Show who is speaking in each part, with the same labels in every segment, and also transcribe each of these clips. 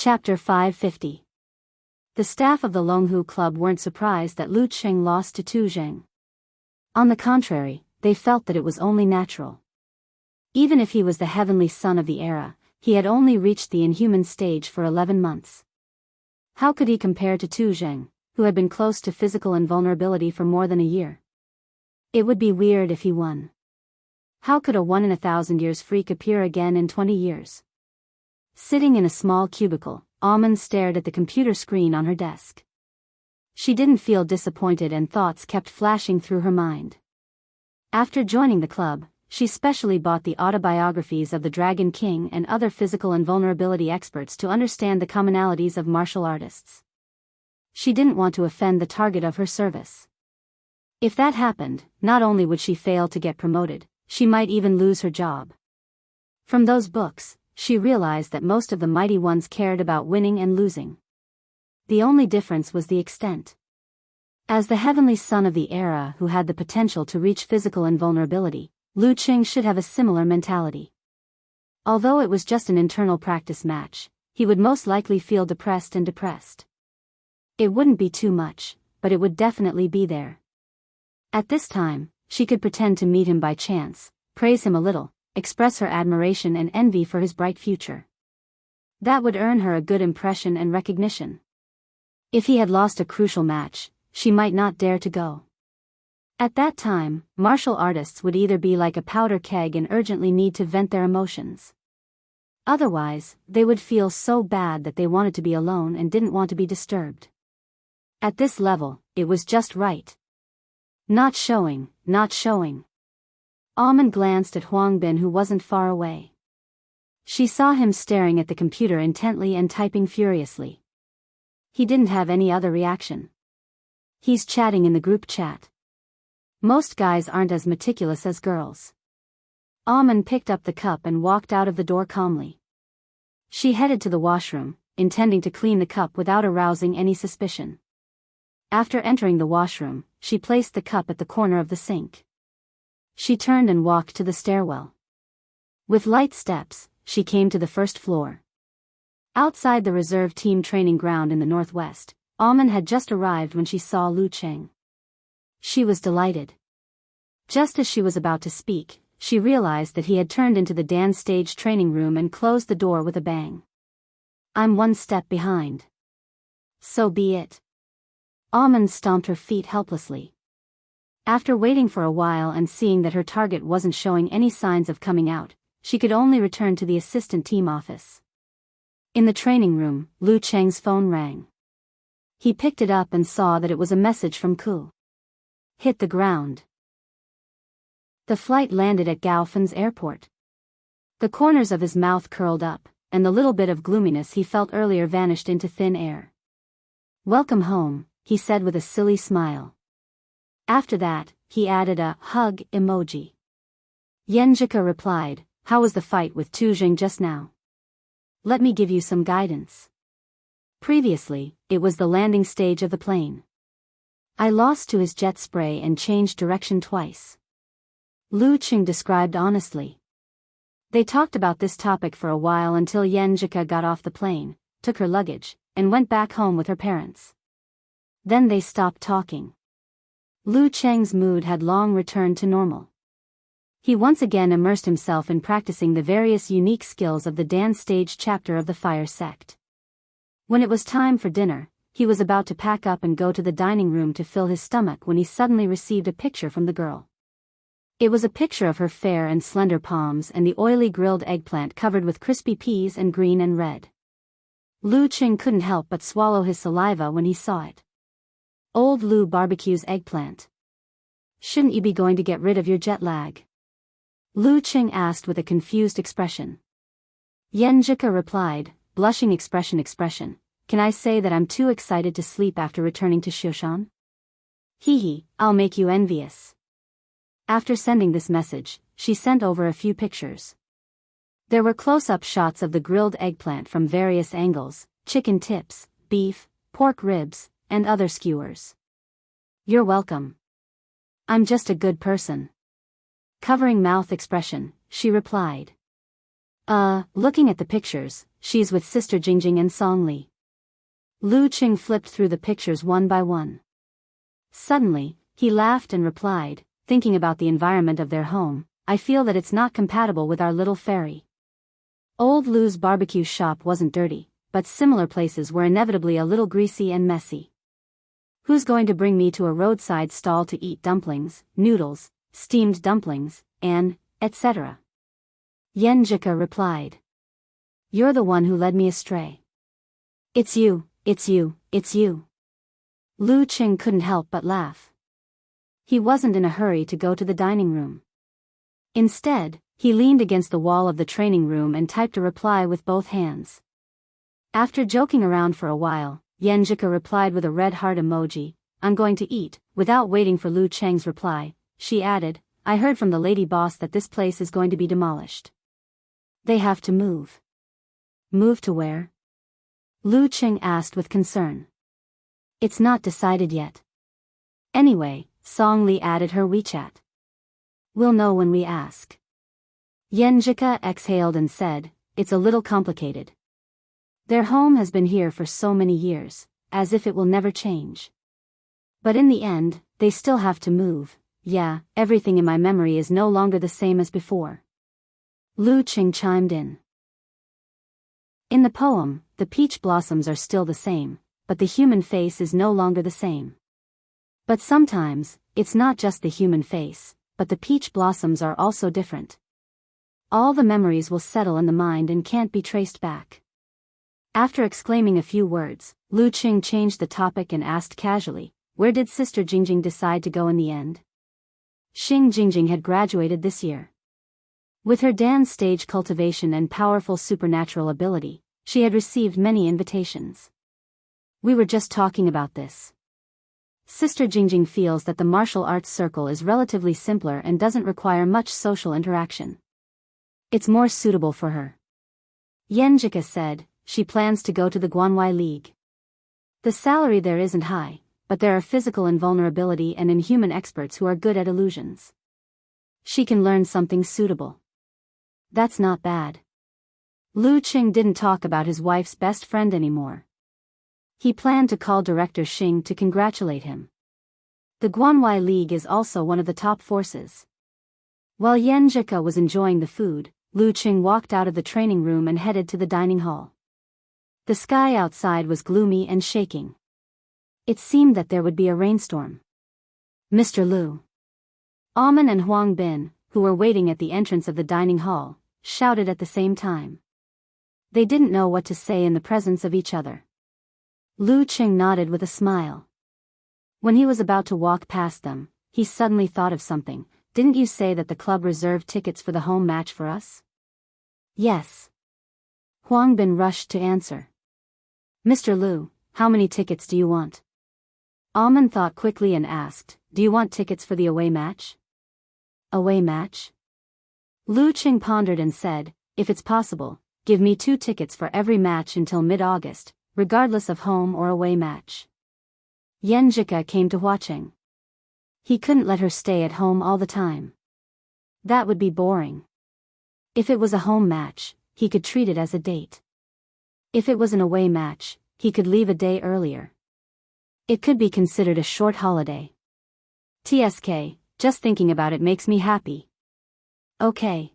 Speaker 1: Chapter 550. The staff of the Longhu Club weren't surprised that Lu Qing lost to Tu Zheng. On the contrary, they felt that it was only natural. Even if he was the heavenly son of the era, he had only reached the inhuman stage for 11 months. How could he compare to Tu Zheng, who had been close to physical invulnerability for more than a year? It would be weird if he won. How could a 1 in 1,000 years freak appear again in 20 years? Sitting in a small cubicle, Almond stared at the computer screen on her desk. She didn't feel disappointed and thoughts kept flashing through her mind. After joining the club, she specially bought the autobiographies of the Dragon King and other physical invulnerability experts to understand the commonalities of martial artists. She didn't want to offend the target of her service. If that happened, not only would she fail to get promoted, she might even lose her job. From those books, she realized that most of the mighty ones cared about winning and losing. The only difference was the extent. As the heavenly son of the era who had the potential to reach physical invulnerability, Lu Qing should have a similar mentality. Although it was just an internal practice match, he would most likely feel depressed. It wouldn't be too much, but it would definitely be there. At this time, she could pretend to meet him by chance, praise him a little, express her admiration and envy for his bright future. That would earn her a good impression and recognition. If he had lost a crucial match, she might not dare to go. At that time, martial artists would either be like a powder keg and urgently need to vent their emotions. Otherwise, they would feel so bad that they wanted to be alone and didn't want to be disturbed. At this level, it was just right. Not showing. Almond glanced at Huang Bin, who wasn't far away. She saw him staring at the computer intently and typing furiously. He didn't have any other reaction. He's chatting in the group chat. Most guys aren't as meticulous as girls. Almond picked up the cup and walked out of the door calmly. She headed to the washroom, intending to clean the cup without arousing any suspicion. After entering the washroom, she placed the cup at the corner of the sink. She turned and walked to the stairwell. With light steps, she came to the first floor. Outside the reserve team training ground in the northwest, Almond had just arrived when she saw Lu Qing. She was delighted. Just as she was about to speak, she realized that he had turned into the dance stage training room and closed the door with a bang. "I'm one step behind." "So be it." Almond stomped her feet helplessly. After waiting for a while and seeing that her target wasn't showing any signs of coming out, she could only return to the assistant team office. In the training room, Lu Cheng's phone rang. He picked it up and saw that it was a message from Ku. Hit the ground. The flight landed at Gaofan's airport. The corners of his mouth curled up, and the little bit of gloominess he felt earlier vanished into thin air. "Welcome home," he said with a silly smile. After that, he added a hug emoji. Yenjika replied, "How was the fight with Tu Zheng just now? Let me give you some guidance." Previously, it was the landing stage of the plane. "I lost to his jet spray and changed direction twice," Lu Qing described honestly. They talked about this topic for a while until Yenjika got off the plane, took her luggage, and went back home with her parents. Then they stopped talking. Lu Cheng's mood had long returned to normal. He once again immersed himself in practicing the various unique skills of the dance stage chapter of the fire sect. When it was time for dinner, he was about to pack up and go to the dining room to fill his stomach when he suddenly received a picture from the girl. It was a picture of her fair and slender palms and the oily grilled eggplant covered with crispy peas and green and red. Lu Qing couldn't help but swallow his saliva when he saw it. Old Lu barbecues eggplant. "Shouldn't you be going to get rid of your jet lag?" Lu Qing asked with a confused expression. Yenjika replied, blushing expression. "Can I say that I'm too excited to sleep after returning to Shoshan? Hee, I'll make you envious." After sending this message, she sent over a few pictures. There were close-up shots of the grilled eggplant from various angles, chicken tips, beef, pork ribs, and other skewers. "You're welcome. I'm just a good person." Covering mouth expression, she replied. Looking at the pictures, she's with Sister Jingjing and Song Li. Lu Qing flipped through the pictures one by one. Suddenly, he laughed and replied, thinking about the environment of their home, I feel that it's not compatible with our little fairy. Old Lu's barbecue shop wasn't dirty, but similar places were inevitably a little greasy and messy. Who's going to bring me to a roadside stall to eat dumplings, noodles, steamed dumplings, and, etc.? Yenjika replied. You're the one who led me astray. It's you, it's you, it's you. Lu Qing couldn't help but laugh. He wasn't in a hurry to go to the dining room. Instead, he leaned against the wall of the training room and typed a reply with both hands. After joking around for a while, Yenjika replied with a red heart emoji, I'm going to eat. Without waiting for Lu Cheng's reply, she added, I heard from the lady boss that this place is going to be demolished. They have to move. Move to where? Lu Qing asked with concern. It's not decided yet. Anyway, Song Li added her WeChat. We'll know when we ask. Yenjika exhaled and said, it's a little complicated. Their home has been here for so many years, as if it will never change. But in the end, they still have to move. Yeah, everything in my memory is no longer the same as before. Lu Qing chimed in. In the poem, the peach blossoms are still the same, but the human face is no longer the same. But sometimes, it's not just the human face, but the peach blossoms are also different. All the memories will settle in the mind and can't be traced back. After exclaiming a few words, Lu Qing changed the topic and asked casually, where did Sister Jingjing decide to go in the end? Xing Jingjing had graduated this year. With her dance stage cultivation and powerful supernatural ability, she had received many invitations. We were just talking about this. Sister Jingjing feels that the martial arts circle is relatively simpler and doesn't require much social interaction. It's more suitable for her. Yenjika said, she plans to go to the Guanwai League. The salary there isn't high, but there are physical invulnerability and inhuman experts who are good at illusions. She can learn something suitable. That's not bad. Lu Qing didn't talk about his wife's best friend anymore. He planned to call Director Xing to congratulate him. The Guanwai League is also one of the top forces. While Yenjika was enjoying the food, Lu Qing walked out of the training room and headed to the dining hall. The sky outside was gloomy and shaking. It seemed that there would be a rainstorm. Mr. Lu. Amen and Huang Bin, who were waiting at the entrance of the dining hall, shouted at the same time. They didn't know what to say in the presence of each other. Lu Qing nodded with a smile. When he was about to walk past them, he suddenly thought of something. Didn't you say that the club reserved tickets for the home match for us? Yes. Huang Bin rushed to answer. Mr. Lu, how many tickets do you want? Amen thought quickly and asked, do you want tickets for the away match? Away match? Lu Qing pondered and said, if it's possible, give me 2 tickets for every match until mid-August, regardless of home or away match. Yenjika came to watching. He couldn't let her stay at home all the time. That would be boring. If it was a home match, he could treat it as a date. If it was an away match, he could leave a day earlier. It could be considered a short holiday. TSK, just thinking about it makes me happy. Okay.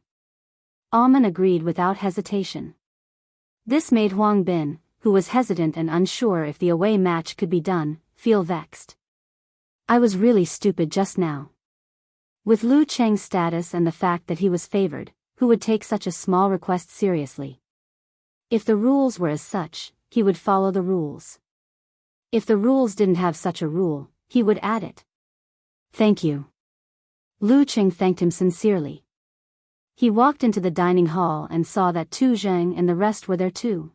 Speaker 1: Amen agreed without hesitation. This made Huang Bin, who was hesitant and unsure if the away match could be done, feel vexed. I was really stupid just now. With Lu Cheng's status and the fact that he was favored, who would take such a small request seriously? If the rules were as such, he would follow the rules. If the rules didn't have such a rule, he would add it. Thank you. Lu Cheng thanked him sincerely. He walked into the dining hall and saw that Tu Zheng and the rest were there too.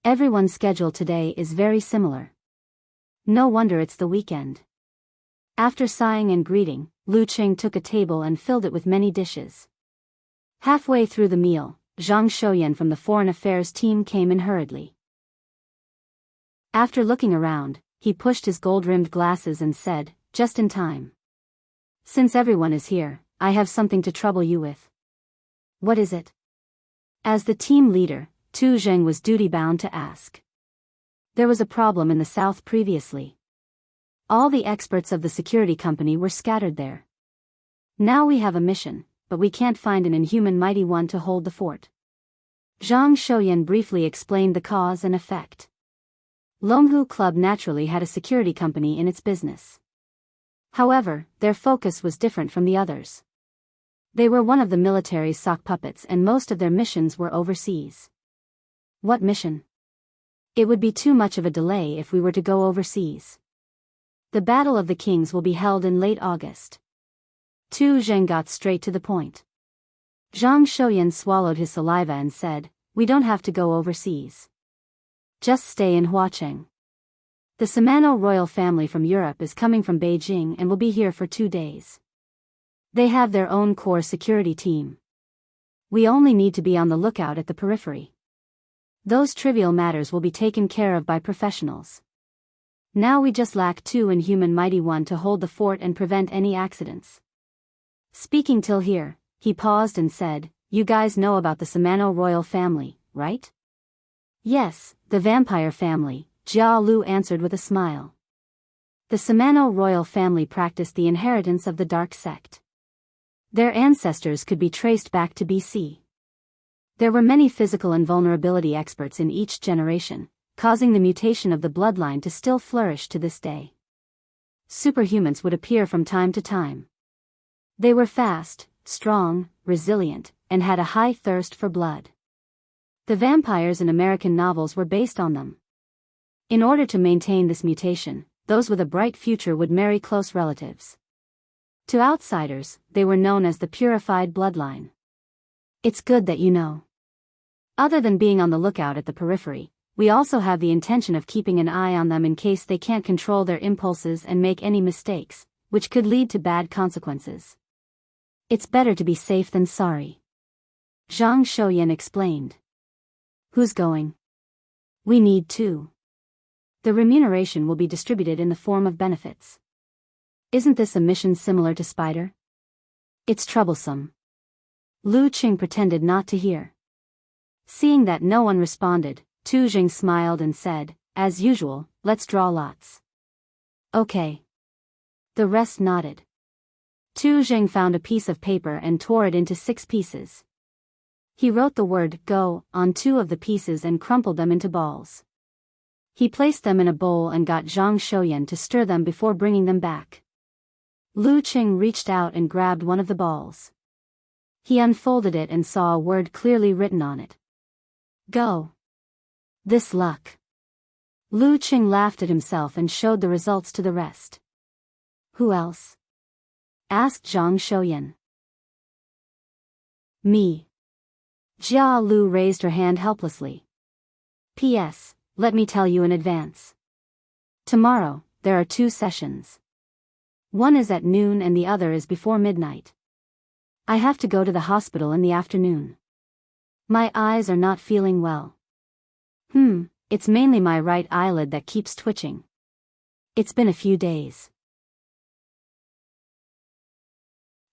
Speaker 1: Everyone's schedule today is very similar. No wonder it's the weekend. After sighing and greeting, Lu Cheng took a table and filled it with many dishes. Halfway through the meal, Zhang Shouyan from the Foreign Affairs team came in hurriedly. After looking around, he pushed his gold-rimmed glasses and said, just in time. Since everyone is here, I have something to trouble you with. What is it? As the team leader, Tu Zheng was duty-bound to ask. There was a problem in the south previously. All the experts of the security company were scattered there. Now we have a mission, but we can't find an inhuman mighty one to hold the fort. Zhang Shouyan briefly explained the cause and effect. Longhu Club naturally had a security company in its business. However, their focus was different from the others. They were one of the military's sock puppets and most of their missions were overseas. What mission? It would be too much of a delay if we were to go overseas. The Battle of the Kings will be held in late August. Tu Zheng got straight to the point. Zhang Shouyan swallowed his saliva and said, "We don't have to go overseas. Just stay in Huacheng. The Samano royal family from Europe is coming from Beijing and will be here for 2 days. They have their own core security team. We only need to be on the lookout at the periphery. Those trivial matters will be taken care of by professionals. Now we just lack 2 inhuman mighty one to hold the fort and prevent any accidents." Speaking till here, he paused and said, "You guys know about the Samano royal family, right?" "Yes, the vampire family," Jia Lu answered with a smile. The Samano royal family practiced the inheritance of the dark sect. Their ancestors could be traced back to BC. There were many physical and vulnerability experts in each generation, causing the mutation of the bloodline to still flourish to this day. Superhumans would appear from time to time. They were fast, strong, resilient, and had a high thirst for blood. The vampires in American novels were based on them. In order to maintain this mutation, those with a bright future would marry close relatives. To outsiders, they were known as the purified bloodline. It's good that you know. Other than being on the lookout at the periphery, we also have the intention of keeping an eye on them in case they can't control their impulses and make any mistakes, which could lead to bad consequences. It's better to be safe than sorry. Zhang Shouyan explained. Who's going? We need 2. The remuneration will be distributed in the form of benefits. Isn't this a mission similar to Spider? It's troublesome. Lu Qing pretended not to hear. Seeing that no one responded, Tu Zheng smiled and said, "As usual, let's draw lots." "Okay." The rest nodded. Tu Zheng found a piece of paper and tore it into 6 pieces. He wrote the word "Go" on 2 of the pieces and crumpled them into balls. He placed them in a bowl and got Zhang Shouyan to stir them before bringing them back. Lu Qing reached out and grabbed one of the balls. He unfolded it and saw a word clearly written on it. "Go." This luck. Lu Qing laughed at himself and showed the results to the rest. "Who else?" asked Zhang Shouyan. "Me." Jia Lu raised her hand helplessly. "P.S. Let me tell you in advance. Tomorrow, there are 2 sessions. One is at noon and the other is before midnight. I have to go to the hospital in the afternoon. My eyes are not feeling well. It's mainly my right eyelid that keeps twitching. It's been a few days."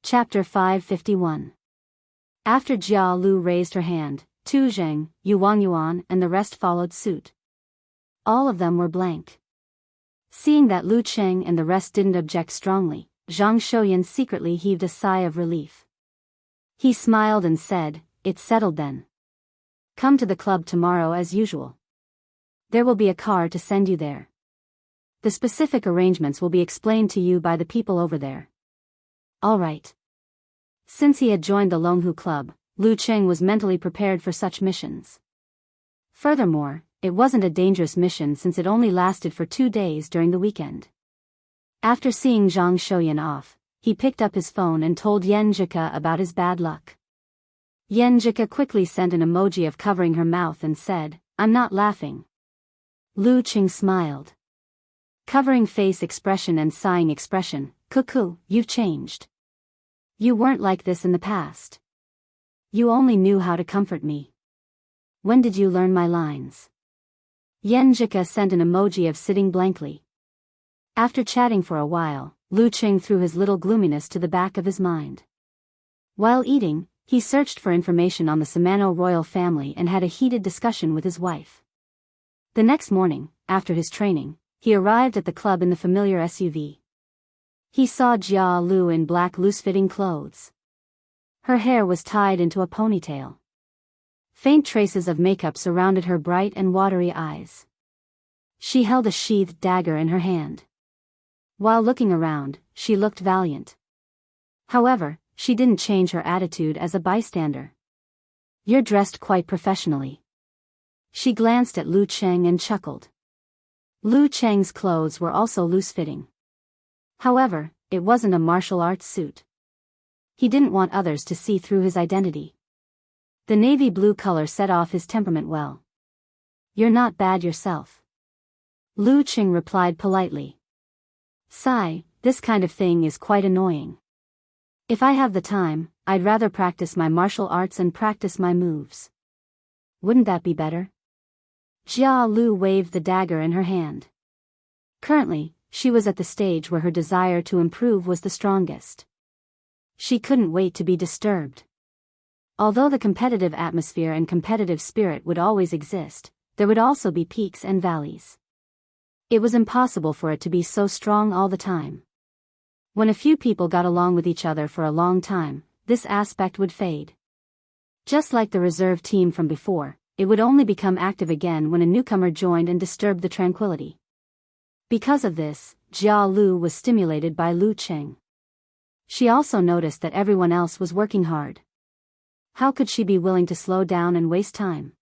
Speaker 1: Chapter 551. After Jia Lu raised her hand, Tu Zheng, Yu Wangyuan and the rest followed suit. All of them were blank. Seeing that Lu Qing and the rest didn't object strongly, Zhang Shouyan secretly heaved a sigh of relief. He smiled and said, "It's settled then. Come to the club tomorrow as usual. There will be a car to send you there. The specific arrangements will be explained to you by the people over there." All right. Since he had joined the Longhu Club, Lu Qing was mentally prepared for such missions. Furthermore, it wasn't a dangerous mission since it only lasted for 2 days during the weekend. After seeing Zhang Shouyan off, he picked up his phone and told Yan Zhika about his bad luck. Yan Zhika quickly sent an emoji of covering her mouth and said, "I'm not laughing." Lu Qing smiled. Covering face expression and sighing expression, "Cuckoo, you've changed. You weren't like this in the past. You only knew how to comfort me. When did you learn my lines?" Yan Zhika sent an emoji of sitting blankly. After chatting for a while, Lu Qing threw his little gloominess to the back of his mind. While eating, He searched for information on the Samano royal family and had a heated discussion with his wife. The next morning, after his training, he arrived at the club in the familiar SUV. He saw Jia Lu in black loose-fitting clothes. Her hair was tied into a ponytail. Faint traces of makeup surrounded her bright and watery eyes. She held a sheathed dagger in her hand. While looking around, she looked valiant. However, she didn't change her attitude as a bystander. "You're dressed quite professionally." She glanced at Lu Cheng and chuckled. Lu Cheng's clothes were also loose-fitting. However, it wasn't a martial arts suit. He didn't want others to see through his identity. The navy blue color set off his temperament well. "You're not bad yourself." Lu Cheng replied politely. "Sigh, this kind of thing is quite annoying. If I have the time, I'd rather practice my martial arts and practice my moves." "Wouldn't that be better?" Jia Lu waved the dagger in her hand. Currently, she was at the stage where her desire to improve was the strongest. She couldn't wait to be disturbed. Although the competitive atmosphere and competitive spirit would always exist, there would also be peaks and valleys. It was impossible for it to be so strong all the time. When a few people got along with each other for a long time, this aspect would fade. Just like the reserve team from before, it would only become active again when a newcomer joined and disturbed the tranquility. Because of this, Jia Lu was stimulated by Lu Cheng. She also noticed that everyone else was working hard. How could she be willing to slow down and waste time?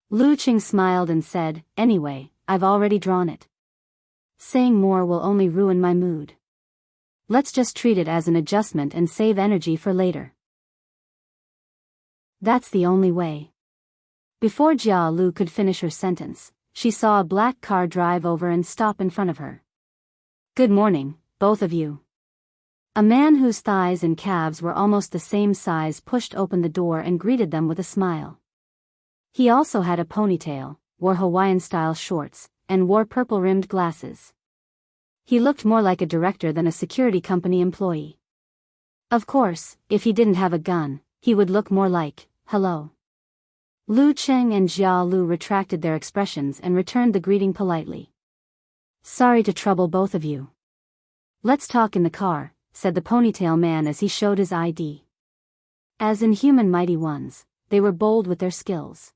Speaker 1: Lu Cheng smiled and said, "Anyway, I've already drawn it. Saying more will only ruin my mood. Let's just treat it as an adjustment and save energy for later." "That's the only way." Before Jia Lu could finish her sentence, she saw a black car drive over and stop in front of her. "Good morning, both of you." A man whose thighs and calves were almost the same size pushed open the door and greeted them with a smile. He also had a ponytail, wore Hawaiian-style shorts, and wore purple-rimmed glasses. He looked more like a director than a security company employee. Of course, if he didn't have a gun, he would look more like, "Hello." Lu Cheng and Jia Lu retracted their expressions and returned the greeting politely. "Sorry to trouble both of you. Let's talk in the car," said the ponytail man as he showed his ID. As inhuman mighty ones, they were bold with their skills.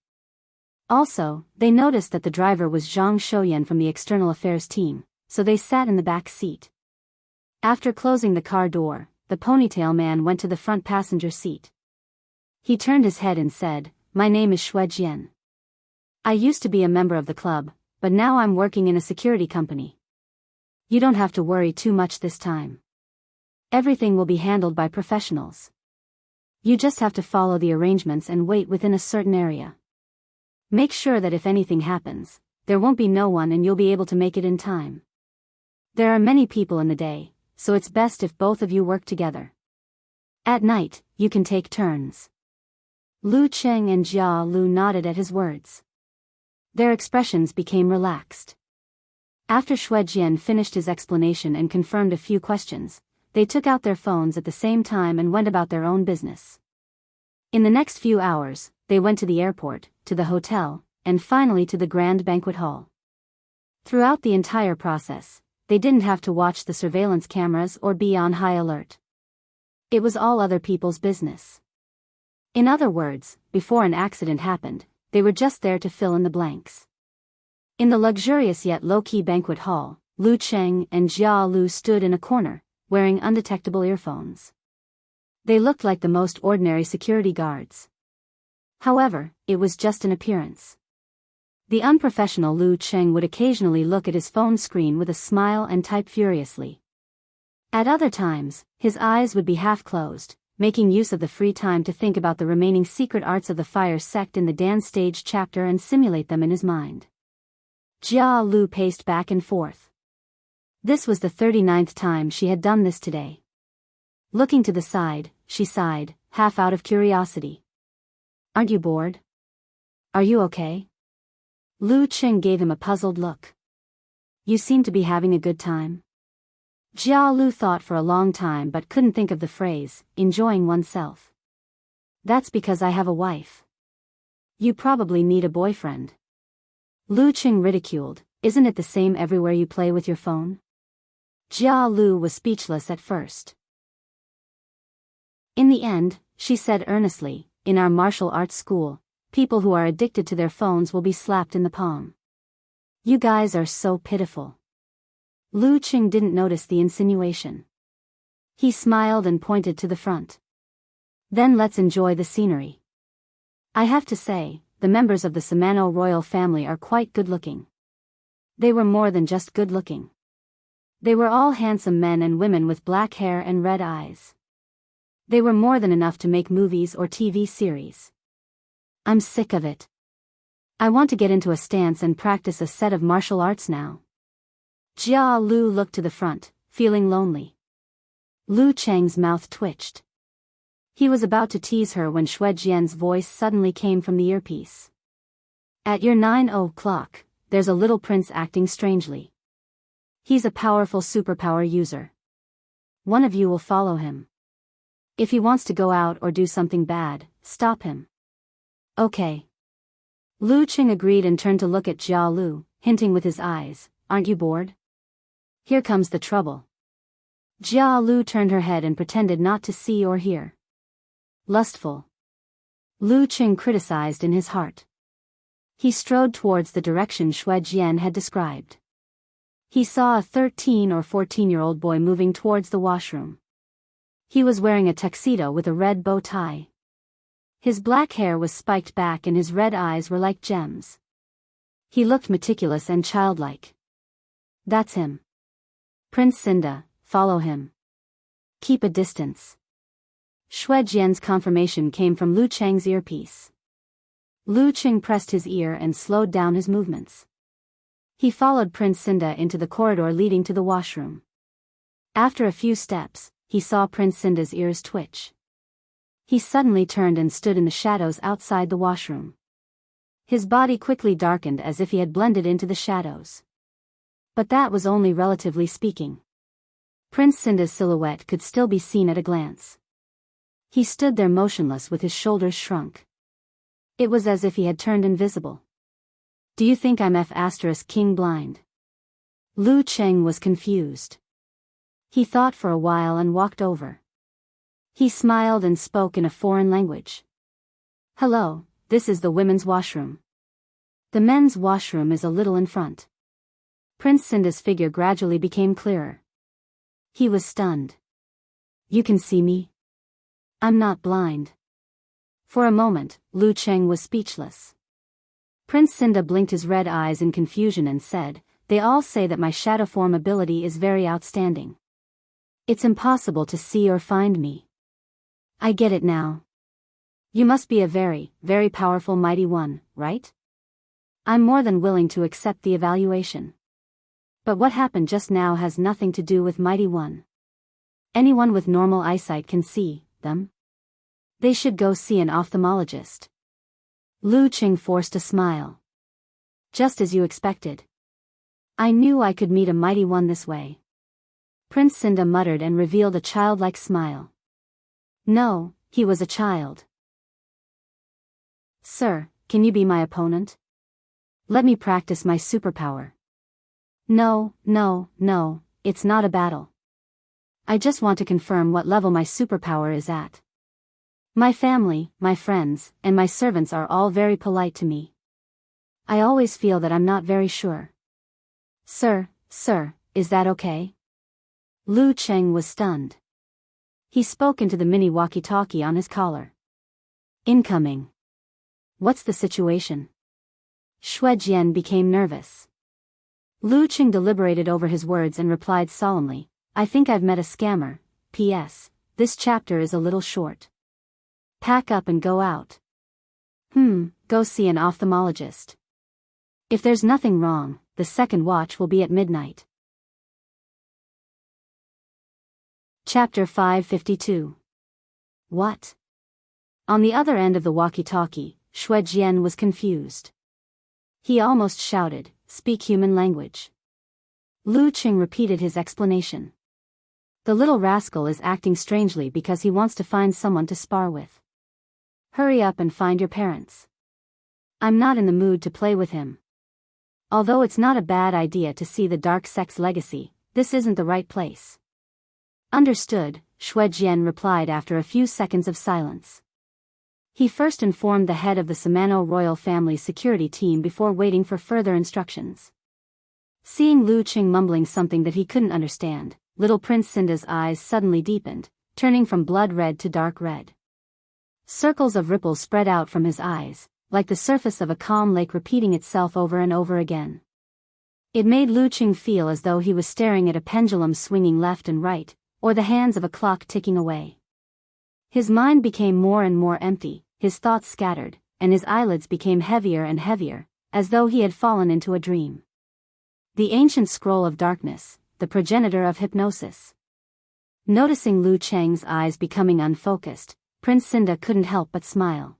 Speaker 1: Also, they noticed that the driver was Zhang Shouyan from the External Affairs team, so they sat in the back seat. After closing the car door, the ponytail man went to the front passenger seat. He turned his head and said, "My name is Xue Jian. I used to be a member of the club, but now I'm working in a security company. You don't have to worry too much this time. Everything will be handled by professionals. You just have to follow the arrangements and wait within a certain area. Make sure that if anything happens, there won't be no one and you'll be able to make it in time. There are many people in the day, so it's best if both of you work together. At night, you can take turns." Lu Cheng and Jia Lu nodded at his words. Their expressions became relaxed. After Xue Jian finished his explanation and confirmed a few questions, they took out their phones at the same time and went about their own business. In the next few hours, they went to the airport, to the hotel, and finally to the grand banquet hall. Throughout the entire process, they didn't have to watch the surveillance cameras or be on high alert. It was all other people's business. In other words, before an accident happened, they were just there to fill in the blanks. In the luxurious yet low-key banquet hall, Lu Cheng and Jia Lu stood in a corner, wearing undetectable earphones. They looked like the most ordinary security guards. However, it was just an appearance. The unprofessional Lu Cheng would occasionally look at his phone screen with a smile and type furiously. At other times, his eyes would be half closed, making use of the free time to think about the remaining secret arts of the fire sect in the dance stage chapter and simulate them in his mind. Jia Lu paced back and forth. This was the 39th time she had done this today. Looking to the side, she sighed, half out of curiosity. "Aren't you bored? Are you okay?" Lu Cheng gave him a puzzled look. "You seem to be having a good time." Jia Lu thought for a long time but couldn't think of the phrase, enjoying oneself. That's because I have a wife. You probably need a boyfriend. Lu Qing ridiculed, isn't it the same everywhere you play with your phone? Jia Lu was speechless at first. In the end, she said earnestly, in our martial arts school, people who are addicted to their phones will be slapped in the palm. You guys are so pitiful. Lu Qing didn't notice the insinuation. He smiled and pointed to the front. Then let's enjoy the scenery. I have to say, the members of the Samano royal family are quite good-looking. They were more than just good-looking. They were all handsome men and women with black hair and red eyes. They were more than enough to make movies or TV series. I'm sick of it. I want to get into a stance and practice a set of martial arts now. Jia Lu looked to the front, feeling lonely. Lu Cheng's mouth twitched. He was about to tease her when Xue Jian's voice suddenly came from the earpiece. At your 9 o'clock, there's a little prince acting strangely. He's a powerful superpower user. One of you will follow him. If he wants to go out or do something bad, stop him. Okay. Lu Qing agreed and turned to look at Jia Lu, hinting with his eyes, aren't you bored? Here comes the trouble. Jia Lu turned her head and pretended not to see or hear. Lustful. Lu Qing criticized in his heart. He strode towards the direction Xue Jian had described. He saw a 13 or 14-year-old boy moving towards the washroom. He was wearing a tuxedo with a red bow tie. His black hair was spiked back and his red eyes were like gems. He looked meticulous and childlike. That's him. Prince Cinda, follow him. Keep a distance. Xue Jian's confirmation came from Lu Cheng's earpiece. Lu Qing pressed his ear and slowed down his movements. He followed Prince Cinda into the corridor leading to the washroom. After a few steps, he saw Prince Cinda's ears twitch. He suddenly turned and stood in the shadows outside the washroom. His body quickly darkened as if he had blended into the shadows. But that was only relatively speaking. Prince Cinda's silhouette could still be seen at a glance. He stood there motionless with his shoulders shrunk. It was as if he had turned invisible. Do you think I'm F*King blind? Lu Cheng was confused. He thought for a while and walked over. He smiled and spoke in a foreign language. Hello, this is the women's washroom. The men's washroom is a little in front. Prince Cinda's figure gradually became clearer. He was stunned. You can see me? I'm not blind. For a moment, Lu Cheng was speechless. Prince Cinda blinked his red eyes in confusion and said, they all say that my shadow form ability is very outstanding. It's impossible to see or find me. I get it now. You must be a very, very powerful mighty one, right? I'm more than willing to accept the evaluation. But what happened just now has nothing to do with mighty one. Anyone with normal eyesight can see them. They should go see an ophthalmologist. Lu Qing forced a smile. Just as you expected. I knew I could meet a mighty one this way. Prince Cinda muttered and revealed a childlike smile. No, he was a child. Sir, can you be my opponent? Let me practice my superpower. No, it's not a battle. I just want to confirm what level my superpower is at. My family, my friends, and my servants are all very polite to me. I always feel that I'm not very sure. Sir, is that okay? Lu Cheng was stunned. He spoke into the mini walkie-talkie on his collar. Incoming. What's the situation? Xue Jian became nervous. Lu Cheng deliberated over his words and replied solemnly, I think I've met a scammer. P.S. This chapter is a little short. Pack up and go out. Go see an ophthalmologist. If there's nothing wrong, the second watch will be at midnight. Chapter 552. What? On the other end of the walkie-talkie, Xue Jian was confused. He almost shouted, speak human language. Lu Qing repeated his explanation. The little rascal is acting strangely because he wants to find someone to spar with. Hurry up and find your parents. I'm not in the mood to play with him. Although it's not a bad idea to see the dark sex legacy, this isn't the right place. Understood, Shui Jian replied after a few seconds of silence. He first informed the head of the Samano royal family's security team before waiting for further instructions. Seeing Lu Qing mumbling something that he couldn't understand, little Prince Cinda's eyes suddenly deepened, turning from blood red to dark red. Circles of ripples spread out from his eyes, like the surface of a calm lake repeating itself over and over again. It made Lu Qing feel as though he was staring at a pendulum swinging left and right, or the hands of a clock ticking away. His mind became more and more empty, his thoughts scattered, and his eyelids became heavier and heavier, as though he had fallen into a dream. The ancient scroll of darkness, the progenitor of hypnosis. Noticing Lu Cheng's eyes becoming unfocused, Prince Cinda couldn't help but smile.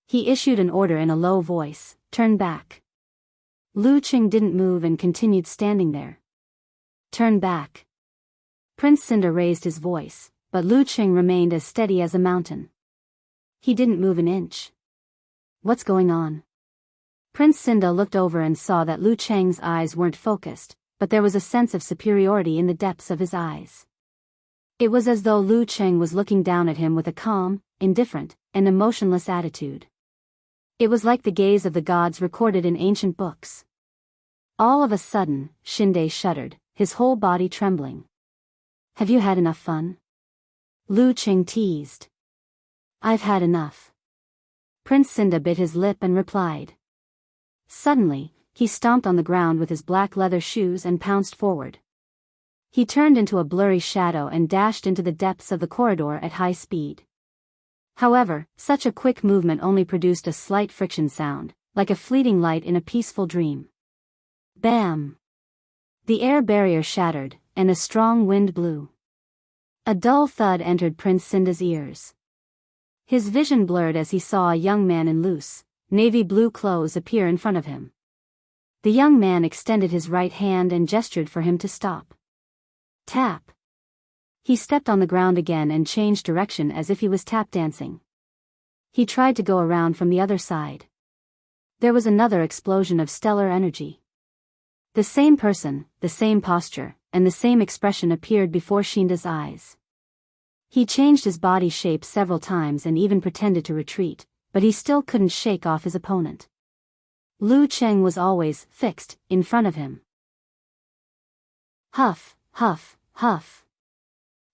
Speaker 1: He issued an order in a low voice, "Turn back." Lu Qing didn't move and continued standing there. "Turn back." Prince Cinda raised his voice, but Lu Qing remained as steady as a mountain. He didn't move an inch. What's going on? Prince Cinda looked over and saw that Lu Cheng's eyes weren't focused, but there was a sense of superiority in the depths of his eyes. It was as though Lu Cheng was looking down at him with a calm, indifferent, and emotionless attitude. It was like the gaze of the gods recorded in ancient books. All of a sudden, Shinde shuddered, his whole body trembling. "Have you had enough fun?" Lu Qing teased. "I've had enough." Prince Cinda bit his lip and replied. Suddenly, he stomped on the ground with his black leather shoes and pounced forward. He turned into a blurry shadow and dashed into the depths of the corridor at high speed. However, such a quick movement only produced a slight friction sound, like a fleeting light in a peaceful dream. Bam! The air barrier shattered, and a strong wind blew. A dull thud entered Prince Cinda's ears. His vision blurred as he saw a young man in loose, navy blue clothes appear in front of him. The young man extended his right hand and gestured for him to stop. Tap! He stepped on the ground again and changed direction as if he was tap dancing. He tried to go around from the other side. There was another explosion of stellar energy. The same person, the same posture, and the same expression appeared before Shinda's eyes. He changed his body shape several times and even pretended to retreat, but he still couldn't shake off his opponent. Lu Cheng was always fixed in front of him. Huff, huff, huff.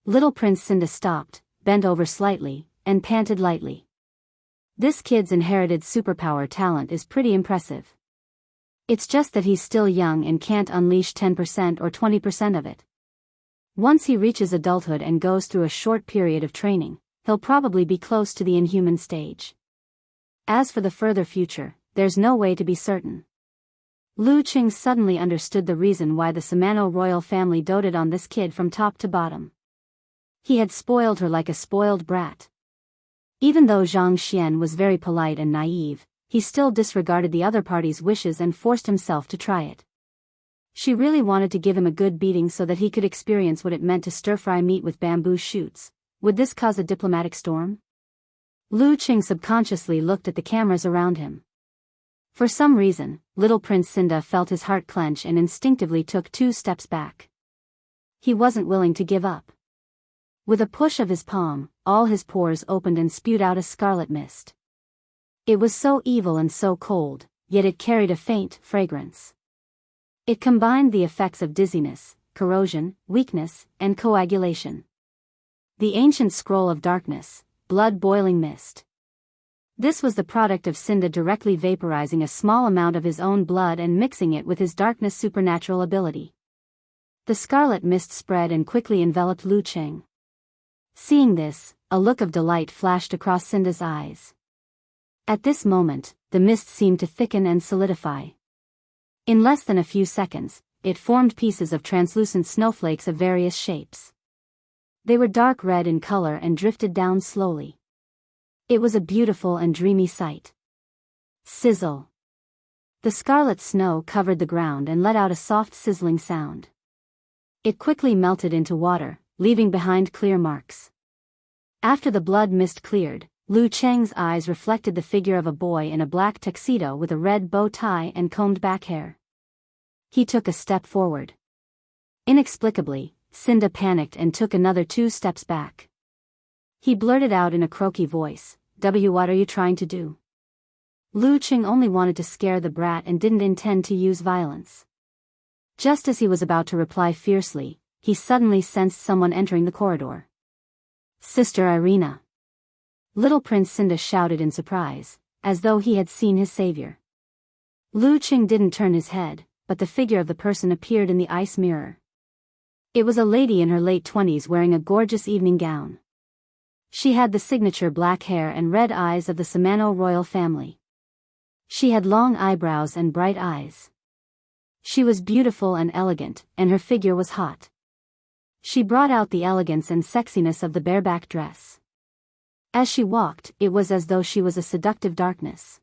Speaker 1: Little Prince Cinda stopped, bent over slightly, and panted lightly. This kid's inherited superpower talent is pretty impressive. It's just that he's still young and can't unleash 10% or 20% of it. Once he reaches adulthood and goes through a short period of training, he'll probably be close to the inhuman stage. As for the further future, there's no way to be certain. Lu Qing suddenly understood the reason why the Samano royal family doted on this kid from top to bottom. He had spoiled her like a spoiled brat. Even though Zhang Xian was very polite and naive, he still disregarded the other party's wishes and forced himself to try it. She really wanted to give him a good beating so that he could experience what it meant to stir-fry meat with bamboo shoots. Would this cause a diplomatic storm? Lu Qing subconsciously looked at the cameras around him. For some reason, little Prince Cinda felt his heart clench and instinctively took 2 steps back. He wasn't willing to give up. With a push of his palm, all his pores opened and spewed out a scarlet mist. It was so evil and so cold, yet it carried a faint fragrance. It combined the effects of dizziness, corrosion, weakness, and coagulation. The ancient scroll of darkness, blood-boiling mist. This was the product of Cinda directly vaporizing a small amount of his own blood and mixing it with his darkness supernatural ability. The scarlet mist spread and quickly enveloped Lu Qing. Seeing this, a look of delight flashed across Cinda's eyes. At this moment, the mist seemed to thicken and solidify. In less than a few seconds, it formed pieces of translucent snowflakes of various shapes. They were dark red in color and drifted down slowly. It was a beautiful and dreamy sight. Sizzle. The scarlet snow covered the ground and let out a soft sizzling sound. It quickly melted into water, leaving behind clear marks. After the blood mist cleared, Lu Cheng's eyes reflected the figure of a boy in a black tuxedo with a red bow tie and combed back hair. He took a step forward. Inexplicably, Cinda panicked and took another 2 steps back. He blurted out in a croaky voice, What are you trying to do? Lu Cheng only wanted to scare the brat and didn't intend to use violence. Just as he was about to reply fiercely, he suddenly sensed someone entering the corridor. Sister Irina. Little Prince Cinda shouted in surprise, as though he had seen his savior. Lu Cheng didn't turn his head, but the figure of the person appeared in the ice mirror. It was a lady in her late 20s wearing a gorgeous evening gown. She had the signature black hair and red eyes of the Samano royal family. She had long eyebrows and bright eyes. She was beautiful and elegant, and her figure was hot. She brought out the elegance and sexiness of the bareback dress. As she walked, it was as though she was a seductive darkness.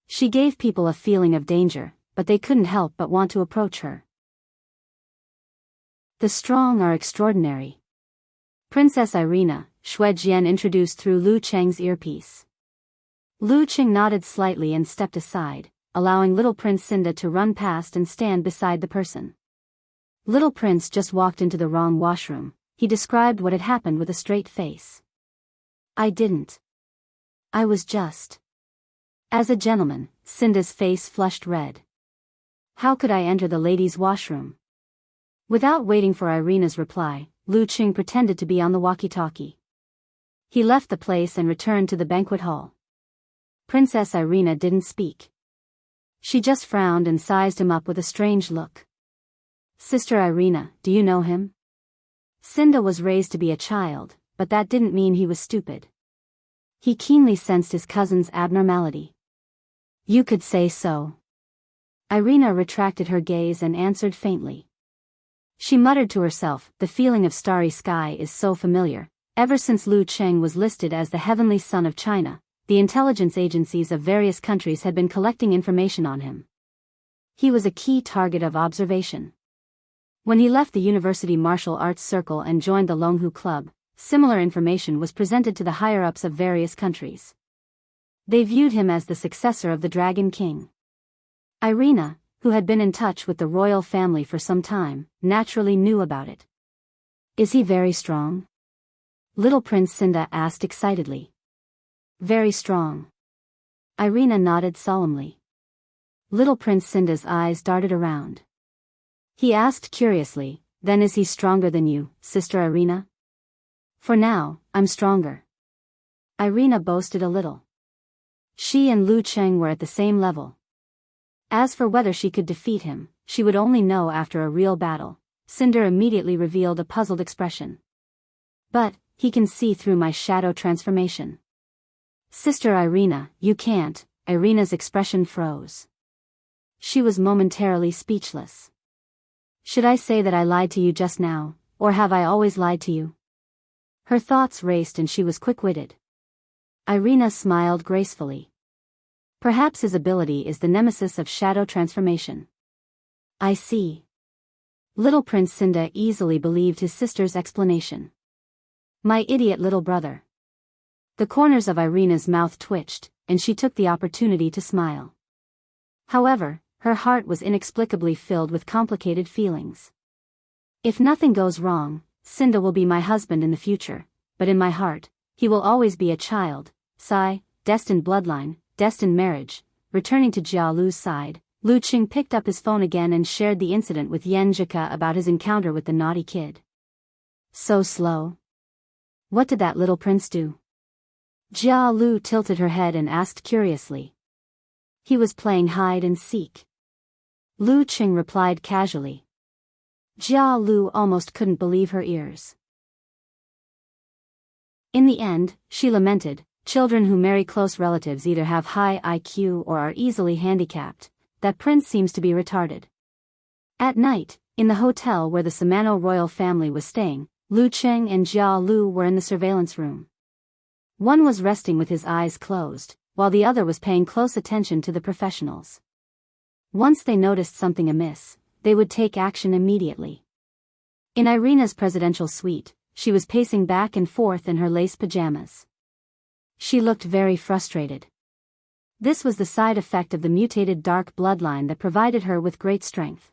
Speaker 1: She gave people a feeling of danger, but they couldn't help but want to approach her. The strong are extraordinary. Princess Irina, Xue Jian introduced through Lu Cheng's earpiece. Lu Cheng nodded slightly and stepped aside, allowing little Prince Cinda to run past and stand beside the person. Little Prince just walked into the wrong washroom. He described what had happened with a straight face. I didn't. I was just. As a gentleman, Cinda's face flushed red. How could I enter the ladies' washroom? Without waiting for Irina's reply, Lu Cheng pretended to be on the walkie-talkie. He left the place and returned to the banquet hall. Princess Irina didn't speak. She just frowned and sized him up with a strange look. Sister Irina, do you know him? Cinda was raised to be a child, but that didn't mean he was stupid. He keenly sensed his cousin's abnormality. You could say so. Irina retracted her gaze and answered faintly. She muttered to herself, the feeling of starry sky is so familiar. Ever since Lu Cheng was listed as the heavenly son of China, the intelligence agencies of various countries had been collecting information on him. He was a key target of observation. When he left the University Martial Arts Circle and joined the Longhu Club, similar information was presented to the higher-ups of various countries. They viewed him as the successor of the Dragon King. Irina, who had been in touch with the royal family for some time, naturally knew about it. Is he very strong? Little Prince Cinda asked excitedly. Very strong. Irina nodded solemnly. Little Prince Cinda's eyes darted around. He asked curiously, then is he stronger than you, Sister Irina? For now, I'm stronger. Irina boasted a little. She and Lu Cheng were at the same level. As for whether she could defeat him, she would only know after a real battle. Cinder immediately revealed a puzzled expression. But, he can see through my shadow transformation. Sister Irina, you can't. Irina's expression froze. She was momentarily speechless. Should I say that I lied to you just now, or have I always lied to you? Her thoughts raced and she was quick-witted. Irina smiled gracefully. Perhaps his ability is the nemesis of shadow transformation. I see. Little Prince Cinda easily believed his sister's explanation. My idiot little brother. The corners of Irina's mouth twitched, and she took the opportunity to smile. However, her heart was inexplicably filled with complicated feelings. If nothing goes wrong, Cinda will be my husband in the future, but in my heart, he will always be a child. Sigh, destined bloodline, destined marriage. Returning to Jia Lu's side, Lu Qing picked up his phone again and shared the incident with Yan Jika about his encounter with the naughty kid. So slow. What did that little prince do? Jia Lu tilted her head and asked curiously. He was playing hide and seek. Lu Qing replied casually. Jia Lu almost couldn't believe her ears. In the end, she lamented, children who marry close relatives either have high IQ or are easily handicapped. That prince seems to be retarded. At night, in the hotel where the Samano royal family was staying, Lu Cheng and Jia Lu were in the surveillance room. One was resting with his eyes closed, while the other was paying close attention to the professionals. Once they noticed something amiss, they would take action immediately. In Irina's presidential suite, she was pacing back and forth in her lace pajamas. She looked very frustrated. This was the side effect of the mutated dark bloodline that provided her with great strength.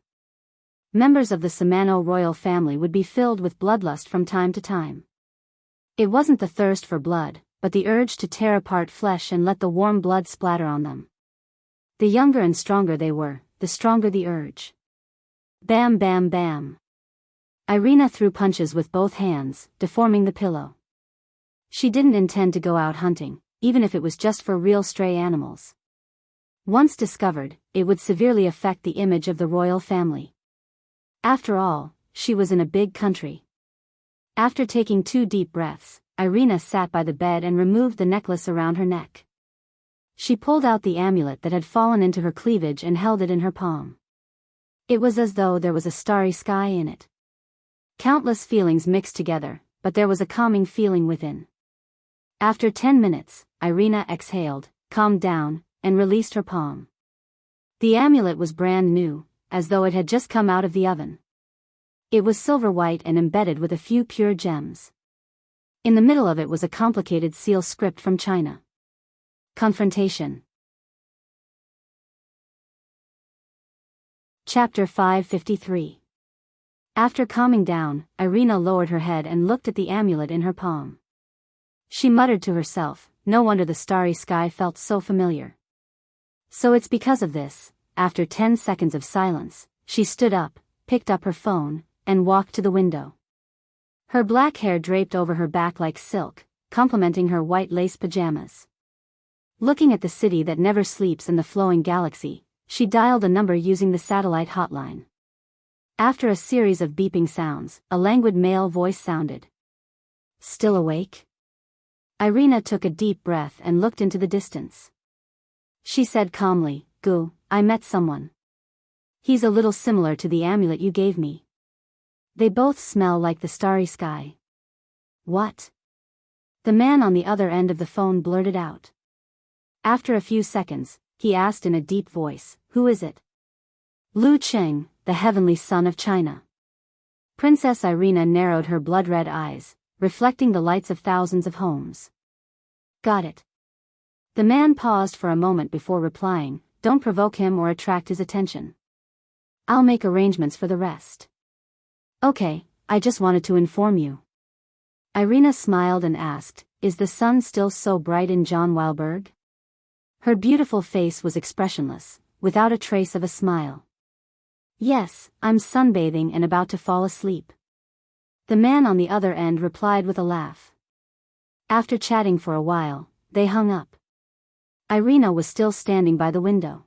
Speaker 1: Members of the Samano royal family would be filled with bloodlust from time to time. It wasn't the thirst for blood, but the urge to tear apart flesh and let the warm blood splatter on them. The younger and stronger they were, the stronger the urge. Bam bam bam. Irina threw punches with both hands, deforming the pillow. She didn't intend to go out hunting, even if it was just for real stray animals. Once discovered, it would severely affect the image of the royal family. After all, she was in a big country. After taking 2 deep breaths, Irina sat by the bed and removed the necklace around her neck. She pulled out the amulet that had fallen into her cleavage and held it in her palm. It was as though there was a starry sky in it. Countless feelings mixed together, but there was a calming feeling within. After 10 minutes, Irina exhaled, calmed down, and released her palm. The amulet was brand new, as though it had just come out of the oven. It was silver white and embedded with a few pure gems. In the middle of it was a complicated seal script from China. Confrontation. Chapter 553. After calming down, Irina lowered her head and looked at the amulet in her palm. She muttered to herself, no wonder the starry sky felt so familiar. So it's because of this. After 10 seconds of silence, she stood up, picked up her phone, and walked to the window. Her black hair draped over her back like silk, complementing her white lace pajamas. Looking at the city that never sleeps and the flowing galaxy, she dialed a number using the satellite hotline. After a series of beeping sounds, a languid male voice sounded. Still awake? Irina took a deep breath and looked into the distance. She said calmly, Gu, I met someone. He's a little similar to the amulet you gave me. They both smell like the starry sky. What? The man on the other end of the phone blurted out. After a few seconds, he asked in a deep voice, who is it? Lu Cheng, the heavenly son of China. Princess Irina narrowed her blood-red eyes, reflecting the lights of thousands of homes. Got it. The man paused for a moment before replying, don't provoke him or attract his attention. I'll make arrangements for the rest. Okay, I just wanted to inform you. Irina smiled and asked, is the sun still so bright in John Wileburg? Her beautiful face was expressionless, without a trace of a smile. Yes, I'm sunbathing and about to fall asleep. The man on the other end replied with a laugh. After chatting for a while, they hung up. Irina was still standing by the window.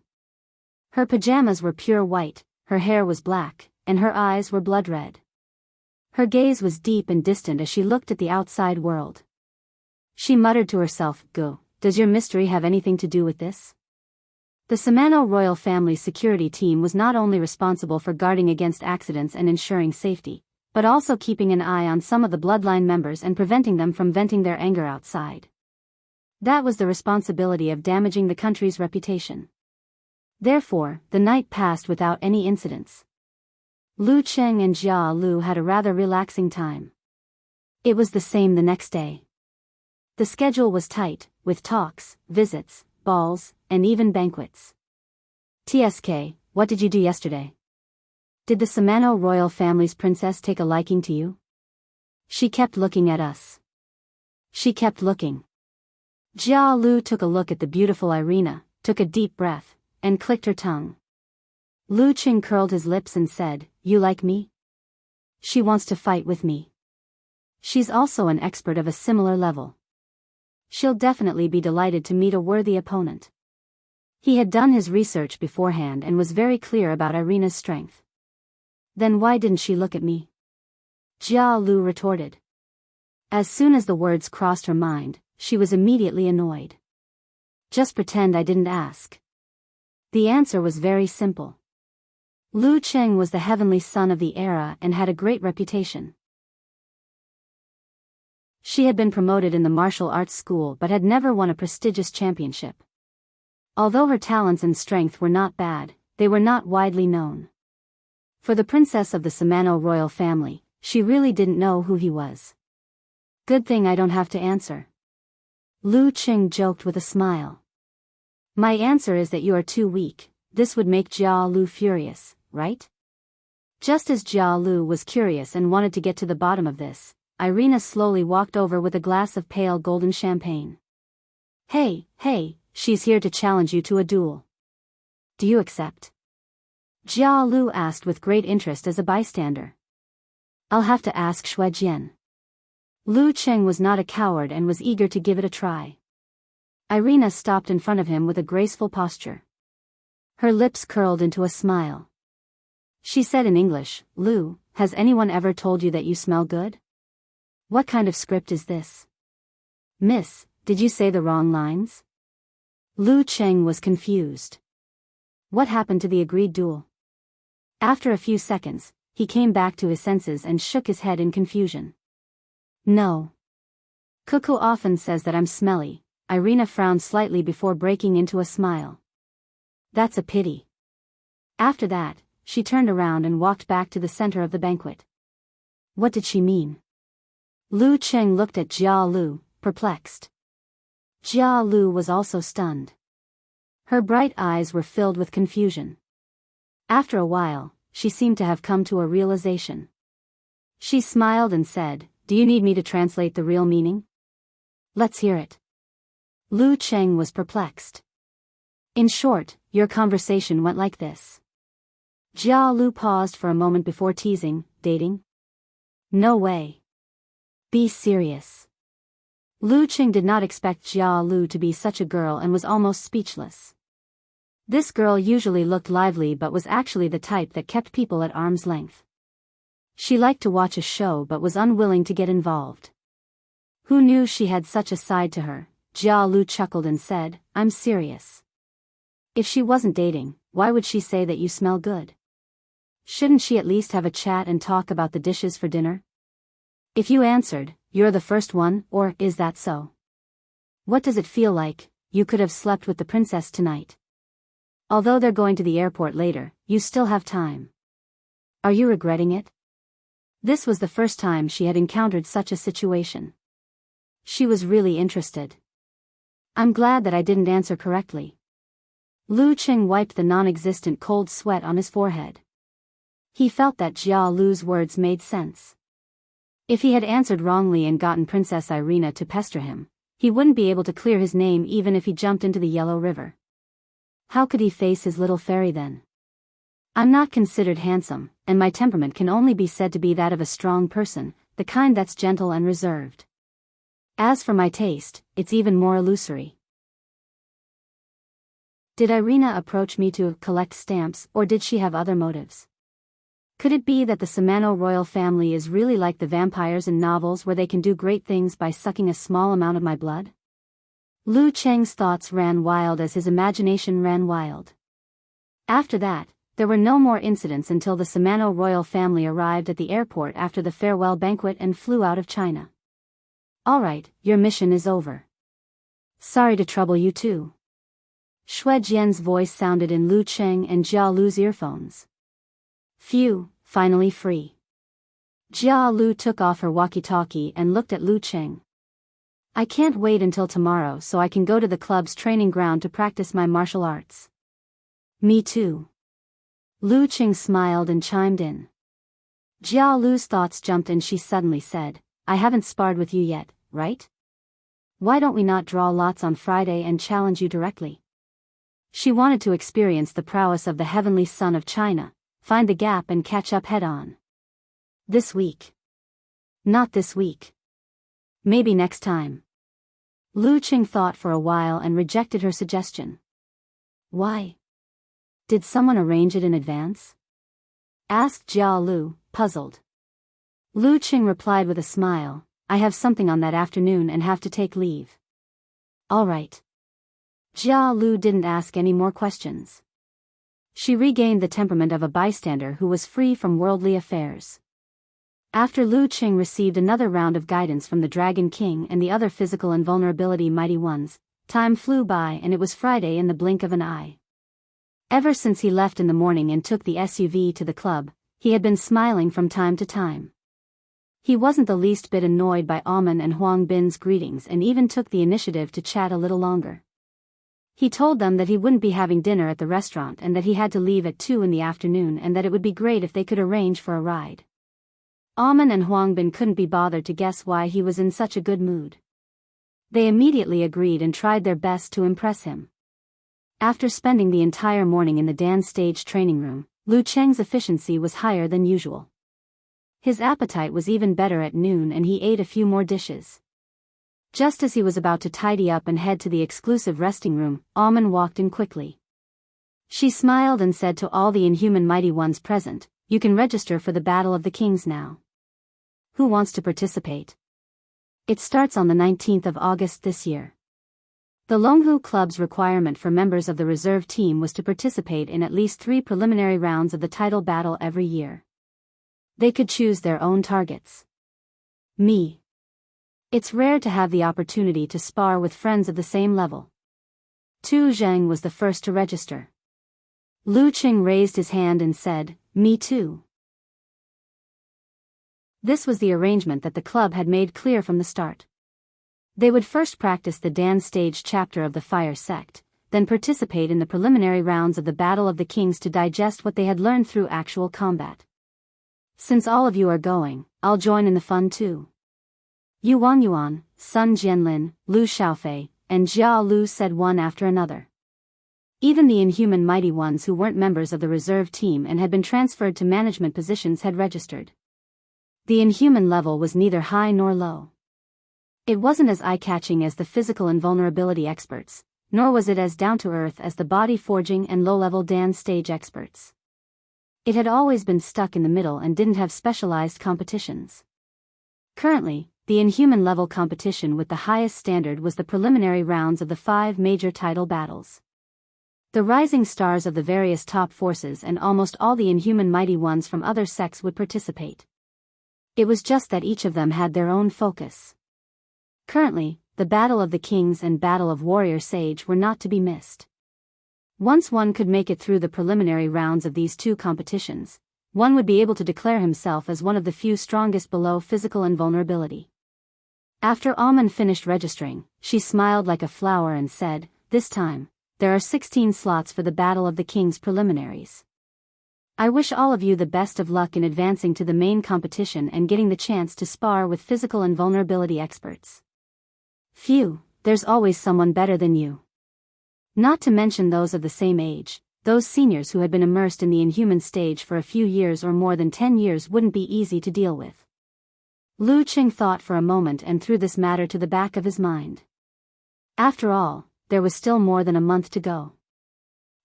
Speaker 1: Her pajamas were pure white, her hair was black, and her eyes were blood red. Her gaze was deep and distant as she looked at the outside world. She muttered to herself, Go, does your mystery have anything to do with this? The Samano royal family's security team was not only responsible for guarding against accidents and ensuring safety, but also keeping an eye on some of the bloodline members and preventing them from venting their anger outside. That was the responsibility of damaging the country's reputation. Therefore, the night passed without any incidents. Lu Cheng and Jia Lu had a rather relaxing time. It was the same the next day. The schedule was tight, with talks, visits, balls, and even banquets. TSK, what did you do yesterday? Did the Samano royal family's princess take a liking to you? She kept looking at us. She kept looking. Jia Lu took a look at the beautiful Irina, took a deep breath, and clicked her tongue. Lu Qing curled his lips and said, You like me? She wants to fight with me. She's also an expert of a similar level. She'll definitely be delighted to meet a worthy opponent. He had done his research beforehand and was very clear about Irina's strength. Then why didn't she look at me? Jia Lu retorted. As soon as the words crossed her mind, she was immediately annoyed. Just pretend I didn't ask. The answer was very simple. Lu Cheng was the heavenly son of the era and had a great reputation. She had been promoted in the martial arts school but had never won a prestigious championship. Although her talents and strength were not bad, they were not widely known. For the princess of the Samano royal family, she really didn't know who he was. Good thing I don't have to answer. Lu Qing joked with a smile. My answer is that you are too weak. This would make Jia Lu furious, right? Just as Jia Lu was curious and wanted to get to the bottom of this, Irina slowly walked over with a glass of pale golden champagne. Hey, she's here to challenge you to a duel. Do you accept? Jia Lu asked with great interest as a bystander. I'll have to ask Xue Jian. Lu Qing was not a coward and was eager to give it a try. Irina stopped in front of him with a graceful posture. Her lips curled into a smile. She said in English, Lu, has anyone ever told you that you smell good? What kind of script is this? Miss, did you say the wrong lines? Lu Qing was confused. What happened to the agreed duel? After a few seconds, he came back to his senses and shook his head in confusion. No. Cuckoo often says that I'm smelly. Irina frowned slightly before breaking into a smile. That's a pity. After that, she turned around and walked back to the center of the banquet. What did she mean? Lu Qing looked at Jia Lu, perplexed. Jia Lu was also stunned. Her bright eyes were filled with confusion. After a while, she seemed to have come to a realization. She smiled and said, Do you need me to translate the real meaning? Let's hear it. Lu Qing was perplexed. In short, your conversation went like this. Jia Lu paused for a moment before teasing, dating? No way. Be serious. Lu Qing did not expect Jia Lu to be such a girl and was almost speechless. This girl usually looked lively but was actually the type that kept people at arm's length. She liked to watch a show but was unwilling to get involved. Who knew she had such a side to her? Jia Lu chuckled and said, I'm serious. If she wasn't dating, why would she say that you smell good? Shouldn't she at least have a chat and talk about the dishes for dinner? If you answered, you're the first one, or is that so? What does it feel like? You could have slept with the princess tonight. Although they're going to the airport later, you still have time. Are you regretting it? This was the first time she had encountered such a situation. She was really interested. I'm glad that I didn't answer correctly. Lu Qing wiped the non-existent cold sweat on his forehead. He felt that Jia Lu's words made sense. If he had answered wrongly and gotten Princess Irina to pester him, he wouldn't be able to clear his name even if he jumped into the Yellow River. How could he face his little fairy then? I'm not considered handsome, and my temperament can only be said to be that of a strong person, the kind that's gentle and reserved. As for my taste, it's even more illusory. Did Irina approach me to collect stamps, or did she have other motives? Could it be that the Samano royal family is really like the vampires in novels where they can do great things by sucking a small amount of my blood? Lu Qing's thoughts ran wild as his imagination ran wild. After that, there were no more incidents until the Samano royal family arrived at the airport after the farewell banquet and flew out of China. All right, your mission is over. Sorry to trouble you too. Xue Jian's voice sounded in Lu Qing and Jia Lu's earphones. Phew, finally free. Jia Lu took off her walkie-talkie and looked at Lu Qing. I can't wait until tomorrow so I can go to the club's training ground to practice my martial arts. Me too. Lu Qing smiled and chimed in. Jia Lu's thoughts jumped and she suddenly said, I haven't sparred with you yet, right? Why don't we not draw lots on Friday and challenge you directly? She wanted to experience the prowess of the heavenly son of China, find the gap and catch up head-on. This week. Not this week. Maybe next time. Lu Qing thought for a while and rejected her suggestion. Why? Did someone arrange it in advance? Asked Jia Lu, puzzled. Lu Qing replied with a smile, I have something on that afternoon and have to take leave. All right. Jia Lu didn't ask any more questions. She regained the temperament of a bystander who was free from worldly affairs. After Lu Qing received another round of guidance from the Dragon King and the other physical invulnerability mighty ones, time flew by and it was Friday in the blink of an eye. Ever since he left in the morning and took the SUV to the club, he had been smiling from time to time. He wasn't the least bit annoyed by Aman and Huang Bin's greetings and even took the initiative to chat a little longer. He told them that he wouldn't be having dinner at the restaurant and that he had to leave at 2 in the afternoon and that it would be great if they could arrange for a ride. Aman and Huang Bin couldn't be bothered to guess why he was in such a good mood. They immediately agreed and tried their best to impress him. After spending the entire morning in the dance stage training room, Lu Cheng's efficiency was higher than usual. His appetite was even better at noon and he ate a few more dishes. Just as he was about to tidy up and head to the exclusive resting room, Aman walked in quickly. She smiled and said to all the inhuman mighty ones present, "You can register for the Battle of the Kings now. Who wants to participate? It starts on the 19th of August this year." The Longhu Club's requirement for members of the reserve team was to participate in at least 3 preliminary rounds of the title battle every year. They could choose their own targets. Me. It's rare to have the opportunity to spar with friends of the same level. Tu Zheng was the first to register. Lu Qing raised his hand and said, "Me too." This was the arrangement that the club had made clear from the start. They would first practice the dance stage chapter of the Fire Sect, then participate in the preliminary rounds of the Battle of the Kings to digest what they had learned through actual combat. "Since all of you are going, I'll join in the fun too." Yuan, Sun Jianlin, Lu Xiaofei, and Jia Lu said one after another. Even the inhuman mighty ones who weren't members of the reserve team and had been transferred to management positions had registered. The inhuman level was neither high nor low. It wasn't as eye-catching as the physical invulnerability experts, nor was it as down-to-earth as the body forging and low-level dance stage experts. It had always been stuck in the middle and didn't have specialized competitions. Currently, the inhuman level competition with the highest standard was the preliminary rounds of the 5 major title battles. The rising stars of the various top forces and almost all the inhuman mighty ones from other sects would participate. It was just that each of them had their own focus. Currently, the Battle of the Kings and Battle of Warrior Sage were not to be missed. Once one could make it through the preliminary rounds of these 2 competitions, one would be able to declare himself as one of the few strongest below physical invulnerability. After Aman finished registering, she smiled like a flower and said, "This time, there are 16 slots for the Battle of the Kings preliminaries. I wish all of you the best of luck in advancing to the main competition and getting the chance to spar with physical invulnerability experts. Phew, there's always someone better than you. Not to mention those of the same age, those seniors who had been immersed in the inhuman stage for a few years or more than 10 years wouldn't be easy to deal with." Lu Qing thought for a moment and threw this matter to the back of his mind. After all, there was still more than a month to go.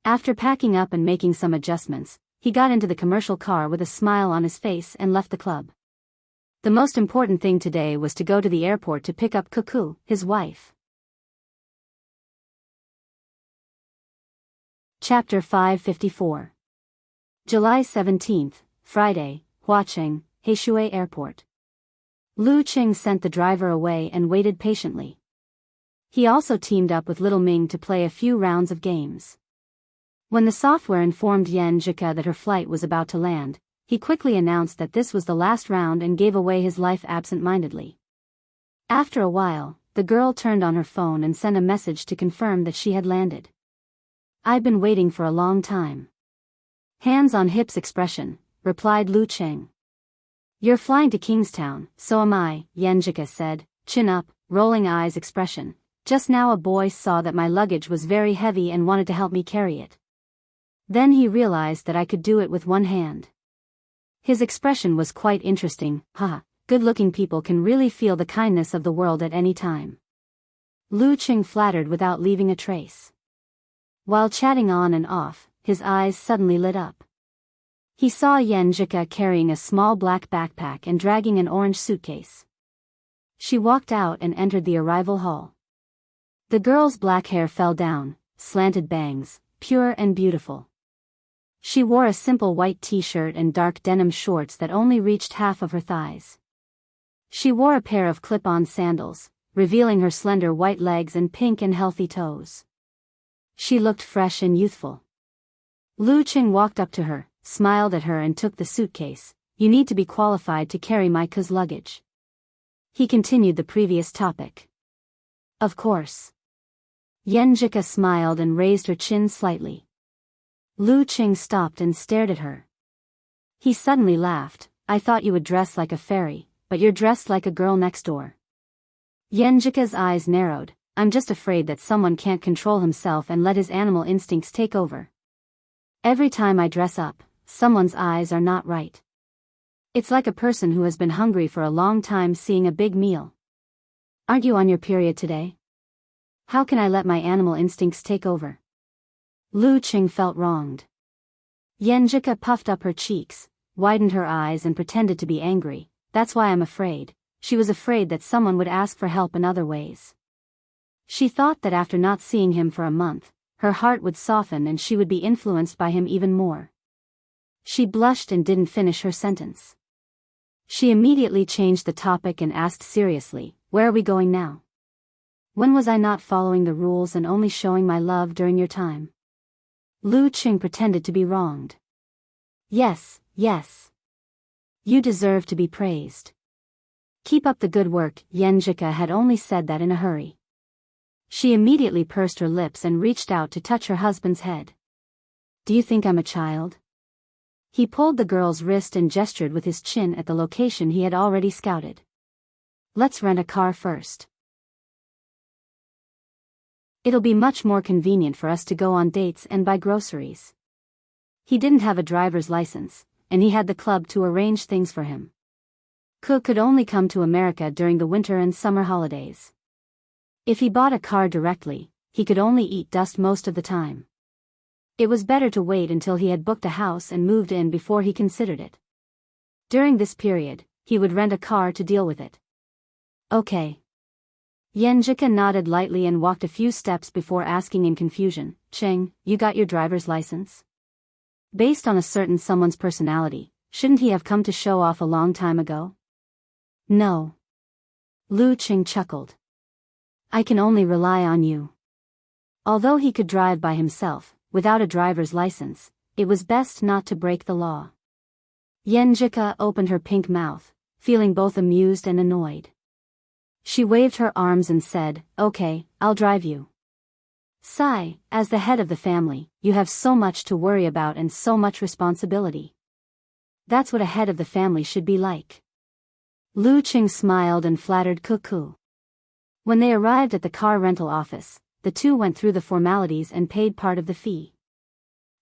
Speaker 1: After packing up and making some adjustments, he got into the commercial car with a smile on his face and left the club. The most important thing today was to go to the airport to pick up Cuckoo, his wife. Chapter 554. July 17th, Friday, Huacheng, Heishui Airport. Lu Qing sent the driver away and waited patiently. He also teamed up with Little Ming to play a few rounds of games. When the software informed Yan Zhika that her flight was about to land, he quickly announced that this was the last round and gave away his life absent-mindedly. After a while, the girl turned on her phone and sent a message to confirm that she had landed. "I've been waiting for a long time." "Hands on hips" expression, replied Lu Qing. "You're flying to Kingstown, so am I," Yanjika said, chin up, rolling eyes expression. "Just now a boy saw that my luggage was very heavy and wanted to help me carry it. Then he realized that I could do it with one hand." His expression was quite interesting. Haha, good-looking people can really feel the kindness of the world at any time. Lu Qing flattered without leaving a trace. While chatting on and off, his eyes suddenly lit up. He saw Yanjika carrying a small black backpack and dragging an orange suitcase. She walked out and entered the arrival hall. The girl's black hair fell down, slanted bangs, pure and beautiful. She wore a simple white t-shirt and dark denim shorts that only reached half of her thighs. She wore a pair of clip-on sandals, revealing her slender white legs and pink and healthy toes. She looked fresh and youthful. Lu Qing walked up to her, smiled at her and took the suitcase, you need to be qualified to carry my cou's luggage. He continued the previous topic. Of course. Yenjika smiled and raised her chin slightly. Lu Qing stopped and stared at her. He suddenly laughed. I thought you would dress like a fairy, but you're dressed like a girl next door. Yenjika's eyes narrowed. I'm just afraid that someone can't control himself and let his animal instincts take over. Every time I dress up, someone's eyes are not right. It's like a person who has been hungry for a long time seeing a big meal. Aren't you on your period today? How can I let my animal instincts take over? Lu Qing felt wronged. Yenjika puffed up her cheeks, widened her eyes and pretended to be angry. That's why I'm afraid. She was afraid that someone would ask for help in other ways. She thought that after not seeing him for a month, her heart would soften and she would be influenced by him even more. She blushed and didn't finish her sentence. She immediately changed the topic and asked seriously, where are we going now? When was I not following the rules and only showing my love during your time? Lu Qing pretended to be wronged. Yes, yes. You deserve to be praised. Keep up the good work. Yenjika had only said that in a hurry. She immediately pursed her lips and reached out to touch her husband's head. Do you think I'm a child? He pulled the girl's wrist and gestured with his chin at the location he had already scouted. Let's rent a car first. It'll be much more convenient for us to go on dates and buy groceries. He didn't have a driver's license, and he had the club to arrange things for him. Could only come to America during the winter and summer holidays. If he bought a car directly, he could only eat dust most of the time. It was better to wait until he had booked a house and moved in before he considered it. During this period, he would rent a car to deal with it. Okay. Yenjika nodded lightly and walked a few steps before asking in confusion, Qing, you got your driver's license? Based on a certain someone's personality, shouldn't he have come to show off a long time ago? No. Lu Qing chuckled. I can only rely on you. Although he could drive by himself, without a driver's license, it was best not to break the law. Yenjika opened her pink mouth, feeling both amused and annoyed. She waved her arms and said, okay, I'll drive you. Sigh, as the head of the family, you have so much to worry about and so much responsibility. That's what a head of the family should be like. Lu Qing smiled and flattered Cuckoo. When they arrived at the car rental office, the two went through the formalities and paid part of the fee.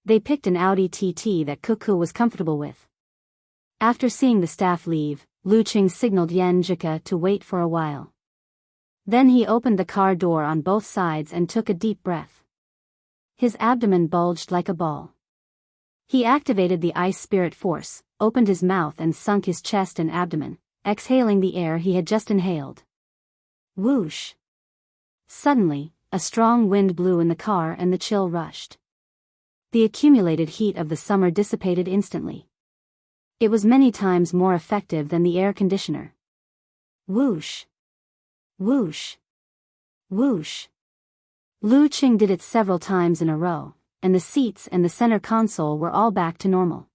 Speaker 1: They picked an Audi TT that Cuckoo was comfortable with. After seeing the staff leave, Lu Qing signaled Yenjika to wait for a while. Then he opened the car door on both sides and took a deep breath. His abdomen bulged like a ball. He activated the ice spirit force, opened his mouth and sunk his chest and abdomen, exhaling the air he had just inhaled. Whoosh! Suddenly, a strong wind blew in the car and the chill rushed. The accumulated heat of the summer dissipated instantly. It was many times more effective than the air conditioner. Whoosh! Whoosh! Whoosh! Lu Qing did it several times in a row, and the seats and the center console were all back to normal.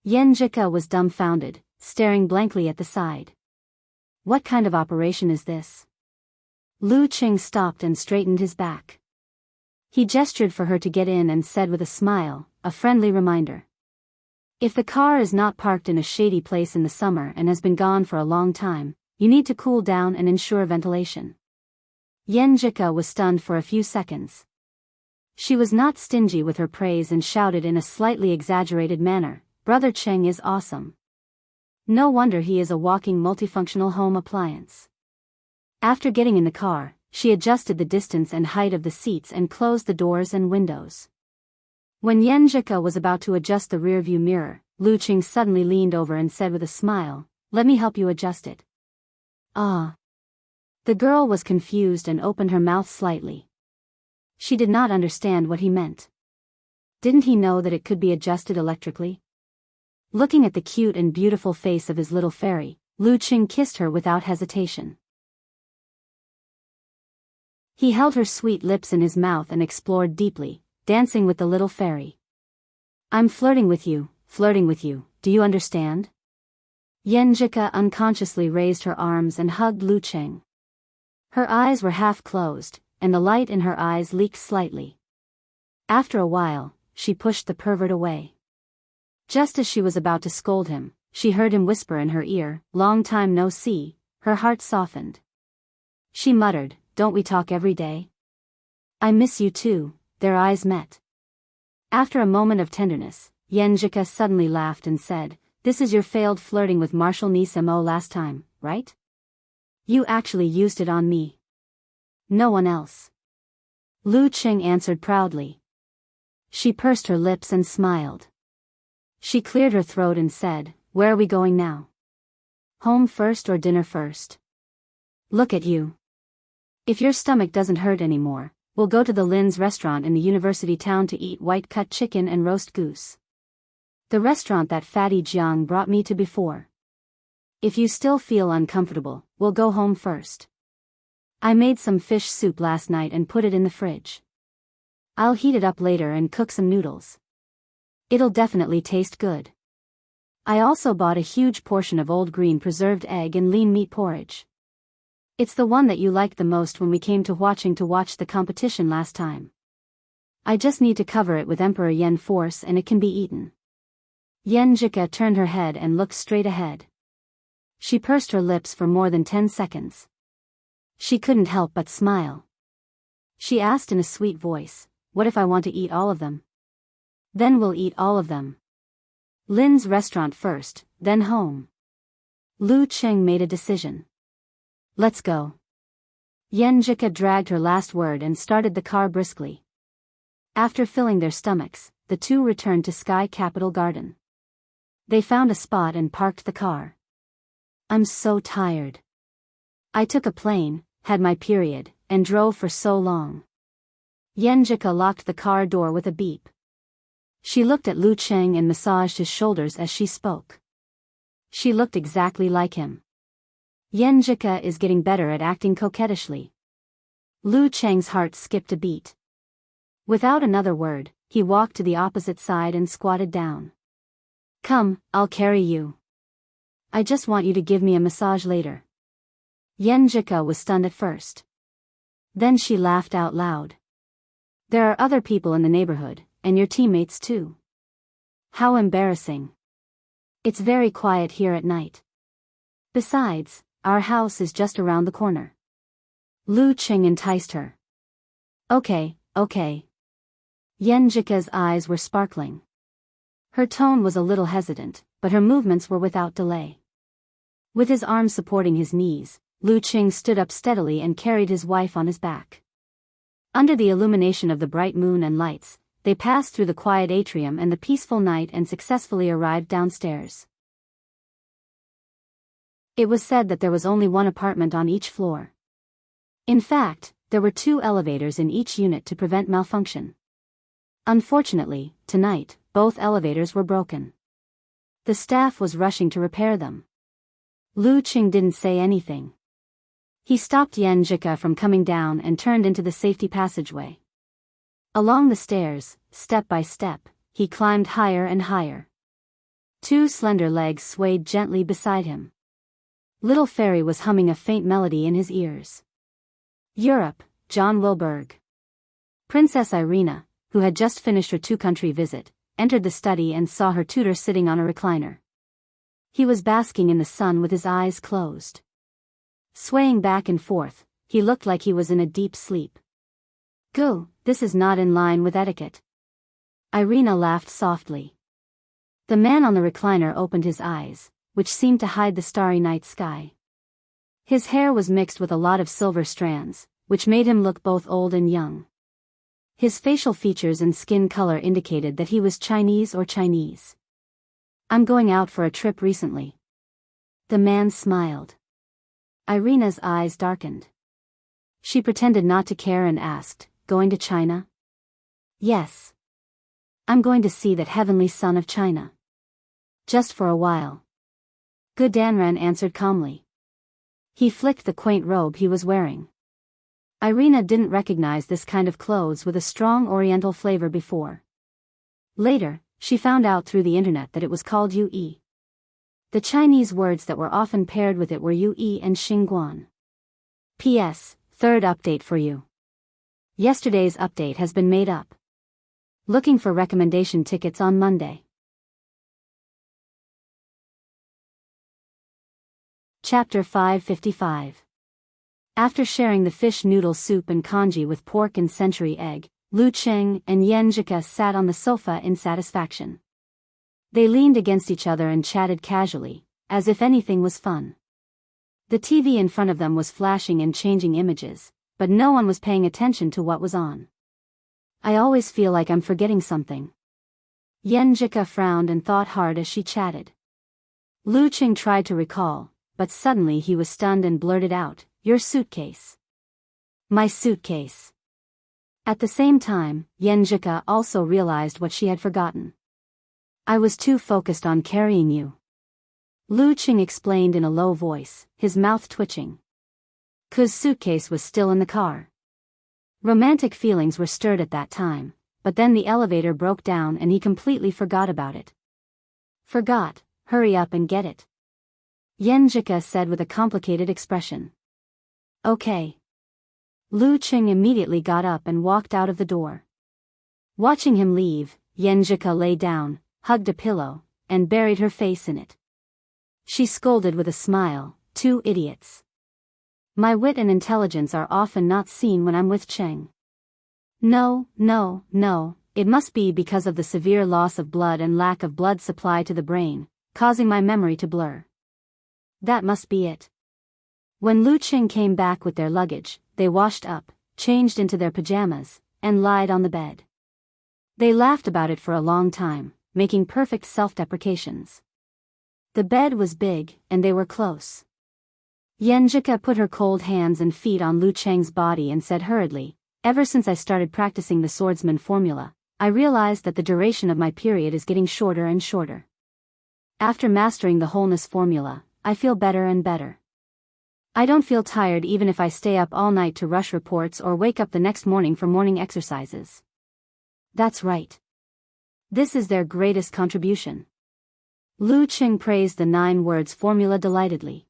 Speaker 1: Yenjika was dumbfounded, staring blankly at the side. What kind of operation is this? Lu Qing stopped and straightened his back. He gestured for her to get in and said with a smile, a friendly reminder. If the car is not parked in a shady place in the summer and has been gone for a long time, you need to cool down and ensure ventilation. Yenjika was stunned for a few seconds. She was not stingy with her praise and shouted in a slightly exaggerated manner, Brother Qing is awesome. No wonder he is a walking multifunctional home appliance. After getting in the car, she adjusted the distance and height of the seats and closed the doors and windows. When Yenjika was about to adjust the rearview mirror, Lu Qing suddenly leaned over and said with a smile, let me help you adjust it. Ah. The girl was confused and opened her mouth slightly. She did not understand what he meant. Didn't he know that it could be adjusted electrically? Looking at the cute and beautiful face of his little fairy, Lu Qing kissed her without hesitation. He held her sweet lips in his mouth and explored deeply, dancing with the little fairy. I'm flirting with you, do you understand? Yenjika unconsciously raised her arms and hugged Lu Cheng. Her eyes were half closed, and the light in her eyes leaked slightly. After a while, she pushed the pervert away. Just as she was about to scold him, she heard him whisper in her ear, "Long time no see." Her heart softened. She muttered, "Don't we talk every day? I miss you too." Their eyes met. After a moment of tenderness, Yenjika suddenly laughed and said, "This is your failed flirting with Marshal Nismo last time, right? You actually used it on me. No one else." Lu Cheng answered proudly. She pursed her lips and smiled. She cleared her throat and said, "Where are we going now? Home first or dinner first? Look at you. If your stomach doesn't hurt anymore, we'll go to the Lin's restaurant in the university town to eat white-cut chicken and roast goose. The restaurant that fatty Jiang brought me to before. If you still feel uncomfortable, we'll go home first. I made some fish soup last night and put it in the fridge. I'll heat it up later and cook some noodles. It'll definitely taste good. I also bought a huge portion of old green preserved egg and lean meat porridge. It's the one that you liked the most when we came to watch the competition last time. I just need to cover it with Emperor Yen force and it can be eaten." Yenjika turned her head and looked straight ahead. She pursed her lips for more than 10 seconds. She couldn't help but smile. She asked in a sweet voice, "What if I want to eat all of them?" "Then we'll eat all of them. Lin's restaurant first, then home." Lu Cheng made a decision. "Let's go." Yenjika dragged her last word and started the car briskly. After filling their stomachs, the two returned to Sky Capital Garden. They found a spot and parked the car. "I'm so tired. I took a plane, had my period, and drove for so long." Yenjika locked the car door with a beep. She looked at Lu Cheng and massaged his shoulders as she spoke. She looked exactly like him. Yenjika is getting better at acting coquettishly. Lu Cheng's heart skipped a beat. Without another word, he walked to the opposite side and squatted down. "Come, I'll carry you. I just want you to give me a massage later." Yenjika was stunned at first. Then she laughed out loud. "There are other people in the neighborhood, and your teammates too. How embarrassing. It's very quiet here at night. Besides, our house is just around the corner." Lu Cheng enticed her. Okay. Yenjika's eyes were sparkling. Her tone was a little hesitant, but her movements were without delay. With his arms supporting his knees, Lu Cheng stood up steadily and carried his wife on his back. Under the illumination of the bright moon and lights, they passed through the quiet atrium and the peaceful night and successfully arrived downstairs. It was said that there was only one apartment on each floor. In fact, there were 2 elevators in each unit to prevent malfunction. Unfortunately, tonight, both elevators were broken. The staff was rushing to repair them. Lu Cheng didn't say anything. He stopped Yenjika from coming down and turned into the safety passageway. Along the stairs, step by step, he climbed higher and higher. 2 slender legs swayed gently beside him. Little Fairy was humming a faint melody in his ears. Europe, John Wilberg. Princess Irina, who had just finished her 2-country visit, entered the study and saw her tutor sitting on a recliner. He was basking in the sun with his eyes closed. Swaying back and forth, he looked like he was in a deep sleep. "Go, this is not in line with etiquette." Irina laughed softly. The man on the recliner opened his eyes, which seemed to hide the starry night sky. His hair was mixed with a lot of silver strands, which made him look both old and young. His facial features and skin color indicated that he was Chinese or Chinese. "I'm going out for a trip recently." The man smiled. Irina's eyes darkened. She pretended not to care and asked, "Going to China?" "Yes. I'm going to see that heavenly son of China. Just for a while." Gu Danran answered calmly. He flicked the quaint robe he was wearing. Irina didn't recognize this kind of clothes with a strong oriental flavor before. Later, she found out through the internet that it was called UE. The Chinese words that were often paired with it were Yu Yi and Xingguan. P.S. Third update for you. Yesterday's update has been made up. Looking for recommendation tickets on Monday. Chapter 555. After sharing the fish noodle soup and congee with pork and century egg, Lu Cheng and Yan Zhika sat on the sofa in satisfaction. They leaned against each other and chatted casually, as if anything was fun. The TV in front of them was flashing and changing images, but no one was paying attention to what was on. I always feel like I'm forgetting something. Yan Zhika frowned and thought hard as she chatted. Lu Cheng tried to recall, but suddenly he was stunned and blurted out, "Your suitcase." "My suitcase." At the same time, Yan Zhika also realized what she had forgotten. "I was too focused on carrying you," Lu Cheng explained in a low voice, his mouth twitching. Ku's suitcase was still in the car. Romantic feelings were stirred at that time, but then the elevator broke down and he completely forgot about it. "Forgot, hurry up and get it," Yan Zhika said with a complicated expression. "Okay." Lu Cheng immediately got up and walked out of the door. Watching him leave, Yan Zhika lay down, hugged a pillow, and buried her face in it. She scolded with a smile, "Two idiots. My wit and intelligence are often not seen when I'm with Cheng. No, it must be because of the severe loss of blood and lack of blood supply to the brain, causing my memory to blur. That must be it." When Lu Cheng came back with their luggage, they washed up, changed into their pajamas, and lied on the bed. They laughed about it for a long time, making perfect self-deprecations. The bed was big, and they were close. Yan Zhika put her cold hands and feet on Lu Cheng's body and said hurriedly, "Ever since I started practicing the swordsman formula, I realized that the duration of my period is getting shorter and shorter. After mastering the wholeness formula, I feel better and better. I don't feel tired even if I stay up all night to rush reports or wake up the next morning for morning exercises." "That's right. This is their greatest contribution." Lu Cheng praised the 9 words formula delightedly.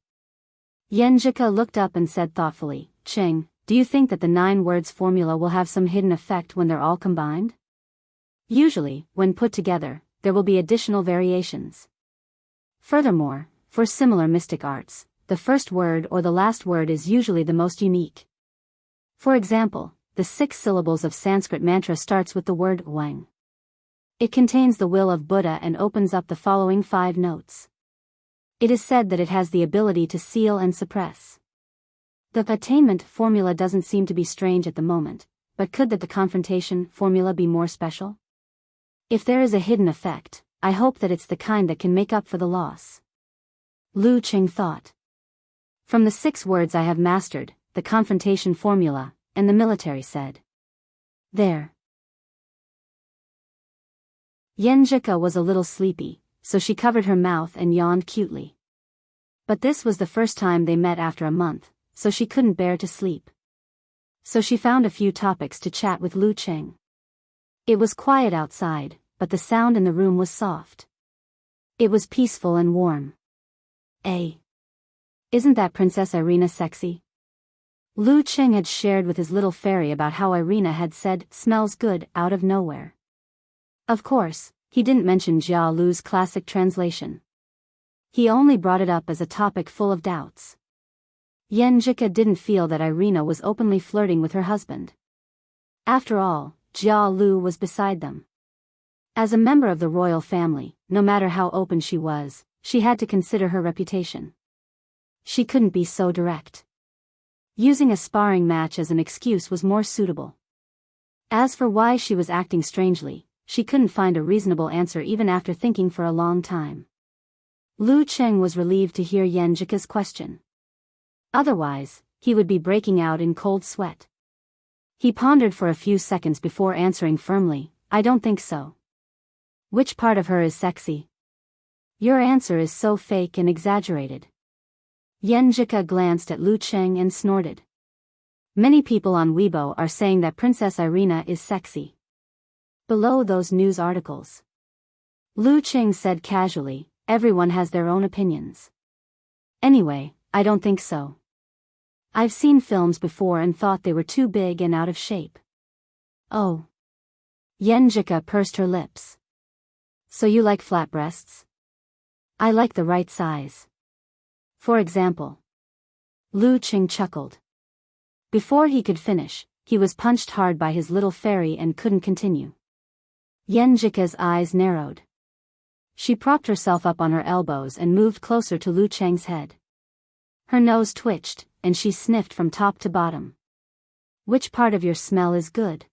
Speaker 1: Yan Zhika looked up and said thoughtfully, "Cheng, do you think that the 9 words formula will have some hidden effect when they're all combined? Usually, when put together, there will be additional variations. Furthermore, for similar mystic arts, the first word or the last word is usually the most unique. For example, the 6 syllables of Sanskrit mantra starts with the word Wang. It contains the will of Buddha and opens up the following 5 notes. It is said that it has the ability to seal and suppress. The attainment formula doesn't seem to be strange at the moment, but could the confrontation formula be more special? If there is a hidden effect, I hope that it's the kind that can make up for the loss." Lu Cheng thought. "From the 6 words I have mastered, the confrontation formula, and the military said. There." Yan Zhika was a little sleepy, so she covered her mouth and yawned cutely. But this was the first time they met after a month, so she couldn't bear to sleep. So she found a few topics to chat with Lu Cheng. It was quiet outside, but the sound in the room was soft. It was peaceful and warm. Isn't that Princess Irina sexy?" Lu Cheng had shared with his little fairy about how Irina had said, "Smells good," out of nowhere. Of course, he didn't mention Jia Lu's classic translation. He only brought it up as a topic full of doubts. Yan Zhika didn't feel that Irina was openly flirting with her husband. After all, Jia Lu was beside them. As a member of the royal family, no matter how open she was, she had to consider her reputation. She couldn't be so direct. Using a sparring match as an excuse was more suitable. As for why she was acting strangely, she couldn't find a reasonable answer even after thinking for a long time. Lu Cheng was relieved to hear Yan Zhika's question. Otherwise, he would be breaking out in cold sweat. He pondered for a few seconds before answering firmly, "I don't think so." "Which part of her is sexy?" "Your answer is so fake and exaggerated." Yan Zhika glanced at Lu Cheng and snorted. "Many people on Weibo are saying that Princess Irina is sexy. Below those news articles." Lu Cheng said casually, everyone has their own opinions. Anyway, I don't think so. I've seen films before and thought they were too big and out of shape. Oh. Yenjika pursed her lips. So you like flat breasts? I like the right size. For example. Lu Qing chuckled. Before he could finish, he was punched hard by his little fairy and couldn't continue. Yenjika's eyes narrowed. She propped herself up on her elbows and moved closer to Lu Cheng's head. Her nose twitched, and she sniffed from top to bottom. Which part of your smell is good?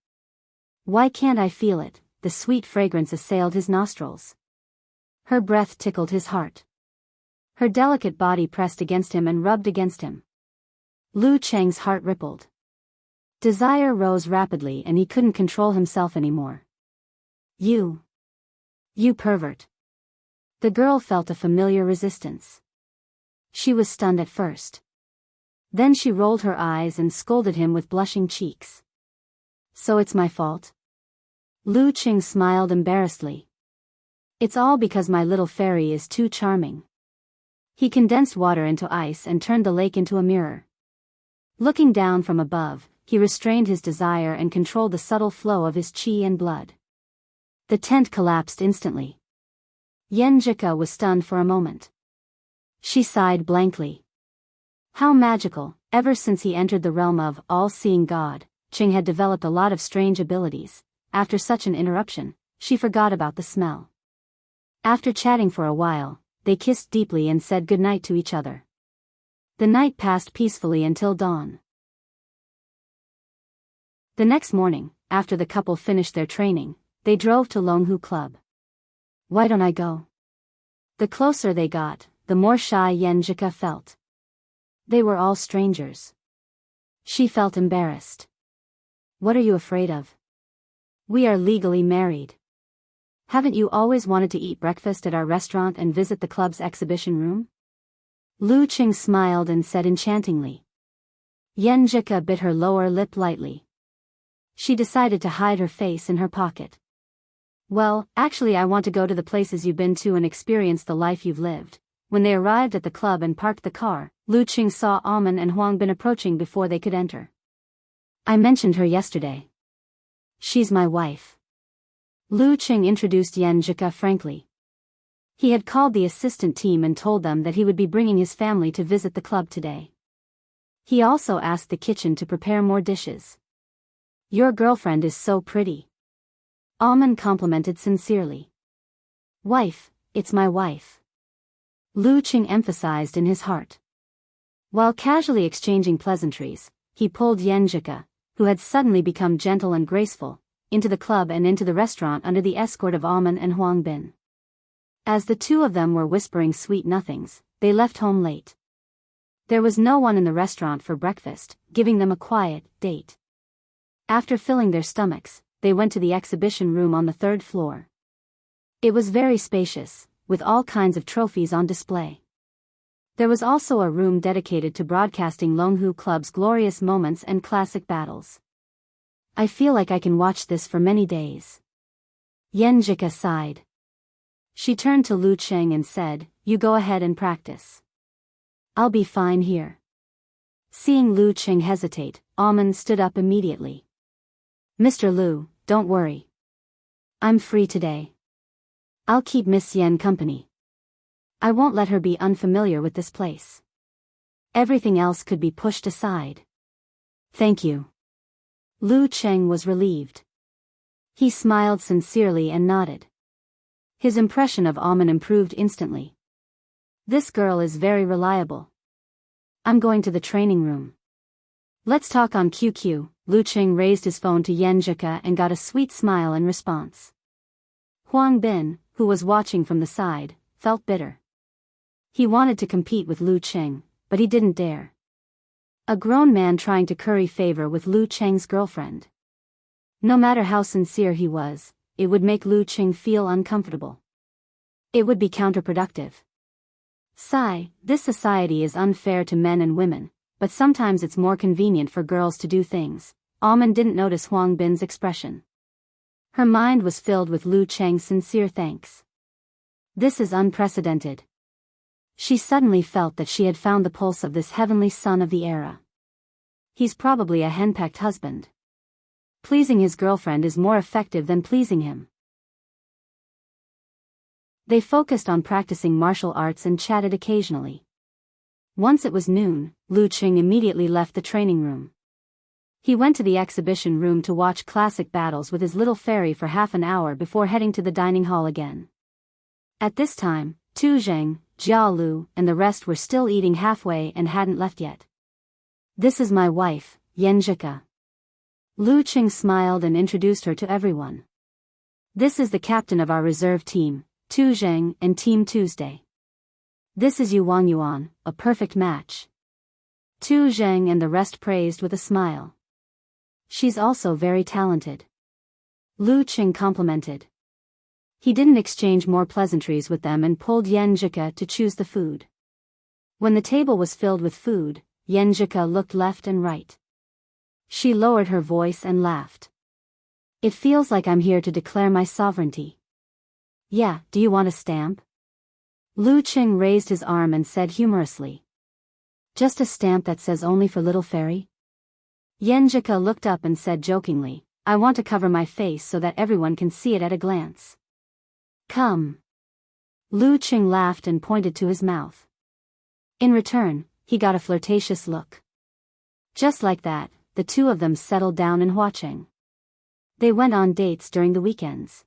Speaker 1: Why can't I feel it? The sweet fragrance assailed his nostrils. Her breath tickled his heart. Her delicate body pressed against him and rubbed against him. Lu Cheng's heart rippled. Desire rose rapidly and he couldn't control himself anymore. You pervert. The girl felt a familiar resistance. She was stunned at first. Then she rolled her eyes and scolded him with blushing cheeks. So it's my fault? Lu Qing smiled embarrassedly. It's all because my little fairy is too charming. He condensed water into ice and turned the lake into a mirror. Looking down from above, he restrained his desire and controlled the subtle flow of his qi and blood. The tent collapsed instantly. Yenjika was stunned for a moment. She sighed blankly. How magical! Ever since he entered the realm of all-seeing God, Qing had developed a lot of strange abilities. After such an interruption, she forgot about the smell. After chatting for a while, they kissed deeply and said goodnight to each other. The night passed peacefully until dawn. The next morning, after the couple finished their training, they drove to Longhu Club. Why don't I go? The closer they got, the more shy Yenjika felt. They were all strangers. She felt embarrassed. What are you afraid of? We are legally married. Haven't you always wanted to eat breakfast at our restaurant and visit the club's exhibition room? Lu Qing smiled and said enchantingly. Yenjika bit her lower lip lightly. She decided to hide her face in her pocket. Well, actually I want to go to the places you've been to and experience the life you've lived. When they arrived at the club and parked the car, Lu Qing saw Aman and Huang Bin approaching before they could enter. I mentioned her yesterday. She's my wife. Lu Qing introduced Yenjika frankly. He had called the assistant team and told them that he would be bringing his family to visit the club today. He also asked the kitchen to prepare more dishes. Your girlfriend is so pretty. Aman complimented sincerely. Wife, it's my wife. Lu Qing emphasized in his heart. While casually exchanging pleasantries, he pulled Yenjika, who had suddenly become gentle and graceful, into the club and into the restaurant under the escort of Aman and Huang Bin. As the two of them were whispering sweet nothings, they left home late. There was no one in the restaurant for breakfast, giving them a quiet date. After filling their stomachs, they went to the exhibition room on the third floor. It was very spacious, with all kinds of trophies on display. There was also a room dedicated to broadcasting Longhu Club's glorious moments and classic battles. I feel like I can watch this for many days. Yenjika sighed. She turned to Lu Qing and said, You go ahead and practice. I'll be fine here. Seeing Lu Qing hesitate, Aman stood up immediately. Mr. Lu, don't worry. I'm free today. I'll keep Miss Yen company. I won't let her be unfamiliar with this place. Everything else could be pushed aside. Thank you. Lu Qing was relieved. He smiled sincerely and nodded. His impression of Aman improved instantly. This girl is very reliable. I'm going to the training room. Let's talk on QQ. Lu Qing raised his phone to Yenjika and got a sweet smile in response. Huang Bin, who was watching from the side, felt bitter. He wanted to compete with Lu Qing, but he didn't dare. A grown man trying to curry favor with Lu Qing's girlfriend. No matter how sincere he was, it would make Lu Qing feel uncomfortable. It would be counterproductive. Sigh, this society is unfair to men and women, but sometimes it's more convenient for girls to do things. Aman didn't notice Huang Bin's expression. Her mind was filled with Lu Qing's sincere thanks. This is unprecedented. She suddenly felt that she had found the pulse of this heavenly son of the era. He's probably a henpecked husband. Pleasing his girlfriend is more effective than pleasing him. They focused on practicing martial arts and chatted occasionally. Once it was noon, Lu Qing immediately left the training room. He went to the exhibition room to watch classic battles with his little fairy for half an hour before heading to the dining hall again. At this time, Tu Zheng, Jia Lu, and the rest were still eating halfway and hadn't left yet. This is my wife, Yanjika. Lu Qing smiled and introduced her to everyone. This is the captain of our reserve team, Tu Zheng, and Team Tuesday. This is Yu Wang Yuan, a perfect match. Tu Zheng and the rest praised with a smile. She's also very talented. Lu Qing complimented. He didn't exchange more pleasantries with them and pulled Yanjika to choose the food. When the table was filled with food, Yanjika looked left and right. She lowered her voice and laughed. It feels like I'm here to declare my sovereignty. Yeah, do you want a stamp? Lu Qing raised his arm and said humorously. Just a stamp that says only for little fairy? Yanjika looked up and said jokingly, I want to cover my face so that everyone can see it at a glance. Come. Lu Qing laughed and pointed to his mouth. In return, he got a flirtatious look. Just like that, the two of them settled down in Huacheng. They went on dates during the weekends.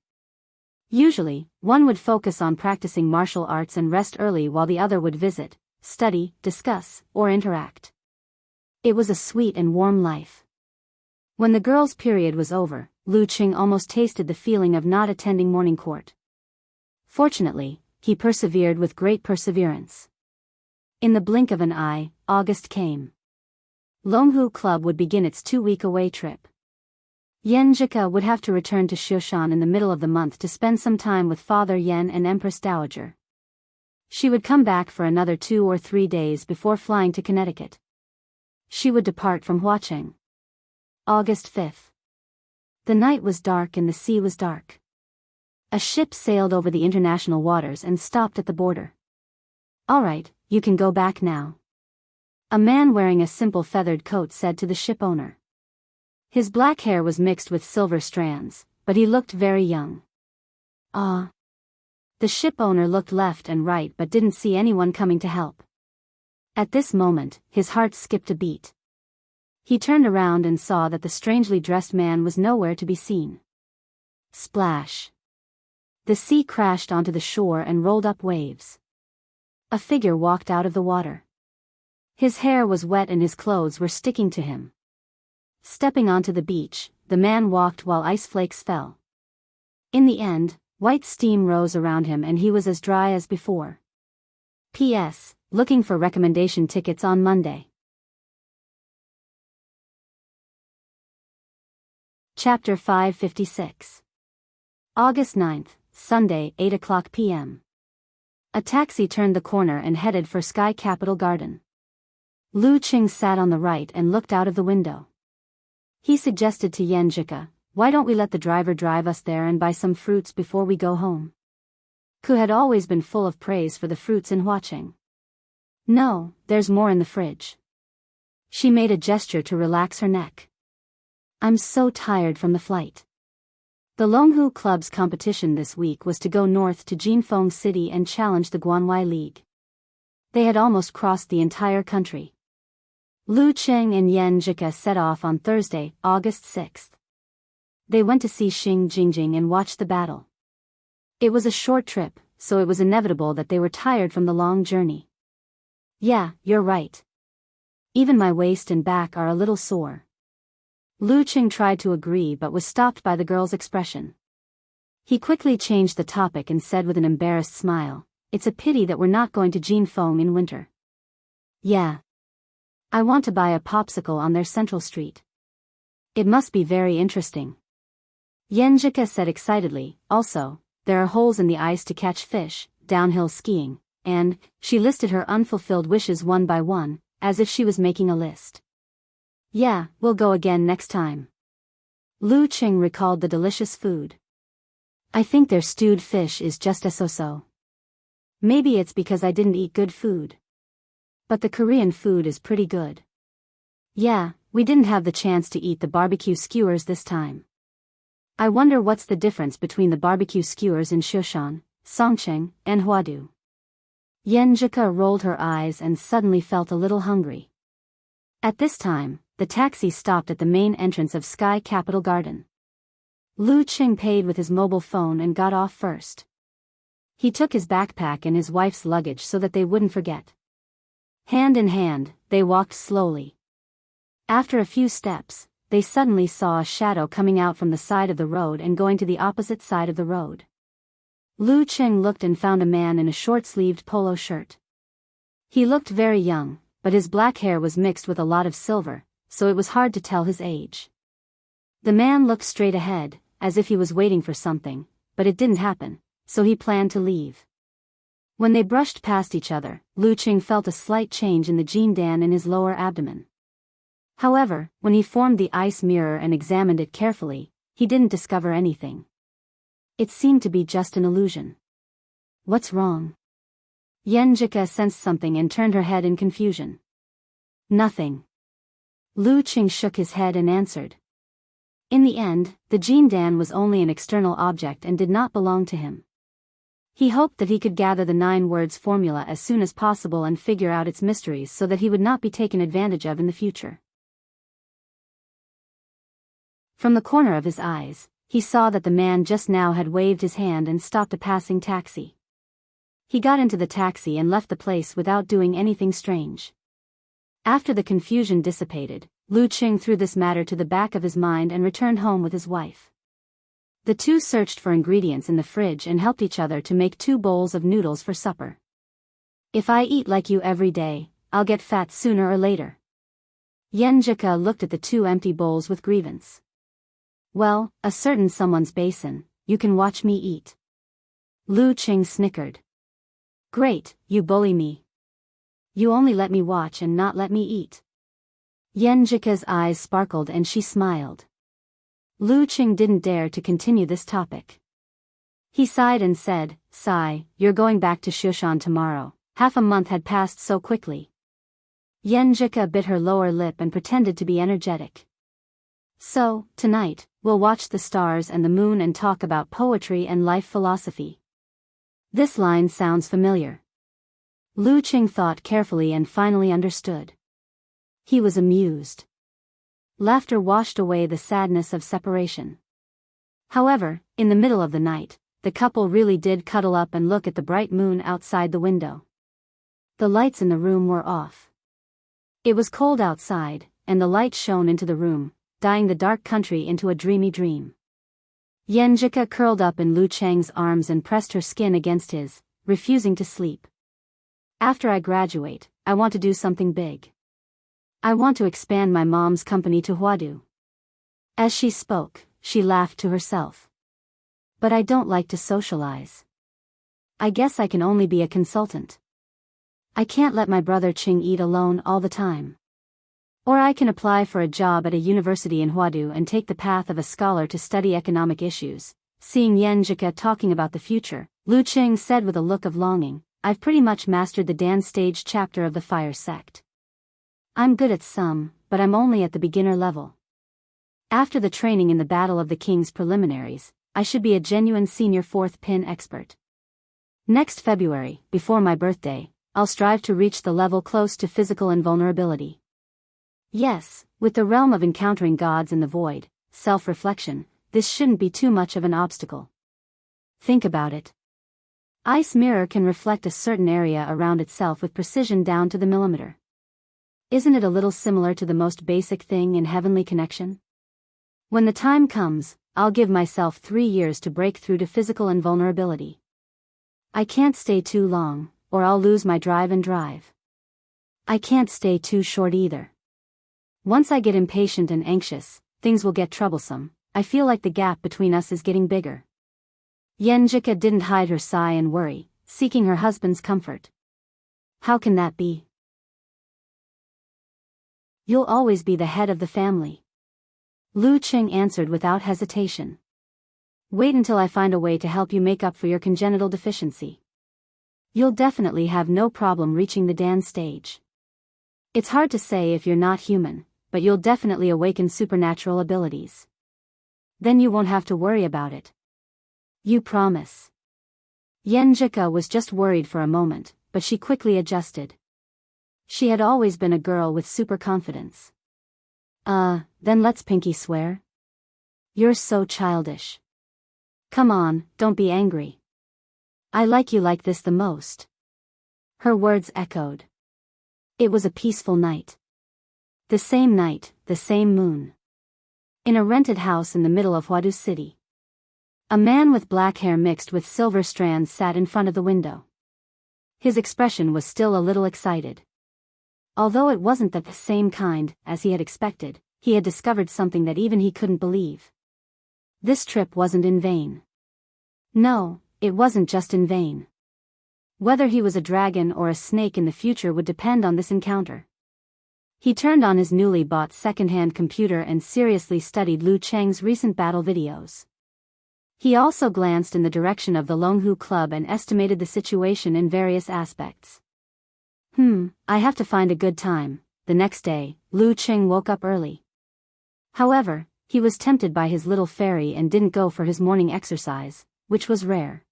Speaker 1: Usually, one would focus on practicing martial arts and rest early while the other would visit, study, discuss, or interact. It was a sweet and warm life. When the girls' period was over, Lu Qing almost tasted the feeling of not attending morning court. Fortunately, he persevered with great perseverance. In the blink of an eye, August came. Longhu Club would begin its 2-week away trip. Yanjika would have to return to Shushan in the middle of the month to spend some time with Father Yan and Empress Dowager. She would come back for another 2 or 3 days before flying to Connecticut. She would depart from Huacheng. August 5th. The night was dark and the sea was dark. A ship sailed over the international waters and stopped at the border. All right, you can go back now. A man wearing a simple feathered coat said to the ship owner. His black hair was mixed with silver strands, but he looked very young. Ah. The ship owner looked left and right but didn't see anyone coming to help. At this moment, his heart skipped a beat. He turned around and saw that the strangely dressed man was nowhere to be seen. Splash. The sea crashed onto the shore and rolled up waves. A figure walked out of the water. His hair was wet and his clothes were sticking to him. Stepping onto the beach, the man walked while ice flakes fell. In the end, white steam rose around him and he was as dry as before. P.S. Looking for recommendation tickets on Monday. Chapter 556. August 9th, Sunday, 8:00 p.m. A taxi turned the corner and headed for Sky Capital Garden. Lu Qing sat on the right and looked out of the window. He suggested to Yanjika, why don't we let the driver drive us there and buy some fruits before we go home? Ku had always been full of praise for the fruits in Huacheng. No, there's more in the fridge. She made a gesture to relax her neck. I'm so tired from the flight. The Longhu Club's competition this week was to go north to Jinfeng City and challenge the Guanwai League. They had almost crossed the entire country. Lu Qing and Yanjika set off on Thursday, August 6th. They went to see Xing Jingjing and watched the battle. It was a short trip, so it was inevitable that they were tired from the long journey. Yeah, you're right. Even my waist and back are a little sore. Lu Qing tried to agree but was stopped by the girl's expression. He quickly changed the topic and said with an embarrassed smile, it's a pity that we're not going to Jinfeng in winter. Yeah. I want to buy a popsicle on their Central Street. It must be very interesting. Yanjika said excitedly, also, there are holes in the ice to catch fish, downhill skiing, and, she listed her unfulfilled wishes one by one, as if she was making a list. Yeah, we'll go again next time. Lu Qing recalled the delicious food. I think their stewed fish is just a so-so. Maybe it's because I didn't eat good food. But the Korean food is pretty good. Yeah, we didn't have the chance to eat the barbecue skewers this time. I wonder what's the difference between the barbecue skewers in Shoshan, Songcheng, and Hwadu. Yenjika rolled her eyes and suddenly felt a little hungry. At this time, the taxi stopped at the main entrance of Sky Capital Garden. Lu Qing paid with his mobile phone and got off first. He took his backpack and his wife's luggage so that they wouldn't forget. Hand in hand, they walked slowly. After a few steps, they suddenly saw a shadow coming out from the side of the road and going to the opposite side of the road. Lu Qing looked and found a man in a short-sleeved polo shirt. He looked very young, but his black hair was mixed with a lot of silver, so it was hard to tell his age. The man looked straight ahead, as if he was waiting for something, but it didn't happen, so he planned to leave. When they brushed past each other, Lu Qing felt a slight change in the jindan in his lower abdomen. However, when he formed the ice mirror and examined it carefully, he didn't discover anything. It seemed to be just an illusion. What's wrong? Yenjika sensed something and turned her head in confusion. Nothing. Lu Qing shook his head and answered. In the end, the jindan was only an external object and did not belong to him. He hoped that he could gather the 9 words formula as soon as possible and figure out its mysteries so that he would not be taken advantage of in the future. From the corner of his eyes, he saw that the man just now had waved his hand and stopped a passing taxi. He got into the taxi and left the place without doing anything strange. After the confusion dissipated, Lu Qing threw this matter to the back of his mind and returned home with his wife. The two searched for ingredients in the fridge and helped each other to make 2 bowls of noodles for supper. If I eat like you every day, I'll get fat sooner or later. Yenjika looked at the 2 empty bowls with grievance. Well, a certain someone's basin, you can watch me eat. Lu Qing snickered. Great, you bully me. You only let me watch and not let me eat. Yenjika's eyes sparkled and she smiled. Lu Qing didn't dare to continue this topic. He sighed and said, Sigh, you're going back to Shushan tomorrow. Half a month had passed so quickly. Yenjika bit her lower lip and pretended to be energetic. So, tonight, we'll watch the stars and the moon and talk about poetry and life philosophy. This line sounds familiar. Lu Qing thought carefully and finally understood. He was amused. Laughter washed away the sadness of separation. However, in the middle of the night, the couple really did cuddle up and look at the bright moon outside the window. The lights in the room were off. It was cold outside, and the light shone into the room, dyeing the dark country into a dreamy dream. Yenjika curled up in Lu Cheng's arms and pressed her skin against his, refusing to sleep. After I graduate, I want to do something big. I want to expand my mom's company to Hwadu. As she spoke, she laughed to herself. But I don't like to socialize. I guess I can only be a consultant. I can't let my brother Qing eat alone all the time. Or I can apply for a job at a university in Hwadu and take the path of a scholar to study economic issues. Seeing Yenjika talking about the future, Lu Qing said with a look of longing, I've pretty much mastered the dance stage chapter of the fire sect. I'm good at some, but I'm only at the beginner level. After the training in the Battle of the Kings preliminaries, I should be a genuine senior 4th pin expert. Next February, before my birthday, I'll strive to reach the level close to physical invulnerability. Yes, with the realm of encountering gods in the void, self-reflection, this shouldn't be too much of an obstacle. Think about it. Ice mirror can reflect a certain area around itself with precision down to the millimeter. Isn't it a little similar to the most basic thing in heavenly connection? When the time comes, I'll give myself 3 years to break through to physical invulnerability. I can't stay too long, or I'll lose my drive and drive. I can't stay too short either. Once I get impatient and anxious, things will get troublesome. I feel like the gap between us is getting bigger. Yenjika didn't hide her sigh and worry, seeking her husband's comfort. How can that be? You'll always be the head of the family. Lu Qing answered without hesitation. Wait until I find a way to help you make up for your congenital deficiency. You'll definitely have no problem reaching the Dan stage. It's hard to say if you're not human, but you'll definitely awaken supernatural abilities. Then you won't have to worry about it. You promise? Yenjika was just worried for a moment, but she quickly adjusted. She had always been a girl with super confidence. Then let's pinky swear. You're so childish. Come on, don't be angry. I like you like this the most. Her words echoed. It was a peaceful night. The same night, the same moon. In a rented house in the middle of Huadu City. A man with black hair mixed with silver strands sat in front of the window. His expression was still a little excited. Although it wasn't the same kind as he had expected, he had discovered something that even he couldn't believe. This trip wasn't in vain. No, it wasn't just in vain. Whether he was a dragon or a snake in the future would depend on this encounter. He turned on his newly bought second-hand computer and seriously studied Lu Cheng's recent battle videos. He also glanced in the direction of the Longhu Club and estimated the situation in various aspects. I have to find a good time. The next day, Lu Cheng woke up early. However, he was tempted by his little fairy and didn't go for his morning exercise, which was rare.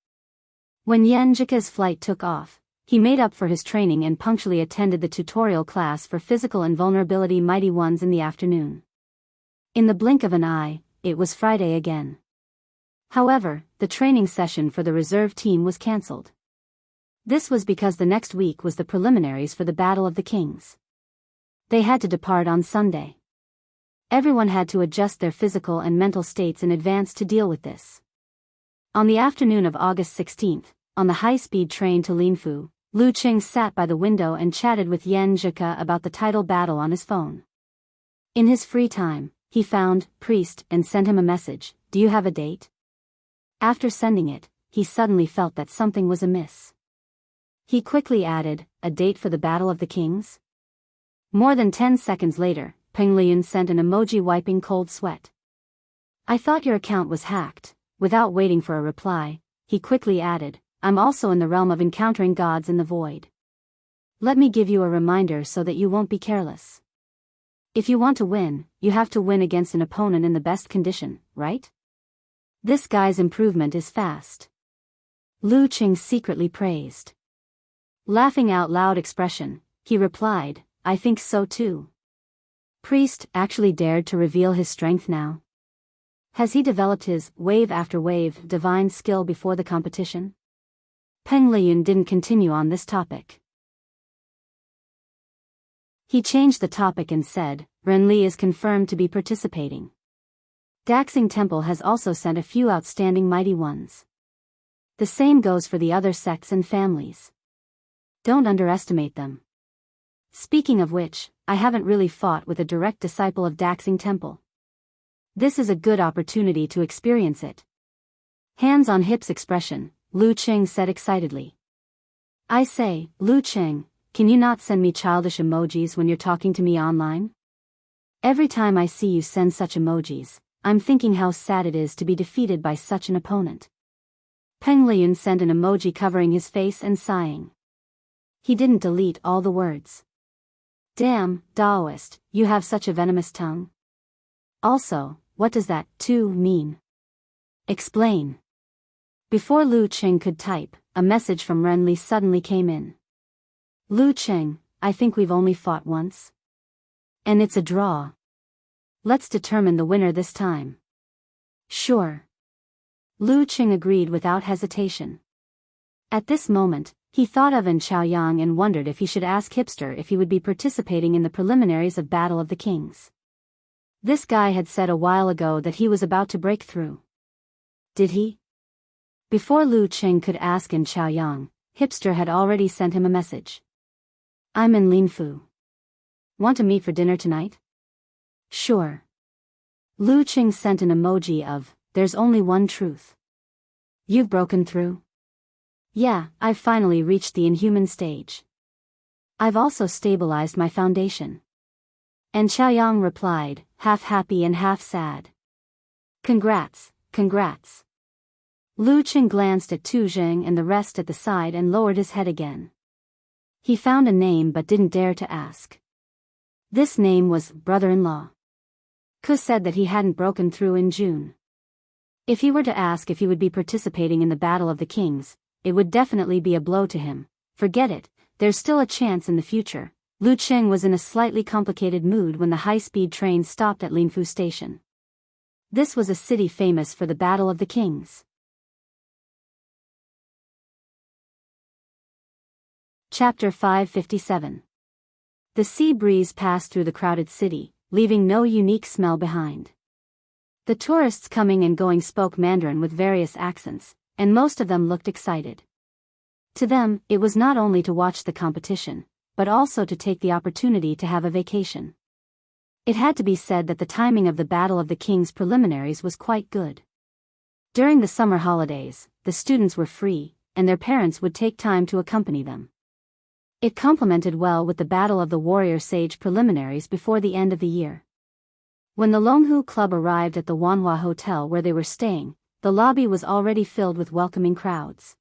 Speaker 1: When Yenjika's flight took off, he made up for his training and punctually attended the tutorial class for physical invulnerability mighty ones in the afternoon. In the blink of an eye, it was Friday again. However, the training session for the reserve team was cancelled. This was because the next week was the preliminaries for the Battle of the Kings. They had to depart on Sunday. Everyone had to adjust their physical and mental states in advance to deal with this. On the afternoon of August 16th, on the high-speed train to Linfu, Lu Qing sat by the window and chatted with Yan Zhika about the title battle on his phone. In his free time, he found Priest and sent him a message, "Do you have a date?" After sending it, he suddenly felt that something was amiss. He quickly added, "A date for the Battle of the Kings?" More than 10 seconds later, Peng Liyun sent an emoji wiping cold sweat. "I thought your account was hacked." Without waiting for a reply, he quickly added, "I'm also in the realm of encountering gods in the void. Let me give you a reminder so that you won't be careless. If you want to win, you have to win against an opponent in the best condition, right? This guy's improvement is fast." Lu Qing secretly praised. Laughing out loud expression, he replied, "I think so too." Priest actually dared to reveal his strength now. Has he developed his wave after wave divine skill before the competition? Peng Liyun didn't continue on this topic. He changed the topic and said, "Ren Li is confirmed to be participating. Daxing Temple has also sent a few outstanding mighty ones. The same goes for the other sects and families. Don't underestimate them. Speaking of which, I haven't really fought with a direct disciple of Daxing Temple. This is a good opportunity to experience it." Hands on hips expression, Lu Qing said excitedly. "I say, Lu Qing, can you not send me childish emojis when you're talking to me online? Every time I see you send such emojis, I'm thinking how sad it is to be defeated by such an opponent." Peng Liyun sent an emoji covering his face and sighing. He didn't delete all the words. "Damn, Daoist, you have such a venomous tongue. Also, what does that, too, mean? Explain." Before Lu Qing could type, a message from Ren Li suddenly came in. "Lu Qing, I think we've only fought once. And it's a draw. Let's determine the winner this time." "Sure." Lu Qing agreed without hesitation. At this moment, he thought of An Chaoyang and wondered if he should ask Hipster if he would be participating in the preliminaries of Battle of the Kings. This guy had said a while ago that he was about to break through. Did he? Before Lu Qing could ask An Chaoyang, Hipster had already sent him a message. "I'm in Linfu. Want to meet for dinner tonight?" "Sure." Lu Qing sent an emoji of, "There's only one truth." "You've broken through?" "Yeah, I've finally reached the inhuman stage. I've also stabilized my foundation." And Chaoyang replied, half happy and half sad. "Congrats, congrats. Lu Qing glanced at Tu Zheng and the rest at the side and lowered his head again. He found a name but didn't dare to ask. This name was brother-in-law. Ke said that he hadn't broken through in June. If he were to ask if he would be participating in the Battle of the Kings, it would definitely be a blow to him. Forget it, there's still a chance in the future. Lu Qing was in a slightly complicated mood when the high-speed train stopped at Linfu Station. This was a city famous for the Battle of the Kings. Chapter 557. The sea breeze passed through the crowded city, leaving no unique smell behind. The tourists coming and going spoke Mandarin with various accents, and most of them looked excited. To them, it was not only to watch the competition, but also to take the opportunity to have a vacation. It had to be said that the timing of the Battle of the Kings preliminaries was quite good. During the summer holidays, the students were free, and their parents would take time to accompany them. It complemented well with the Battle of the Warrior Sage preliminaries before the end of the year. When the Longhu Club arrived at the Wanhua Hotel where they were staying, the lobby was already filled with welcoming crowds.